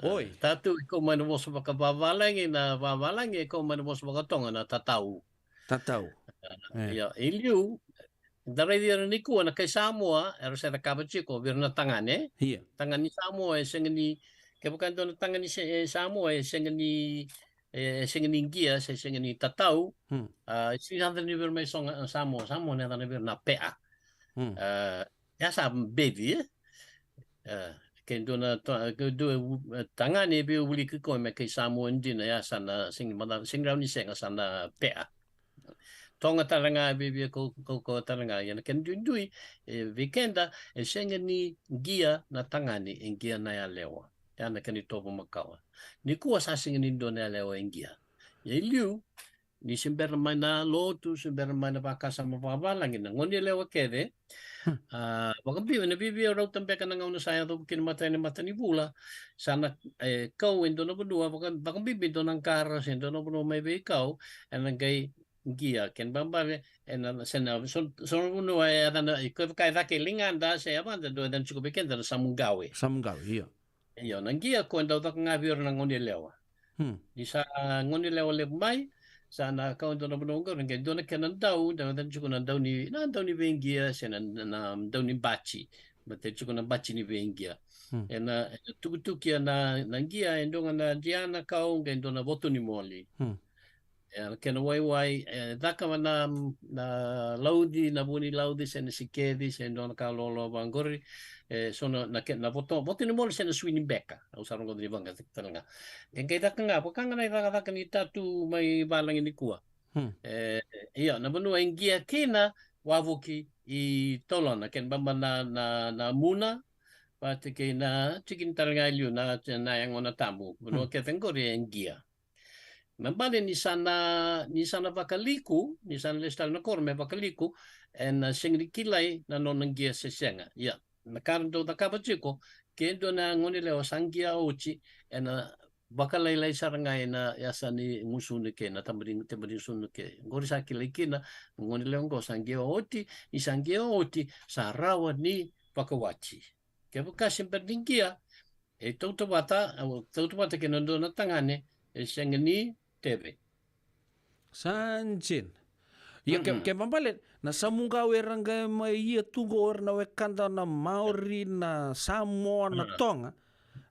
[SPEAKER 2] Oi,
[SPEAKER 13] tatu ko man mo sa baka babalangi na babalangi ko man mo sa baka tonga na tatau.
[SPEAKER 2] Tatau.
[SPEAKER 13] Ya, iliu dari dia ni kuana kay Samoa, era sa kabatsi ko birna tangane.
[SPEAKER 2] Iya.
[SPEAKER 13] Tangan ni Samoa sing ni Kaya bukan doon tangan ni Samoa, sengani Gia, sengani Tatau, sinadhan ni may Samoa na na pea. Ya sa baby, kaya doon na tangan ni uli ko may kay Samoa hindi na ya sana singraw ni senga sana pea. Tonga talaga baby ko talaga yan kan dui weekenda sengani Gia na tangani Gia na ya lewa. Yan na kanito po magkawa. Ni kuwa sa singin doon na lewa Gia. Liu, ni simber naman na lotu, simber naman na pakasama pabalangin. Ngon lewa kede, baka bibiyo raw tampe ka nang una saya to kinamatay na mata ni Bula. Sana kau endo na budua, baka bibiyo ng karas, endo na budua may ikaw, and kay Gia, ken bambare, and sana, so no ay kaya kakilingan da saya ba, do dan cukup bikin dan samunggawi.
[SPEAKER 2] Samunggawi, iya.
[SPEAKER 13] Iyo, nang Gia ko daw tak ngabir ng ngonilewa. Di sa ngonilewa lebmay, sana kau do na bunonggo ng do na kanan daw, dan cukup nandaw ni Bengia, sa nandaw ni Bachi. Bate cukup na Bachi ni Bengia. Na tukutukia na Gia, endo na Diana kau, endo na boto ni Moli. Kena wai daka na laudi na buni laudi sa nasikedi sa endo na kalolo bangori sono na boto ni mol sa na swini beka usarong ko di bangga talaga kaya daka nga pakanga na daka ni tatu may balang ini kuwa iya na banu ang Gia kina wavuki I tolon na ken bamba na muna pati kay na chikin talaga ilyo na yang ona tamu banu kaya tengori ang Gia. Mambali ni sana bakaliku, ni sana lestal na korme bakaliku, en singri kilay na nonang Gia sa senga. Ya, nakaroon daw nakapachiko, kendo na ngonileo sanggia ochi, en bakalaylay sarangay na yasa ni musunike na tamarin sunike. Ngori sa kilay kina, ngonileo ngo sanggia oti, sa rawa ni pakawachi. Kaya buka simperning Gia, tautawata kinando na tangane, senga ni TV.
[SPEAKER 2] Sanjin. Ya ke mambalet na samunggawe rangga mai ia tugor na wekanda na Maori na Samoa na Tonga.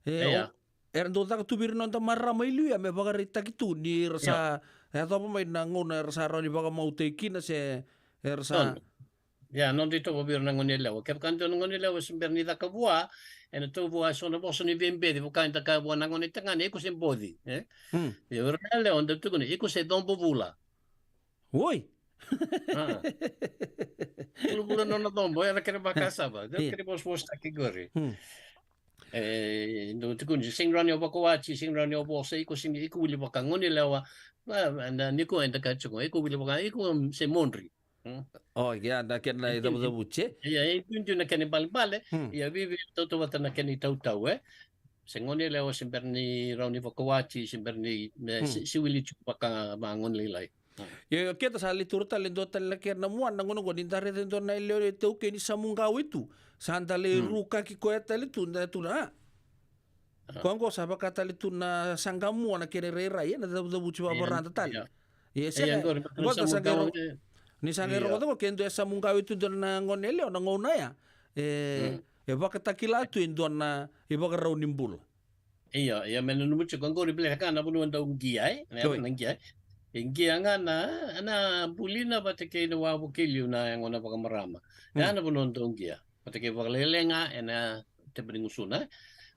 [SPEAKER 2] Do tak tubir non ta marama ilu ya me bagarita gitu ni rasa to apa mai na ngona rasa ro ni baga mau teki na se rasa.
[SPEAKER 13] Ya non dito ko bir na ngonelewa. Kaya kanto ngonelewa simber ni takabua. En to bua sono boso ni bembe di bukan ta ka buana ngoni tangane ko sembodi ya orale on tu ko iko se dombo bula
[SPEAKER 2] oi
[SPEAKER 13] bula non dombo era kere bakasa ba kere bos taki gori no tu kun sing rani obakowachi sing rani obose iko sing iko wili bakangoni lewa na niko enta ka chuko iko wili bakang iko se monri.
[SPEAKER 2] Oh ya, na ken na ito sa buche.
[SPEAKER 13] Ya, itu na ken bal-bal ya bibi toto wata na ken tau-tau Sengoni lewa simper ni rauni Wakawachi simper ni siwili chupaka bangon lilay.
[SPEAKER 2] Ya kita sa liturta lindo talaga na muan nangono ko dintare tendo na ilyo teu ke ni samunggaw itu. Sandale ruka ki koeta litu na tuna. Kongo sa bakata litu na sanggamu na kere rera ya na buchi baboranta tal. Ya sa sanggaw ni sangero ko kendo sa munggaw itu don na ngonele o na ngona ya. Baka takila tu indon na baka raw nimbul.
[SPEAKER 13] Iya, menon mucho kongo ri bele kana bunu anda ungiai, na ngiai. Ingia nga na bulina batike no wabu kilyu na yang ona baka marama. Na na bunu anda ungia. Batike baka lelenga ena tebringusuna.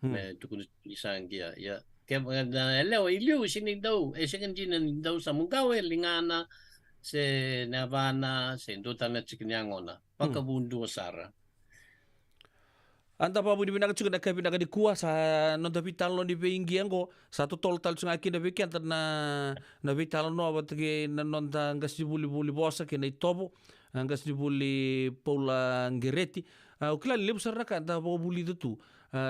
[SPEAKER 13] Me tukun isang gia ya. Kaya na elewa ilyu sini daw, singen jinan daw sa munggaw lingana se Navana se nduta na chikinyangona. Pakabundu sara.
[SPEAKER 2] Anta pa budi binaka chuka naka binaka di kuah sa nonta pitalo di peinggi anggo satu tol tal chunga kina beki anta na pitalo no abatake na nonta ngas di buli bosa kina itobo ngas di buli Paula Ngereti ukila lebu saraka anta pa buli tu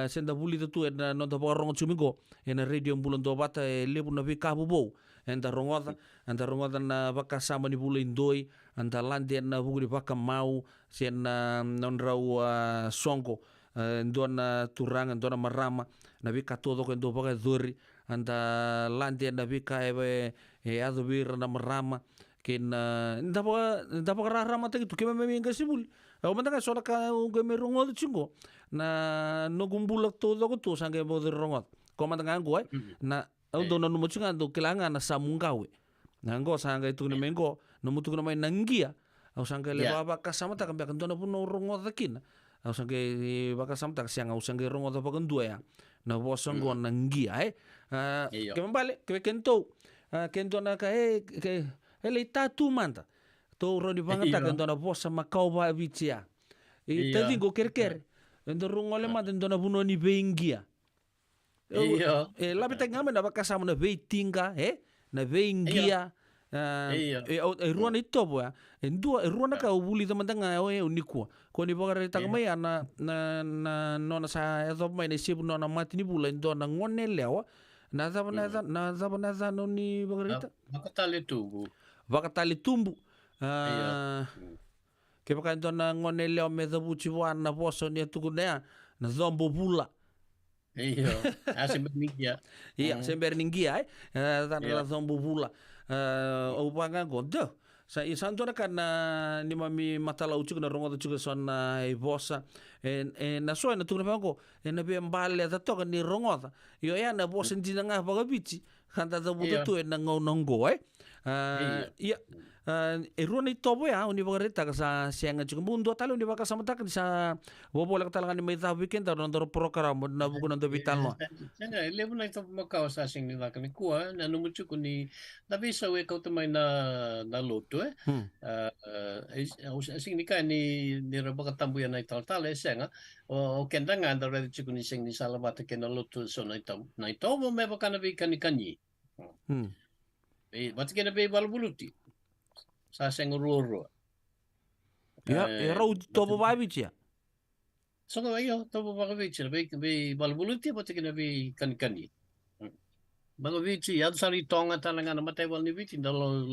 [SPEAKER 2] senda buli tu na nonta pa rongo chumigo na radio bulan do bata lebu na beka bubo anta rongoda na baka sama ni buli indoi anta lande na buguri baka mau sen non rau songo ndona turanga ndona marama na bika todo ko ndo baka duri anda lande na bika e ado bir na marama kin ndapa rama te tu kema me ngasibul o manda ka sola ka ngeme rongo chingo na no gumbula todo ko to sange bo de rongo ko matangango ai na audo na numuchunga do kilanga na samungawe na ngo sanga itu na mengo no mutu na mai nangia au sanga le baba kasama ta kambia kandona puno rongo dakina au sanga baka samta sianga au sanga rongo da pakandua ya na bosongo nangia ke mambale ke kento na ka ke ele tatu manta to roni bangata kandona bosa makau ba vicia tadingo kerker endo rongo le manta ndona puno ni bengia labi tengame na baka sama na veitinga na veingia ruana itobo ya endua ruana ka ubuli tamandanga unikua ko ni baka retang mai na nona sa ezo mai ne sibu nona mati ni bula ndona ngone lewa na za no ni baka reta baka tali tumbu ke baka ndona ngone lewa me zabuchi wana boso ni tukune na zombo bula
[SPEAKER 13] sember ningia.
[SPEAKER 2] Iya, sember ningia tanah zombo bula. Upanga gondo. Sa isanto na kana ni mami matala ucu na rongo ucu sona bosa. Na so na tukuna pango na be mbale ta toka ni rongo. Yo ya na bosa ndina nga baga bici. Kanta za buto tu na ngongo iya. Ruana itobo ya uni baga reta sa sianga cukup mundo talo uni baga sama tak sa bobo lek talangan ni meta weekend ta ndoro program na buku na vital no.
[SPEAKER 13] Sanga lebu na ito makao sa sing ni lakani kuwa na numuchu kuni tapi sa we kau temai na loto sing ni kan ni baga tambu ya na ital sanga o kendanga andara chukuni sing ni salamata kena loto so na ito mo me baga na bi kanyi. Mati kena be balbuluti. Sa sengururo.
[SPEAKER 2] Ya, rau tobo babici ya.
[SPEAKER 13] So yo tobo babici be balbuluti mati kena be kani. Babici ya sari tonga talanga na mate wal ni bici dalo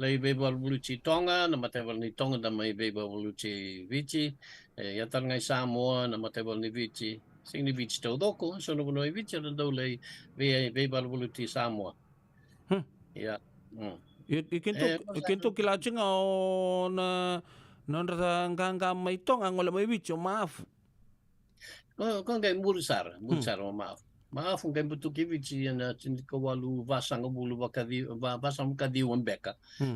[SPEAKER 13] le be balbuluti tonga na mate wal ni tonga da mai be balbuluti bici ya talanga Samoa na mate wal ni bici. Sing ni bici to doko so no no bici do le be balbuluti Samoa. Ya.
[SPEAKER 2] Ikinto kilacing o na nonra nganga mai tonga ngole mai bicho maafu.
[SPEAKER 13] Ko ngai mursar maaf. Maaf ngai butu kivici na tindiko walu vasanga bulu bakadi vasang kadi wambeka.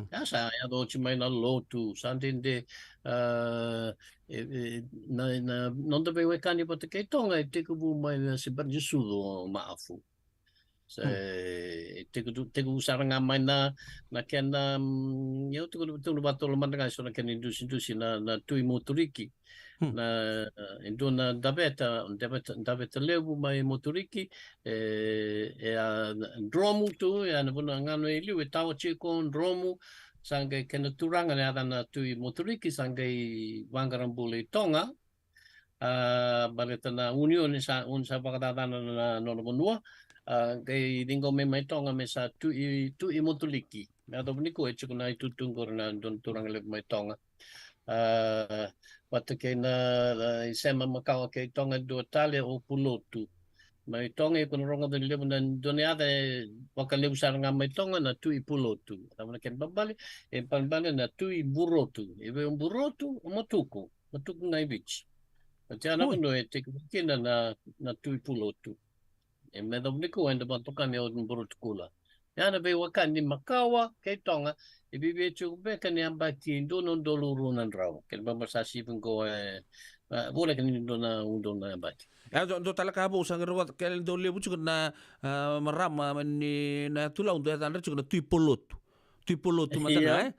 [SPEAKER 13] Ya sa ya do chimai na lotu santinde na non dove wekani poteke tonga tikubu mai seperti sudo maafu. Tegu sarang amai na kena ya tu batul mandanga so na kena indusi na tui motoriki na indo na dabeta lebu mai motoriki dromu tu ya na bona ngano iliu tawa chiko dromu sangai kena turanga na tui motoriki sangai wangarambule tonga baleta na union sa pakadadana na nonobonua kay dingo may tonga may sa tu imotuliki na do ni ko echu na itutungor na don turang le may tonga wat kay na isema makao kay tonga do tale o pulotu may tonga kun ronga do le na doniada wakale usar nga may tonga na tu ipulotu tama kay babali panbali na tu burotu ibe burotu motuko na ibich at yana kuno kina na tu ipulotu medom ni ko enda bantukan yo burut kula yana be wakan ni makawa kay tonga ibibe chu be kan yang bati donon dolurunan raw ken ba masasi ko boleh kan do na bati
[SPEAKER 2] ya do talaka bo sang ro kel do le bucu na maram ni na tulang do tan chu na tuipolotu matanga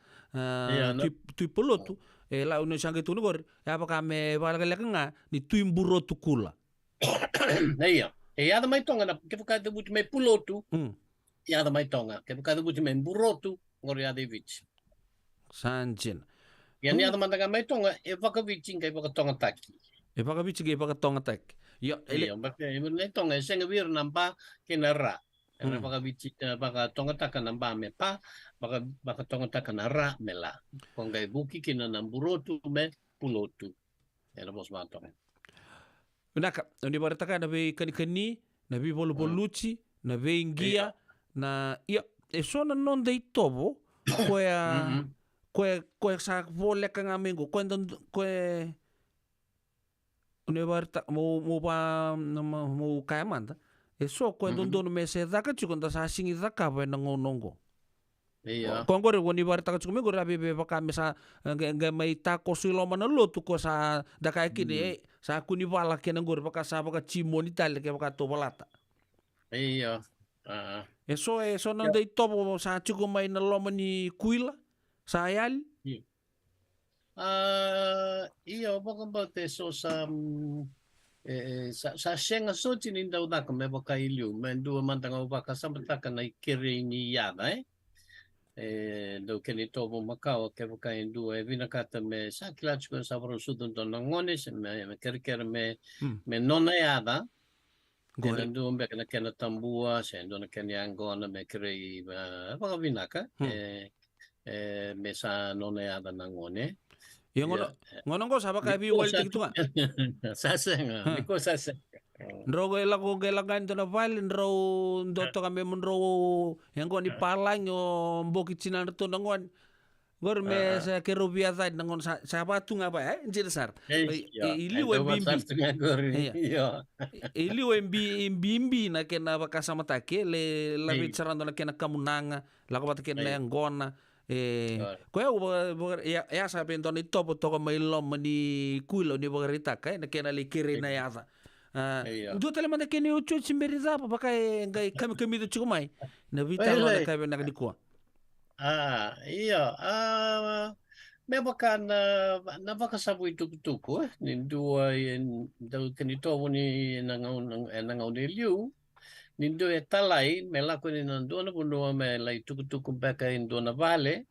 [SPEAKER 2] tuipolotu la uno sang tu ngor ya pa kame bala nga ni tuimburotu kula
[SPEAKER 13] iya ada mai tonga na ke buka buti mai pulotu ada mai tonga ke buka buti mai burotu ngori ada vich
[SPEAKER 2] sanjin
[SPEAKER 13] ya ni ada manda mai tonga baka vichin kai baka tonga taki
[SPEAKER 2] baka vichin kai baka tonga tak yo
[SPEAKER 13] baka mai tonga senga wir nampa kenara baka vichin baka tonga taka namba me pa baka tonga taka nara mela kongai buki kina namburotu me pulotu era bos matong
[SPEAKER 2] Naka, ni barataka na be kani na be bolu-boluci na be ingia na ia so na non dei tobo koe sa vole kanga mengo koe ne barata mo kaya manda so ko dondo me se daka chuko nda sa singi daka ba nongo.
[SPEAKER 13] Iya.
[SPEAKER 2] Ko ngore woni bar taka chuko me gore abi be baka me sa nga mai ta ko silo mana lo tu ko sa daka kini sa kuni wala kena ngore baka sa baka chimoni tal ke baka to balata.
[SPEAKER 13] Iya.
[SPEAKER 2] So nang dei topo sa chuko mai na lo mani kuila sa ayal.
[SPEAKER 13] Iya baka ba te so sa sa senga so tininda udaka me baka iliu men dua mantanga baka sambataka na ikiri ni yada do keni tobo makao ke baka indu vina kata me sa kilachu ko sa bro sudun to ngone se me kerker me nona yada gore ndu mbe kana kena tambua se ndo na kenya ngona me kiri baka vinaka me sa nona yada na ngone.
[SPEAKER 2] Yang ngono ko sa baka bi wal tik tunga.
[SPEAKER 13] Sasenga, niko sasenga.
[SPEAKER 2] Ndro gela ko gela kan to na val ndro ndo to kame ndro yang ko ni palang yo mboki cinan to ngon. Gor me sa ke rubia sa ngon sa patunga ba njir sar. Ili we bimbi. Iya. Ili we bimbi na kena baka sama take le la bicarando na kena kamunanga la ko batake na ngona. Ko ya sabe ndoni topo to mai lo mani kuilo ni bogarita kai na kena le kire na yaza. Dua tele manda kene ucu cimberi zapa pakai ngai kami itu cukup mai. Na vital lo na kai na dikua.
[SPEAKER 13] Iya. Me baka na baka sabu itu tuku ni dua yang dau keni topo ni nangau ni liu. Nindo e talai me la ko ni nando na buno me la tuku baka indo na vale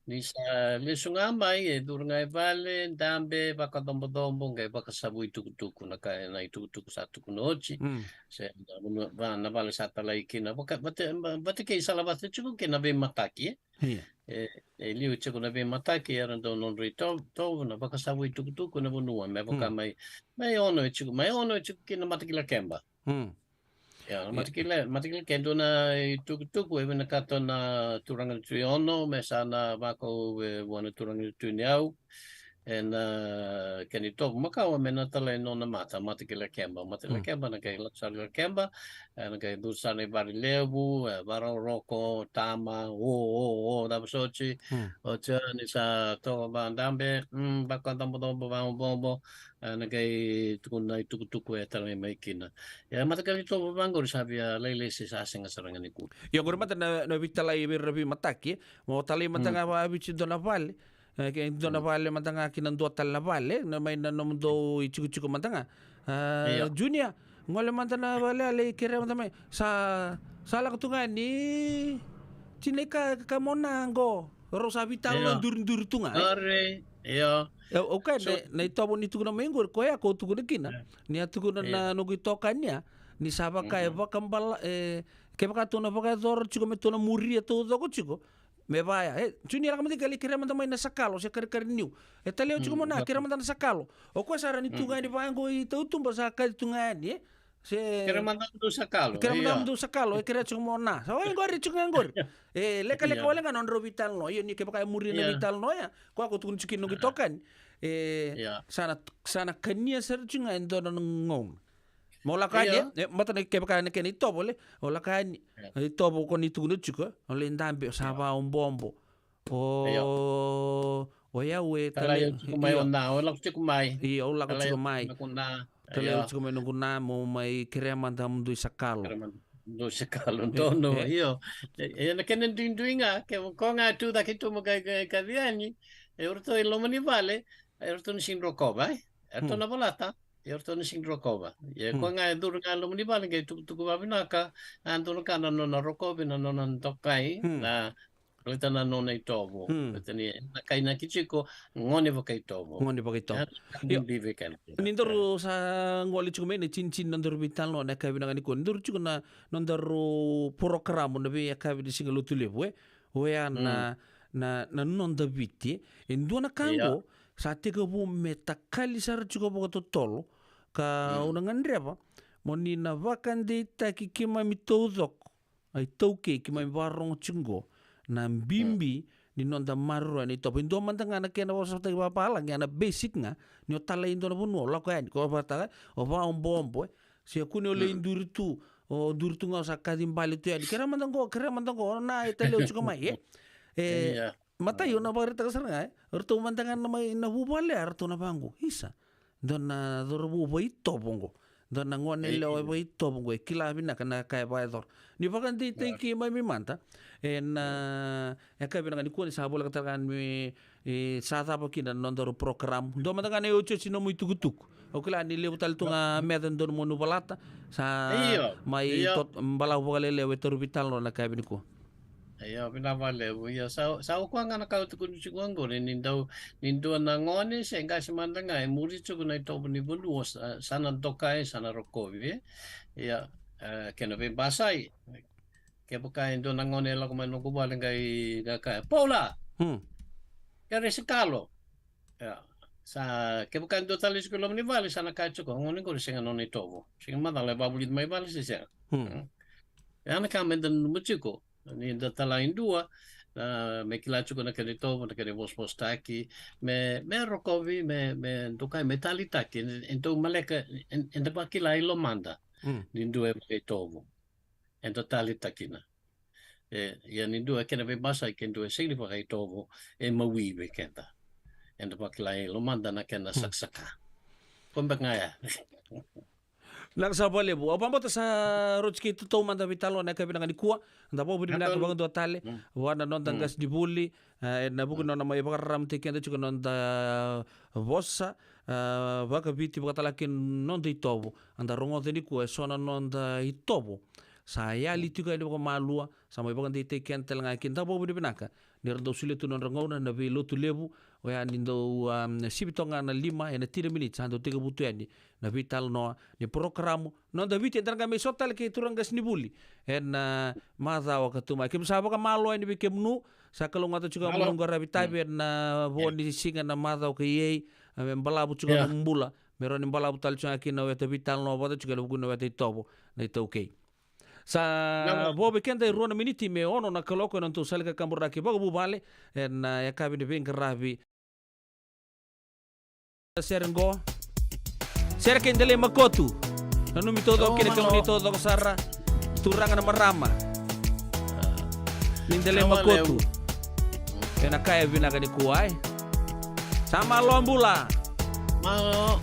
[SPEAKER 13] ni sa le sunga mai e duranga e vale dambe baka dombo ngai baka sabu tuku na ka na tuku satu kunochi se na vale sa talai kina baka bate ke sala bate chuku ke na be mataki liu chuku na be mataki era ndo non rito to na baka sabu tuku na buno me baka mai ono chuku ke na mataki la kemba. Ya, matikile kendo na tuku na kato na turanga tuiono me sana bako wana turanga tuniau en keni top makau me na tala no na matikile kemba na kai laksar kemba na kai dusane bari lebu baro roko tama o da sochi o ni sa to bandambe bako bombo na kai tuku e tala mai kina ya matakali to bangor sabia lele se sa senga saranga niku
[SPEAKER 2] ya gor mata na vitala i rabi mataki mo tali matanga wa bichi dona vale ke dona vale matanga kinan do tal vale na mai na nomdo ichiku matanga junior ngole matana vale ale kere matame sa sala kutunga ni cineka kamonango rosa vital dur tunga
[SPEAKER 13] iya.
[SPEAKER 2] Okay, na itobo ni tuku na mengor ko ya ko tuku na kina. Ni atuku na no gitokannya ni saba ka eva kambala ke baka to na baka dor chiko me to na muri to do ko chiko. Me vaya junior kamati kali kira manda mai na sakalo se kar niu. Taleo chiko mo na kira manda na sakalo. O ko sara ni tunga ni bango i to tumba sa ka tunga ni. Se
[SPEAKER 13] kira manda do sakalo.
[SPEAKER 2] Kira manda do sakalo kira chiko mo na. Sa ngor chiko ngor. Leka wala nga non vital no yun ni ke baka muri na vital no ya. Ko ako tukun chikin no gitokan. Sana kanya sir chunga endo ngong. Mola kanya mata ne ke baka ne ken itobo le. Ola kanya itobo ko ni tukun chiko. Ole ndambe saba bombo. O ya we
[SPEAKER 13] tale mai ona ola chiko mai.
[SPEAKER 2] Iya ola chiko mai. Tale chiko mai nunguna mo mai kere manda mundu sakalo.
[SPEAKER 13] Do sakalo no io na kenen dinduinga ke konga tu da kitu mo kai kaviani e urto lo mani vale e urto ni sinrokova urto na volata e urto ni sinrokova e konga durga lo mani vale ke tu babinaka anto kana no na rokovi no tokai na Leta na nona itobo. Betani nakai na kichiko ngone vokai tobo.
[SPEAKER 2] Ngone vokai tobo. Nindoro sa ngoli chume ne cincin nandor vital no na kabi na ko nindoro chuko na nandoro program no be kabi di singalu tulebwe. Oya na nonda viti. Indua na kango sa tega bu metakali sar chuko bo tolo ka unangan reba. Moni na vakande ta kikima mitozok. Ai toke kima varong chungo. Na bimbi ni nonda marro ni to pindo mantanga na kena wasa ta pala ngana basic nga ni otala indo na bunu la ko ko bata o ba un bombo si akuni ole induritu o durtunga sa kadimbali tu ya kira mantango na italio chuka mai matayo na barita ka saranga orto mantangan na mai na bubale arto na bango isa dona dorbu boito bongo dona ngone lo boito bongo kila bina kana kai baidor ni bakan ti ki mai mi manta en ka bina ni ko ni sabola katakan mi sa ta pakina nondoro program do mantangan e ocho sino muy tukutuk o kila ni lew tal tunga meden don monu balata sa mai tot balau bogale lew torbital no na kai bini ko
[SPEAKER 13] Iya, pinavale. Iya, sa ko nga nakautukun si Kwango nindo na ngone se nga simanda nga muri chuko na ito ni bulu sana tokai sana rokovi. Iya, kena be basai. Ke bukai ndo na ngone la kuma no kubale ngai ka Paula. Kare sikalo. Ya. Sa ke bukai ndo talis ko lomni vale sana ka chuko ngone ko singa no ni tobo. Singa madale babulit mai vale se se. Ya na kamendan muchiko. Ni datalain dua me kilachu na kedito na kede bos taki me rokovi me tokai metalitaki ento maleka ento pakila ilo manda nindu e tovo ento talitakina ya nindu kena be basa kendo significa e tovo e mawibe kenta ento pakila ilo manda na kena saksaka kombe ngaya
[SPEAKER 2] lang sa bale bu apa mbota sa rotski to manda vitalo na kabina ni kuwa nda bo budi na kabang do tale wana non dangas di bulli na buku non mai bakaram te kenda chuko non da vossa baka biti bakatala kin non de tobo anda rongo de ni kuwa sona non da itobo sa ya litu ka ko malua sa mai bakan te kentel nga kin da bo budi binaka ni rando sule tu non rongo na be lotu lebu o ya nindo sibitonga na 5 na 3 minutes ando 3 butu yani na vital no ni program no da vite entra me sotal ke turanga snibuli en madha wa katuma kim sabo ka malo ni bikem nu sa kalonga to chuka mo ngora bitabe na boni singa na madha ke ye mbalabu chuka mbula meroni mbalabu tal chuka ki no eta vital no boda chuka lugu no eta tobo na ito okay sa bobe kenda rona miniti me ono na kaloko na to salka kambura ke bago bubale en ya kabine ben rabi Serengo Serken dele makotu nanu mitodo kene kang nitodo ko sara turanga na marama nindele makotu kena kaya binaga ni kuai sama lombula
[SPEAKER 13] malo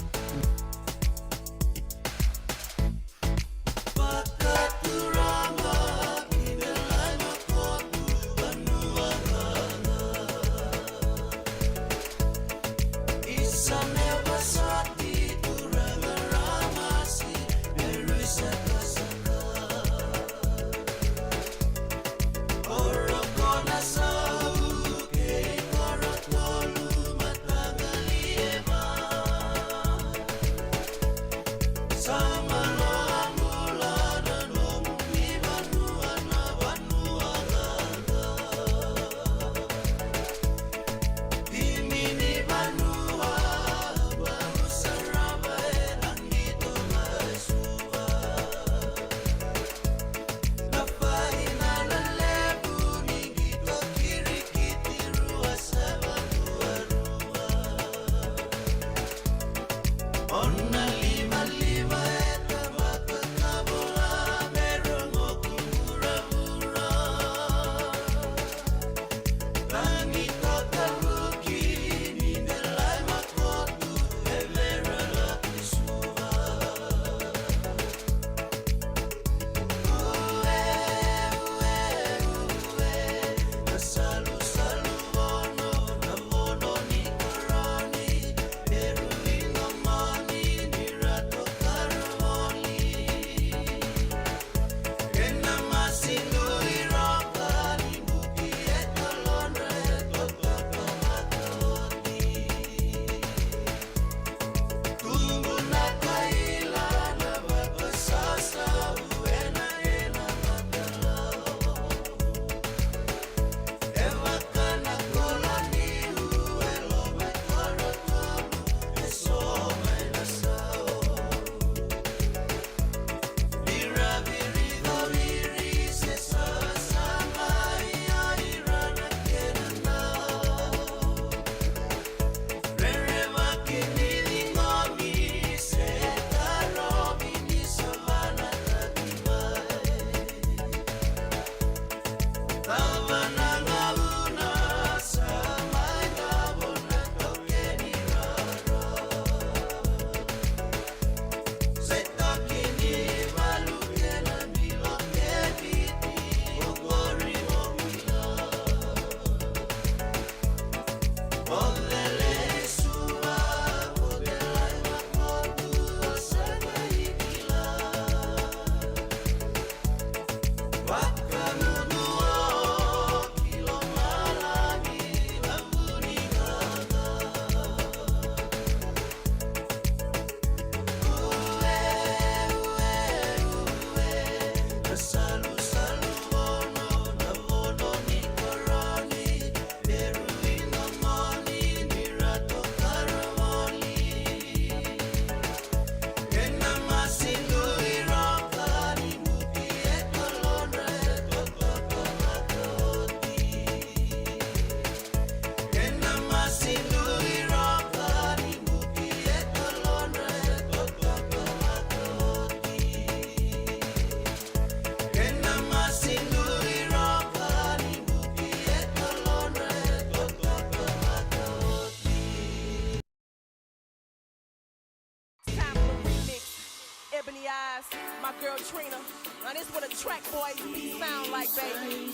[SPEAKER 14] ebony eyes, my girl Trina. Now this what a track boys beat sound like, baby.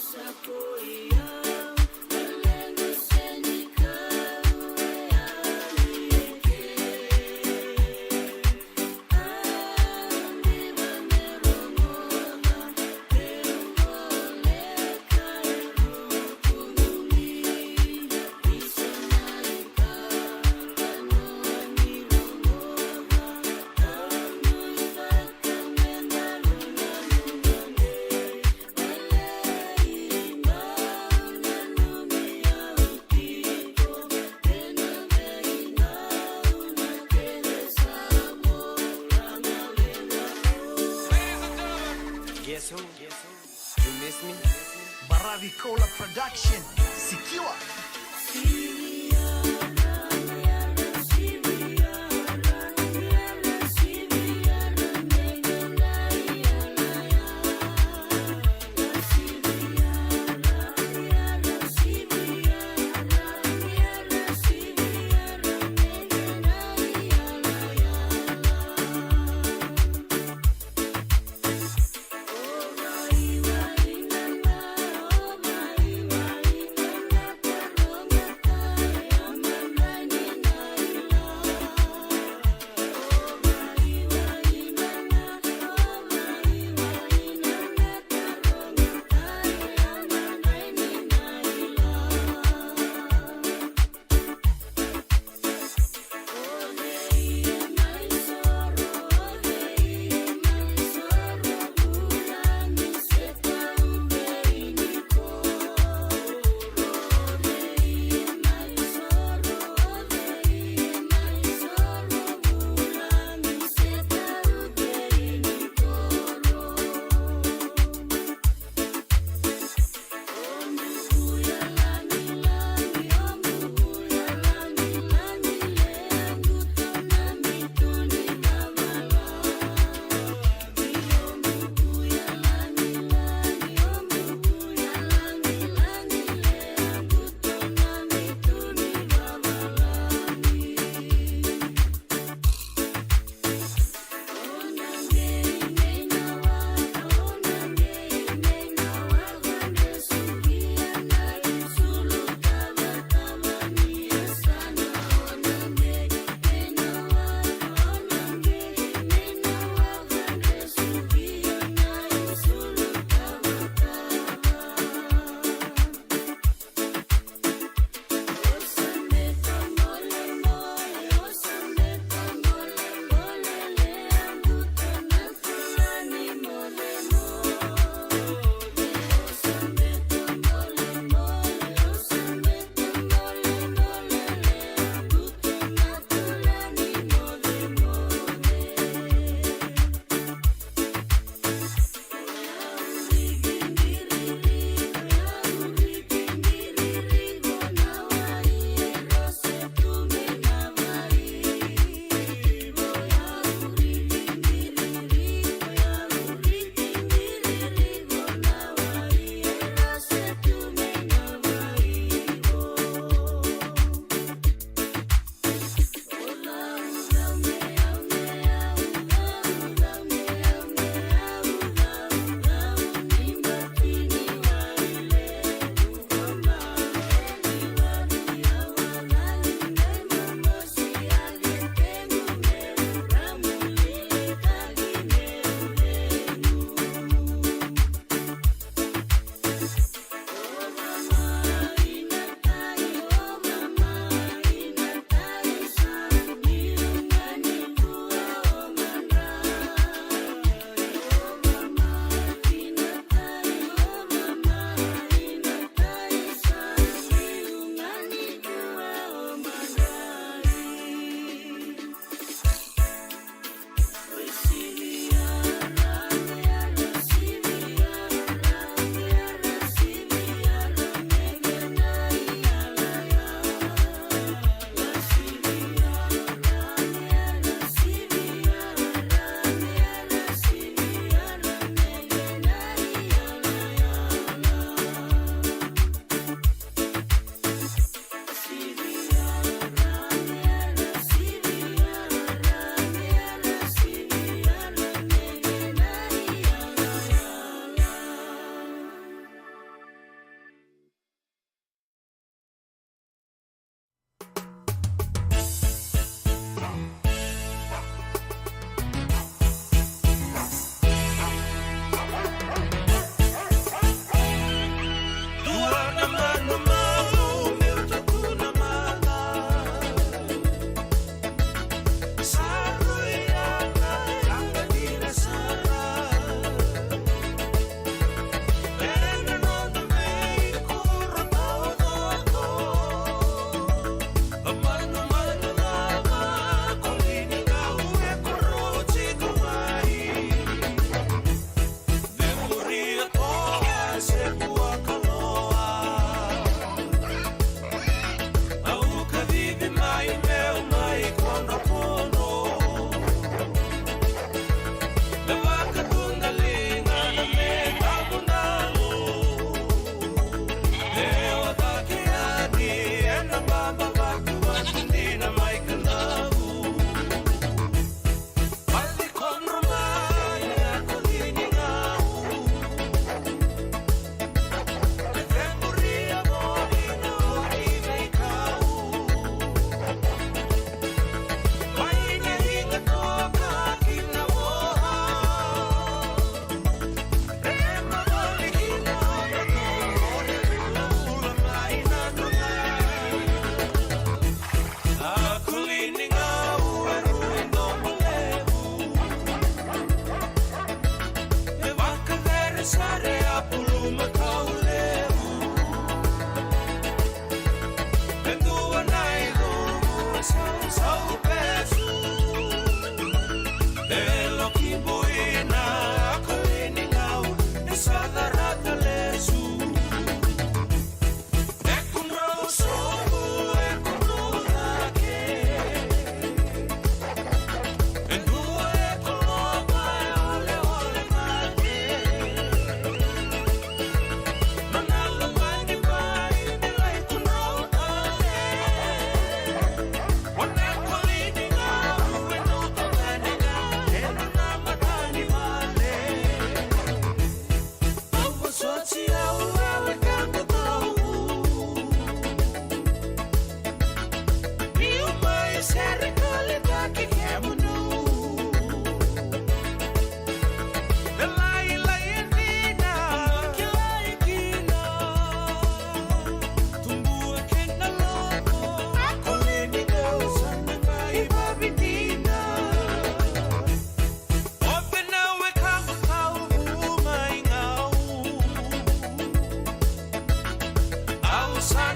[SPEAKER 7] Guess who? You miss me? Baravi Cola Production. Secure.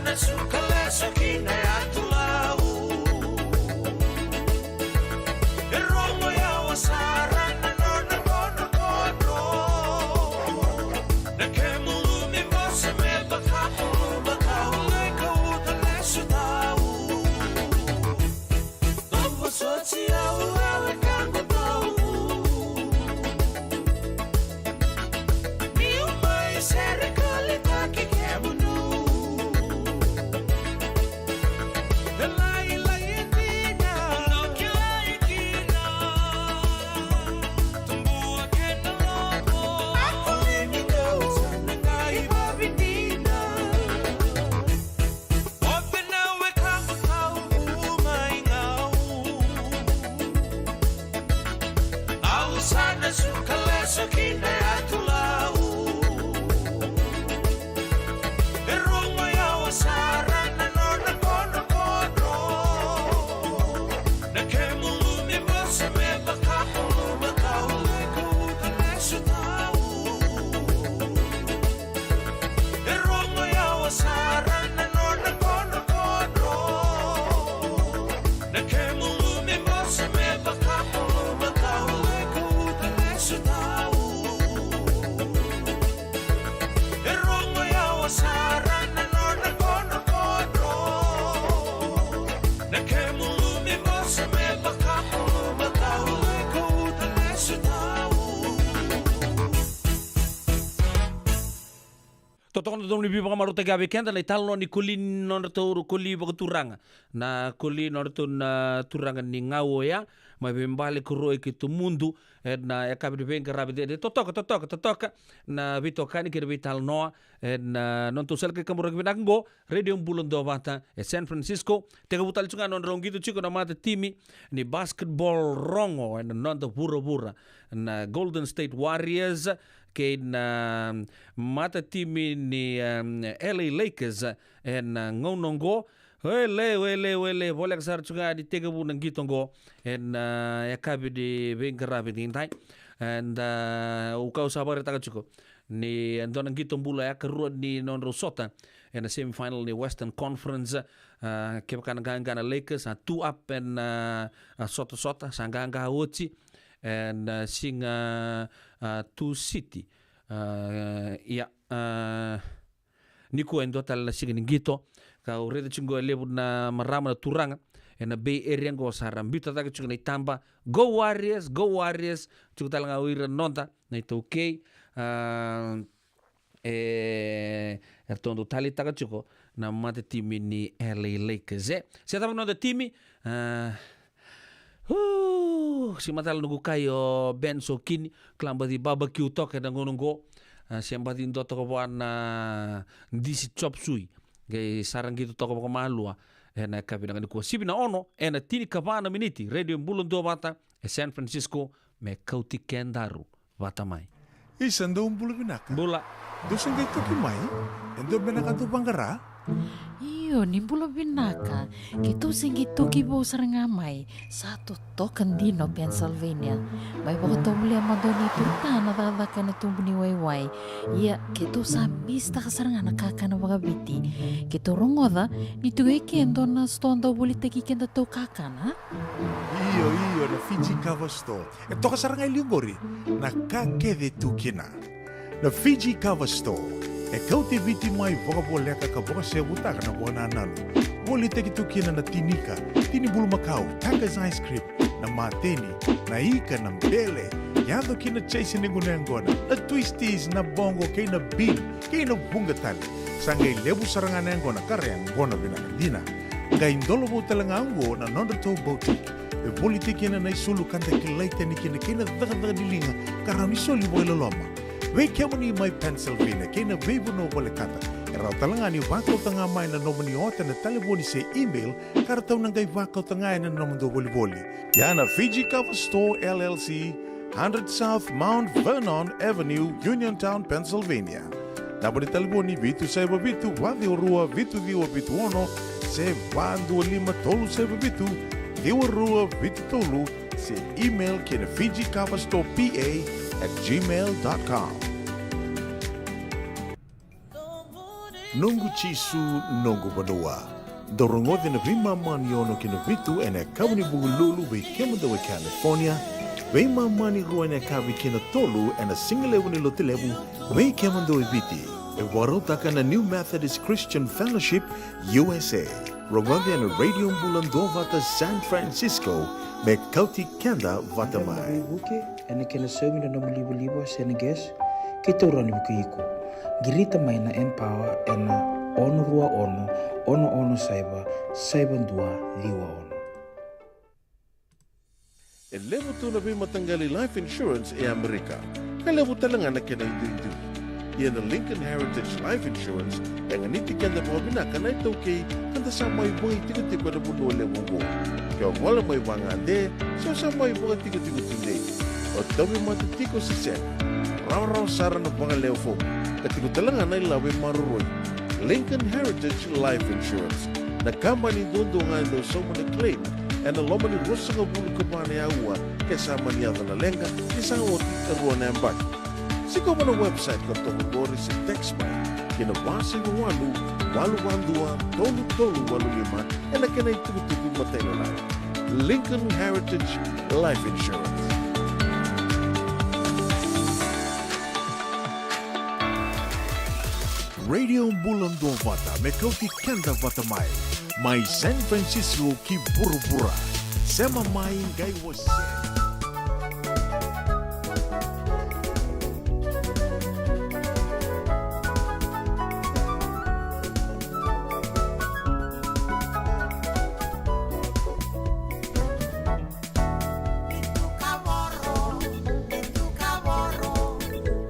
[SPEAKER 7] sana suka leso kina ya tulau Erongo ya wasara na nona kono kono Na kemulumi bose me bakapo Bakao leka uta leso tau Dopo soti au awe kango tau Ni umai serikali taki kemunu Sana suka leso kina ya tulau Erongo ya wasara na nona kono kono Na kemulumi bose me bakapo Bakao leka uta leso tau Erongo ya wasara na nona kono kono Na kemulumi bose me bakapo Bakao leka uta leso tau Erongo ya wasara na nona kono kono Na kemulumi bose me bakapo Bakao leka uta leso tau
[SPEAKER 2] Totokono tonu bibi baka maruta gabe kenda na italo ni kuli nona toru kuli baka turanga na kuli nona tuna turanga ni ngau ya ma bembale kuroi ki tu mundu na kabe de benga rabe de totoka na vitokani ki vital noa na non tu sel ke kamura ki binango radio bulon do bata San Francisco te butal chunga non rongitu chiko na mata timi ni basketball rongo na non to bura na Golden State Warriors ke na mata timi ni LA Lakers na ngonongo Wele, boleh kesar juga di tiga bulan gitu go, ya kabi di bengkarabi di intai, ukau sabar tak cukup. Ni anton gitu bula ya keruan di non Rosota, na semifinal ni Western Conference, kebakan gana Lakers, 2 up sota sangga hawci, singa 2 City, ya niku endo tal singa gitu. Kau reda chungo lebu na marama na turanga na Bay Area ngo sarambita taka chungo na itamba Go Warriors chungo talanga uira nonta na ito okay ertondo tali taka chungo na mata timi ni LA Lakers siya tapos nonta timi si matal nungu kayo Benso kini klamba di barbecue toke na ngunungo siya mbati ndoto ko na disi chop suey Gay sarang gitu toko ko malua na kabi na ko sibi na ono na tini kapana miniti radio bulon do bata San Francisco me kauti kendaru bata mai
[SPEAKER 5] Isando bulu binaka
[SPEAKER 2] bula
[SPEAKER 5] dosen gay toki mai endo binaka tu bangara
[SPEAKER 6] Iyo, nimbula binaka. Kito singi toki bo sarangamay. Satu token dino Pennsylvania. May baka tumuli ang madoni turta na dadaka na tumbuni wayway. Iya, kito sa mista ka saranga nakaka na bagabiti. Kito rongoda, nito kendo na stonda ulit kikenda to kakana.
[SPEAKER 5] Iyo, na Fiji Cover Store. Ito ka sarangay ligori. Nakakede tukina. Na Fiji Cover Store. Kau te viti mai wakaboleka ka boka se butaka na bona nalo. Boli te kitukina na tinika, tini bulu makau, Taka's ice cream, na mateni, na ika na mbele. Yado kina chase ni gunengona, na twisties na bongo kay na bean, kay na bungatali. Sangay lebu sarangan ngona kareng ngona binakadina. Ngay indolo mo talangango na Nondato Boutique. E boli te kina na isulu kanta kilaita ni kina kina daga dilinga karami soli boy loloma. Wei kemuni mai Pennsylvania, kena beibu no boleh kata. Erau talangani wakau tengah mai na nomoni ota na telefoni se email, karatau nangai wakau tengah na nomon do boli. Yana Fiji Cover Store LLC, 100 South Mount Vernon Avenue, Uniontown, Pennsylvania. Naboni telefoni vitu seba vitu, wadi rua vitu diwa vitu ono, se wandu lima tolu seba vitu, diwa rua vitu tolu, se email kena Fiji Cover Store PA@gmail.com. nungu chisu nungu banua. Dorongote na vima mani ono kina vitu ene kawani bugululu be kemanda we California. Vima mani rua ene kawi kina tolu ene singalewu ni lotilewu be kemanda we viti. E warotaka na New Methodist Christian Fellowship USA. Rongote ene radio bulan dovata San Francisco me kauti kenda vatamai.
[SPEAKER 10] Buke ene kena semi na libo Senegas kita urani buku iku. Girita mai na empower ena ono rua ono saiba dua liwa ono.
[SPEAKER 11] E levo tu na bima tangali life insurance e Amerika. Ka levo talanga na kena itu. Ia na Lincoln Heritage Life Insurance yang niti kenda mga binaka na ito kay kanda sa may mga tigo-tigo na buno levo mo. Kaya wala may mga ande, so sa may mga tigo-tigo tunde. O dami matutiko si Sen. Raw sara na mga levo. Katigo talanga na ilawi maruroy. Lincoln Heritage Life Insurance. Na company doon nga ito sa mga claim and alam ni Rosa nga bulu kabana yawa kasama niya na lenga isang oti karuan na yung bag. Sigaw mo na website ko ito magori sa text by kinabasi ng walu-walu-walu-walu tolu-tolu-walu-lima and na kinay tugu-tugu matay na lang. Lincoln Heritage Life Insurance.
[SPEAKER 5] Radio Bulan Dovata me kauti kenda vatamai. Mai San Francisco ki buru-bura. Sema mai gai wase.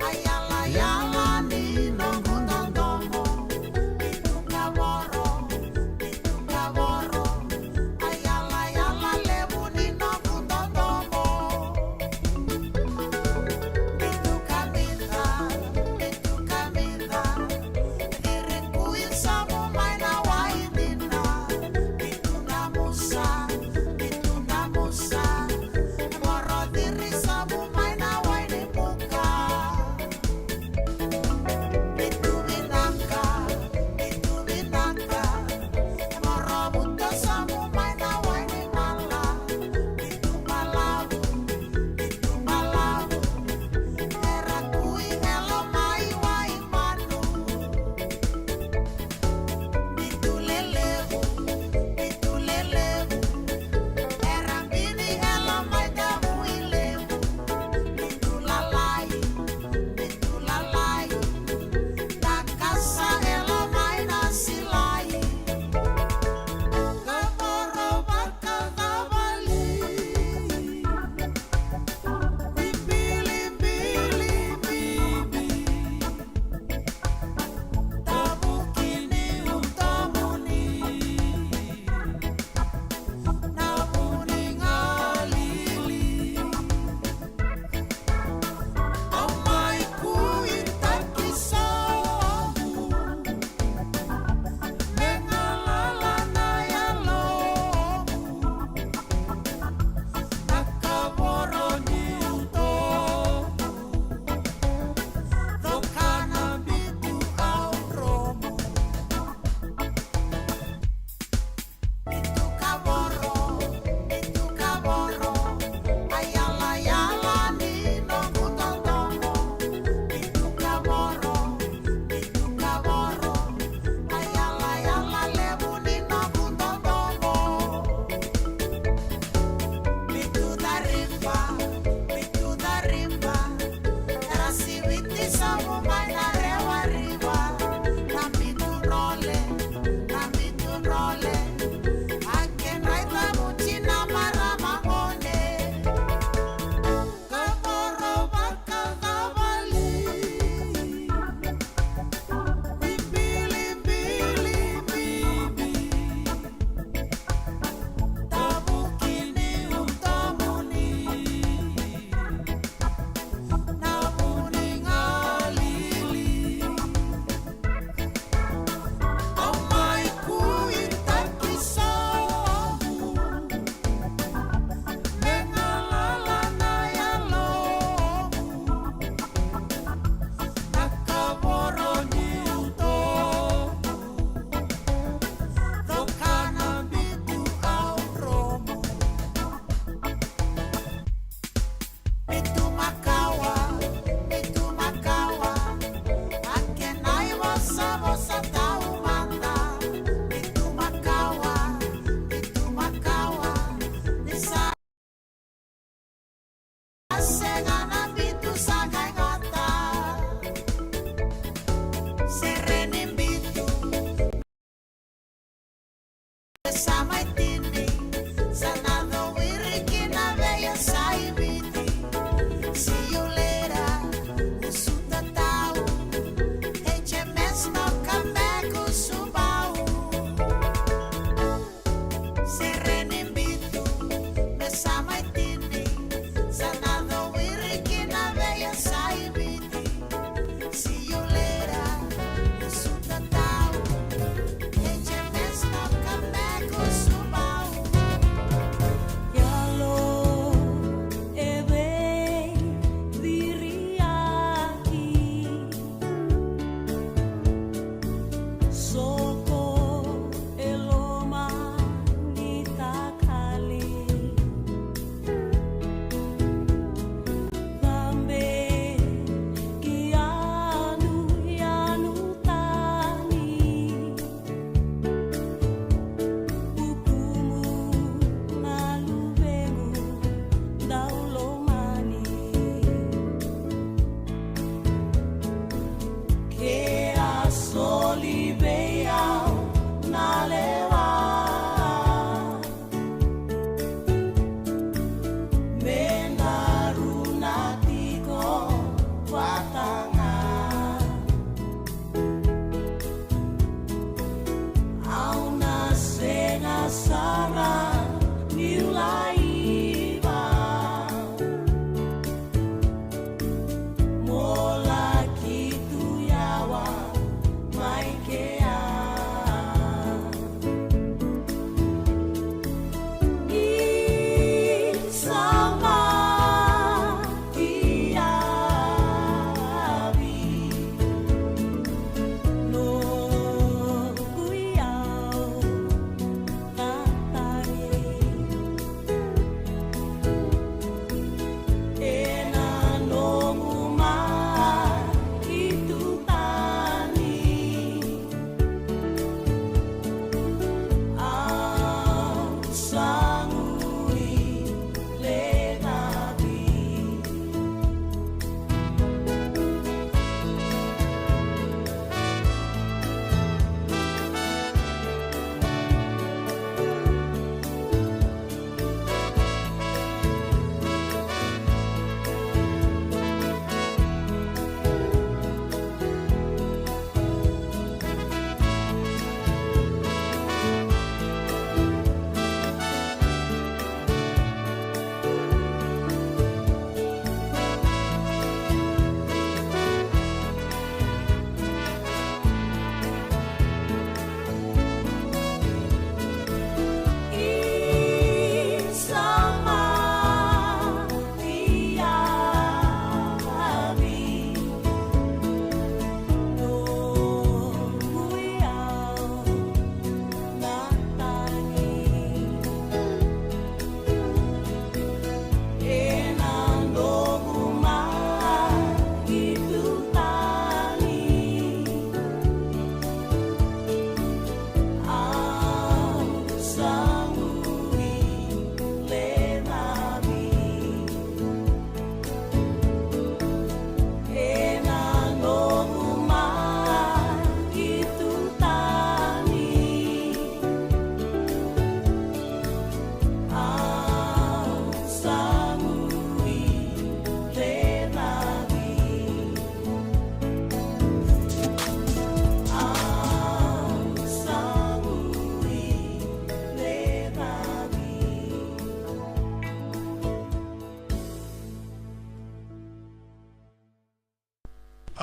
[SPEAKER 15] Ayala, ayala, lebu ni no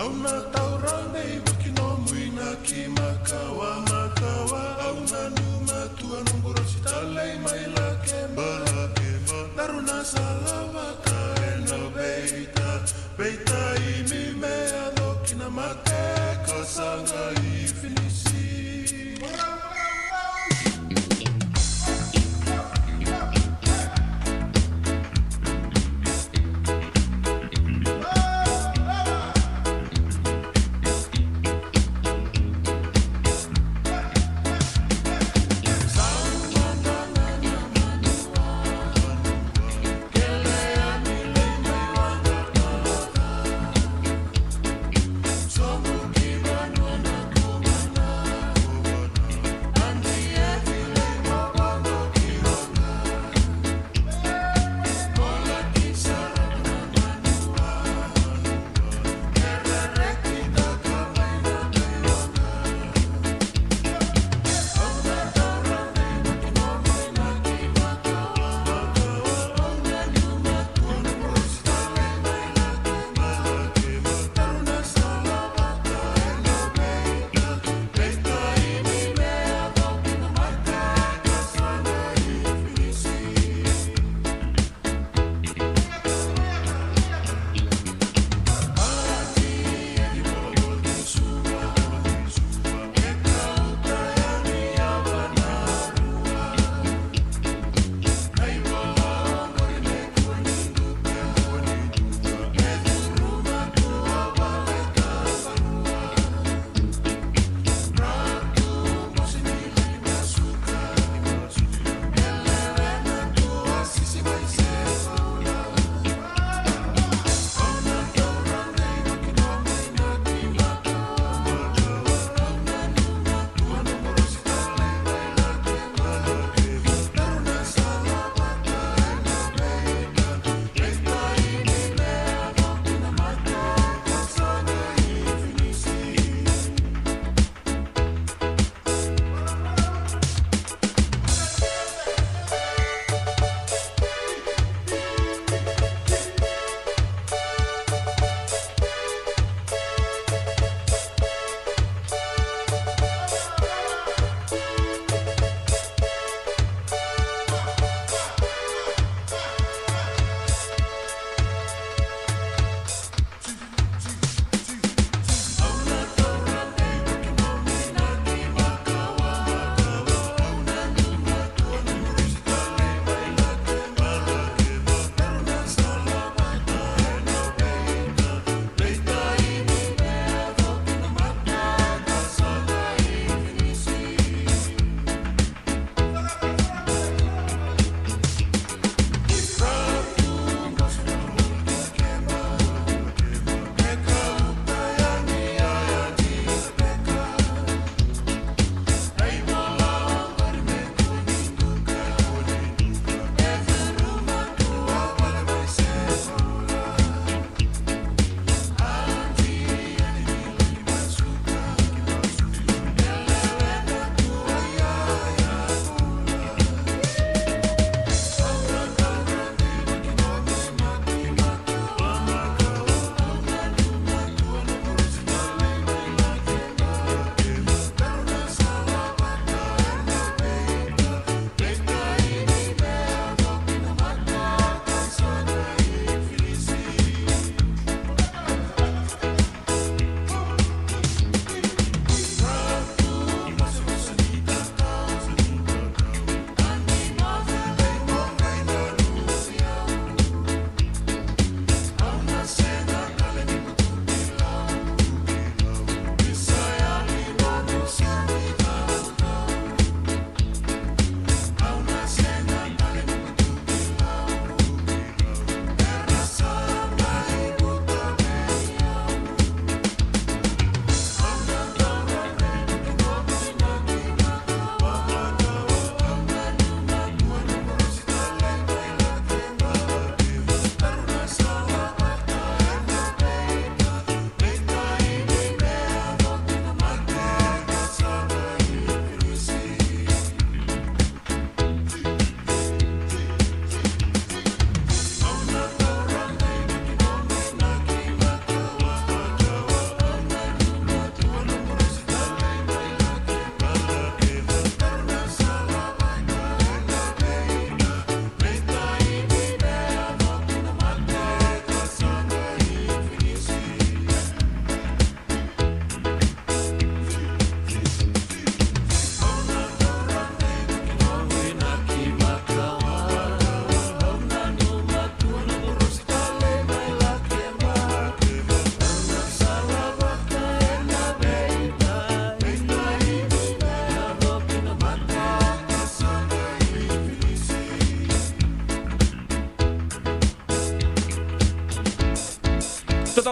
[SPEAKER 15] Auna taurane wiki no muina ki makawa makawa. Auna numa tua nunguro sitale mai la kema. Naruna salawa ka eno beita. Beita imi mea dokina mate kasanga I finisi. Somu kibano na kumana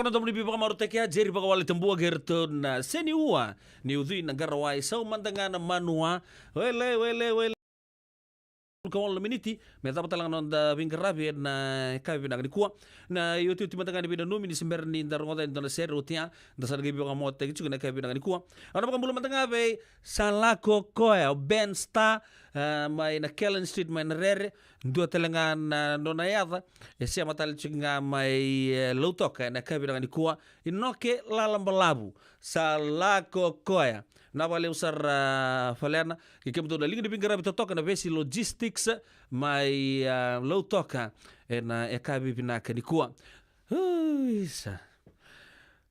[SPEAKER 2] na tomli bipa kamaru tekia jeri baka wale tembua gerto na seni ua ni udhi na garawai sau mandangana manua wele kawal miniti me tapa talang non da bingarabi na kabi na kuwa na yotu timatanga ni bina numi ni simber ni darongota ni ser utia da sargi bi ka mote ki na kabi na kuwa ana baka bulu matanga be salako koya Ben Star mai na Kellen Street mai na rere dua talangan na nona yada e sia matal chinga mai lautoka na kabi na kuwa inoke lalambalabu salako koya na vale usar falena que kemto da linha de bingarabi toka na vesi logistics mai low toka na ekabi binaka nikua isa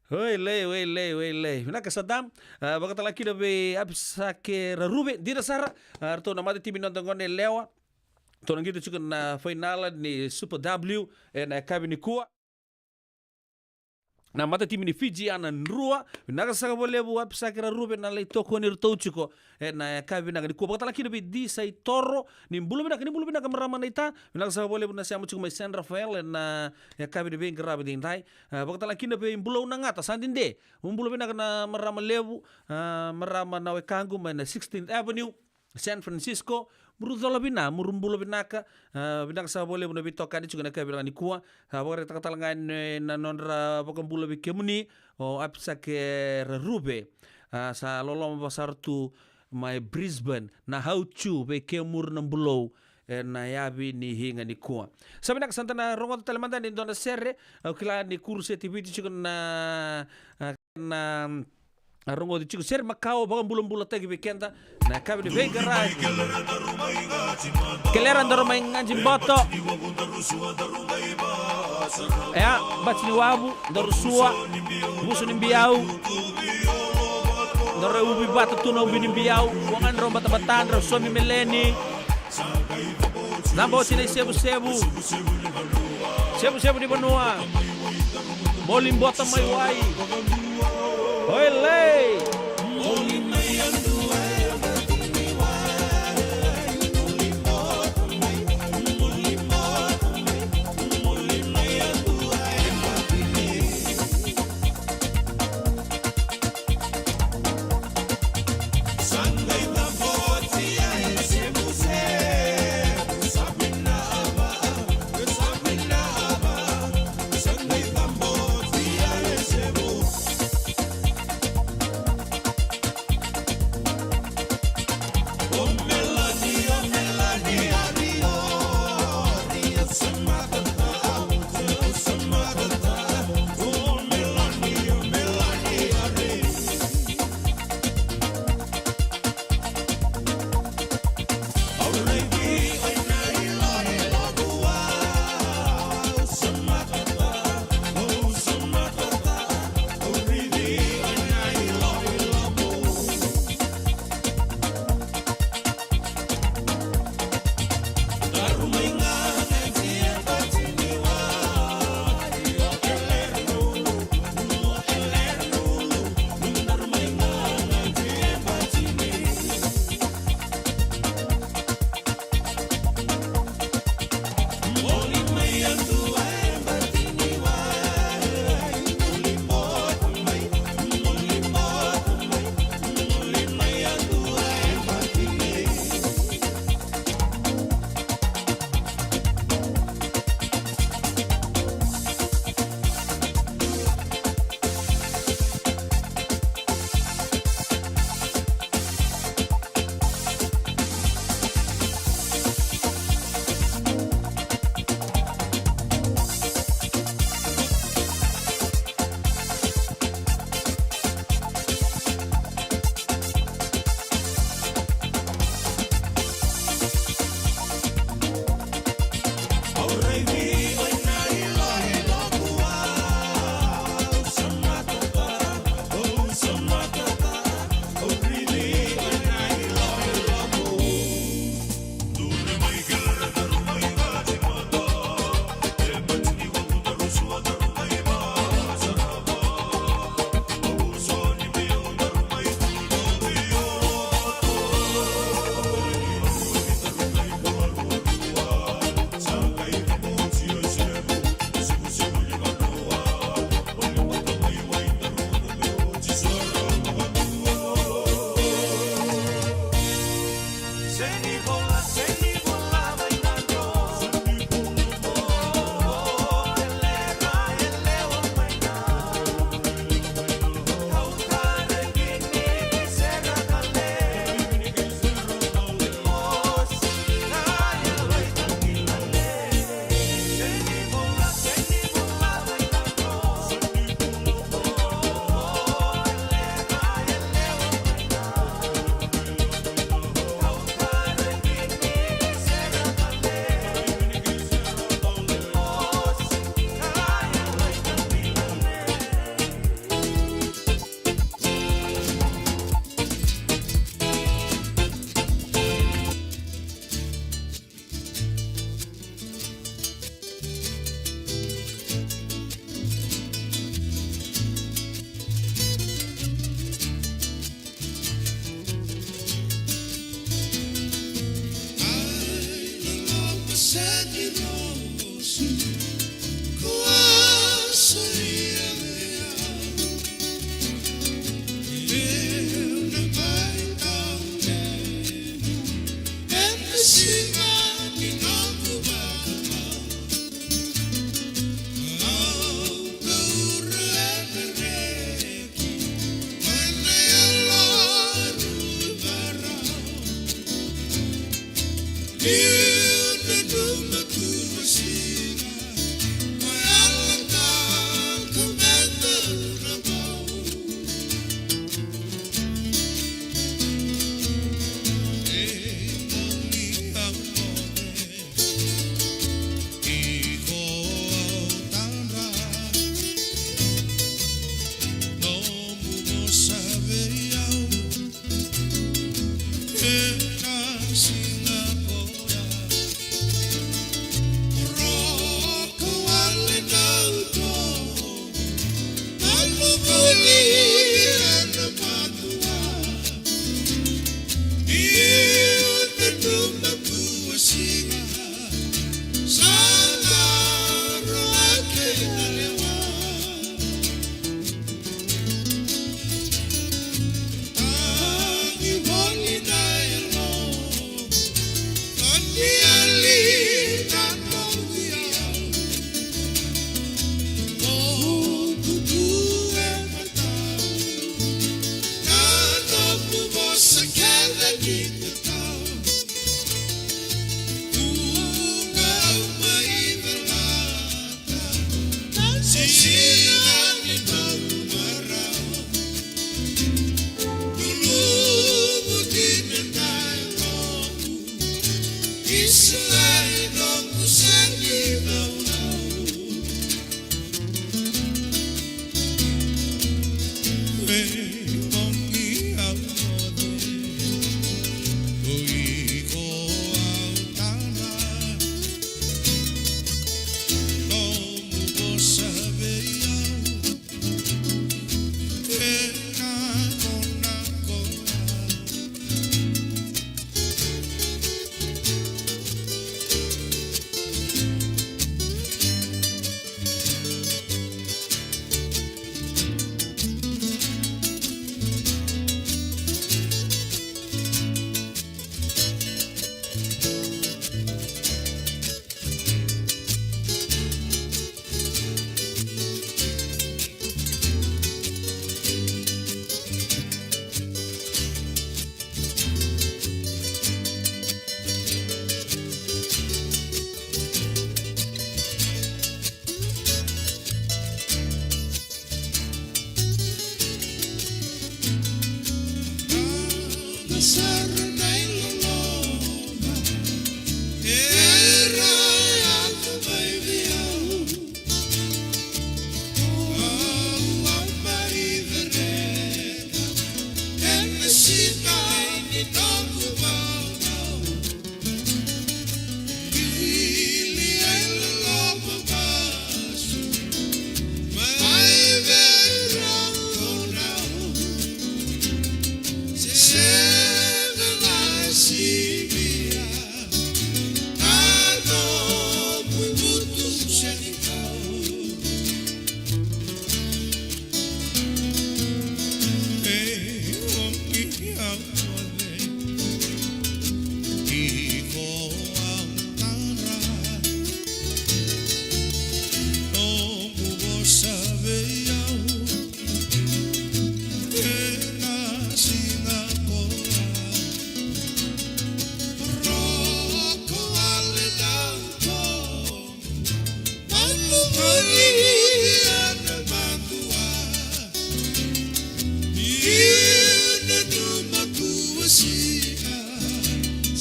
[SPEAKER 2] Wele binaka sadam bakatala kida be absake rarube dira sara arto na mate timi nondongone lewa to ngito chuka na final ni Super W na ekabi nikua na mata timi ni Fiji ana nrua binaka saka bolebu apsakira rube na le toko ni rtouchiko na kavi na ni ko bakala kino bi di sai toro ni bulu binaka marama na ita binaka saka bolebu na siamu chuko mai San Rafael na kavi de ben grabe din dai bakala kino be bulu na ngata sandinde bulu binaka na marama lebu marama na wekangu na 16th Avenue San Francisco murudola bina murumbulo binaka binaka sa bole buna bitoka ni chugana ka bilanga ni kuwa bore takatalanga na nondra bokambulo bi kemuni o apsa ke rube sa lolom basartu mai Brisbane na hauchu be kemur nambulo na yabi ni hinga ni kuwa sabina kasanta na rongo telemanda ni dona serre kila ni kurse tibiti chugana na Arongo di chico ser Macau bagang bulan-bulan tagi bekenda na kabi di garage kelera ndoro mainganjin boto ya batni wabu ndoro suwa busu nimbiau ndoro ubi batu tuna ubi nimbiau wangan ro bata-batan ro suami meleni nambo sini sebu-sebu di benua molim bota mai wai Olé!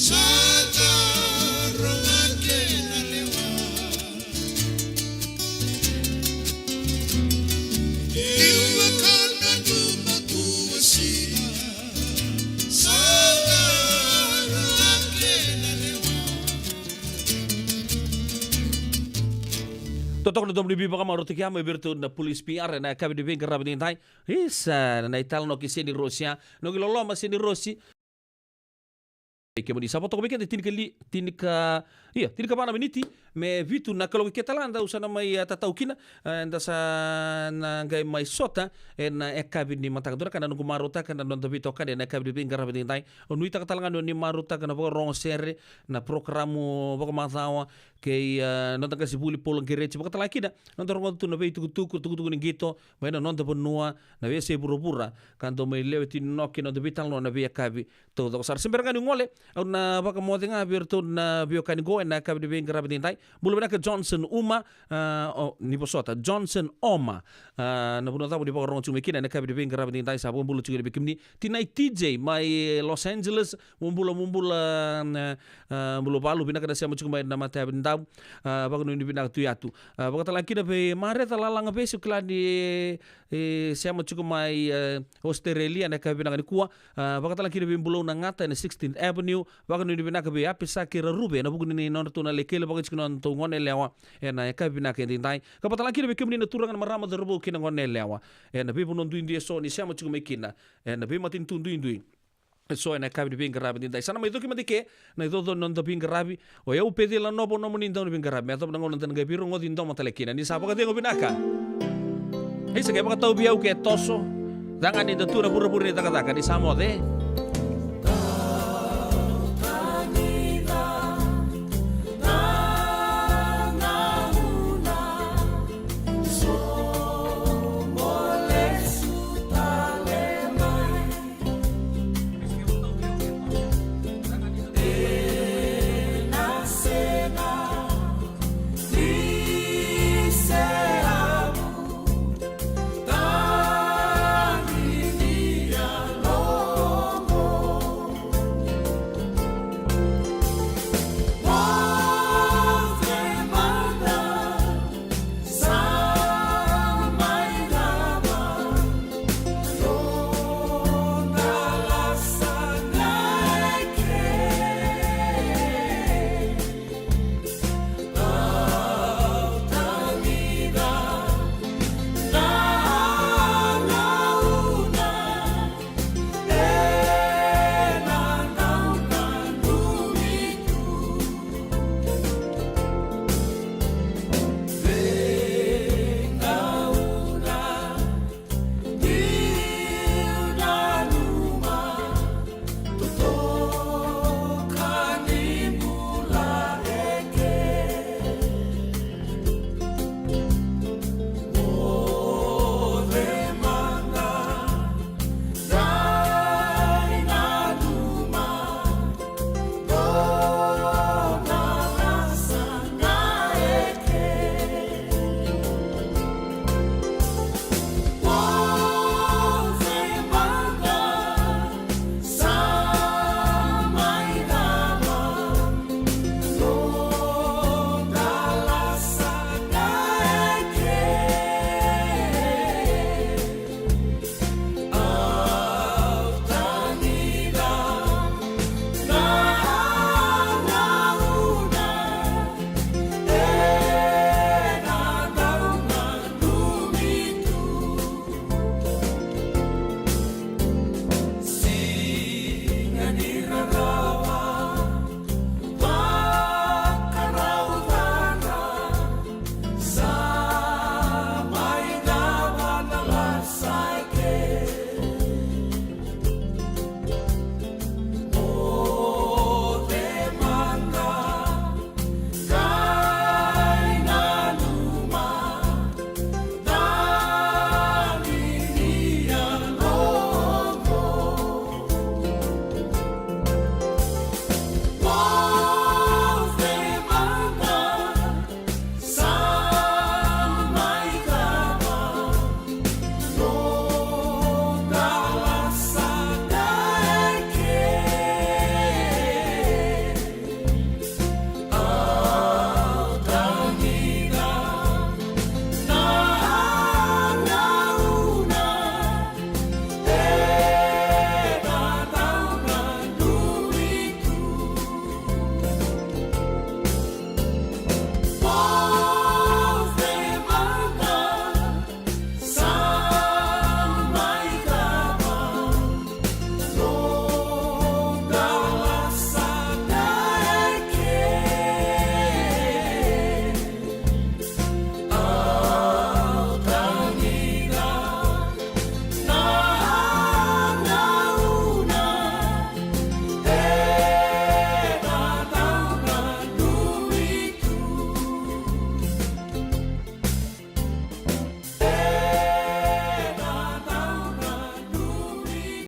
[SPEAKER 2] Totok na domni biba kama rote kiama berto na police PR na kabi de venga rabni dai. Isa na ital no kiseni Rosia no gilolo ma seni Rosi. Ke moni sapo to beken tinika mana beniti me vitu na kalau kita landa usana mai tataukina nda sa na gai mai sota na ekabi ni matakadora kana nungu maruta kana non dobito kada na ekabi de ngara bedin dai onui takatalanga ni maruta kana bo ron serre na programu bo mazawa ke non takasi buli polon gerechi bo katalakida non rongo tu na be tuku ni gito mai non de bonua na be se burubura kanto mai leweti nokki non dobita no na be ekabi to sar semberanga ni ngole na baka mo nga birto na biokani go na kabi de ngara bedin dai bulu benaka Johnson Uma ni posota Johnson Oma na buno tabu di baka rongo chumekina na kabi de ngara bedin dai sabon bulu chugere bekimni tinai TJ mai Los Angeles mumbula bulu balu binaka da siamu chugumai na mata bindau baka no ni binaka tuyatu baka talakina be mare talalanga be sukla di siamu chugumai Australia na kabi binaka ni kuwa baka talakina be bulu na ngata na 16th Avenue baka no ni binaka be apisa kira rube na buku ni non tuna lekele baka chikno to ngone lewa na kabi binaka ndai kapatalakina be kimni na turangan marama de rubu kina ngone lewa na be bonon duindi so ni siamu chugumai kina na be matin tunduindui so na kabi de ngarabi ndai sana mai doki madike na do non do ngarabi o eu pedi la nobo no moni ndon ngarabi ma to ngon ndan gabi rongo dindo matalekina ni sapa ka tengo binaka hei se ke baka tau biau ke toso dangan ni tura pura-pura ni taka-taka ni samode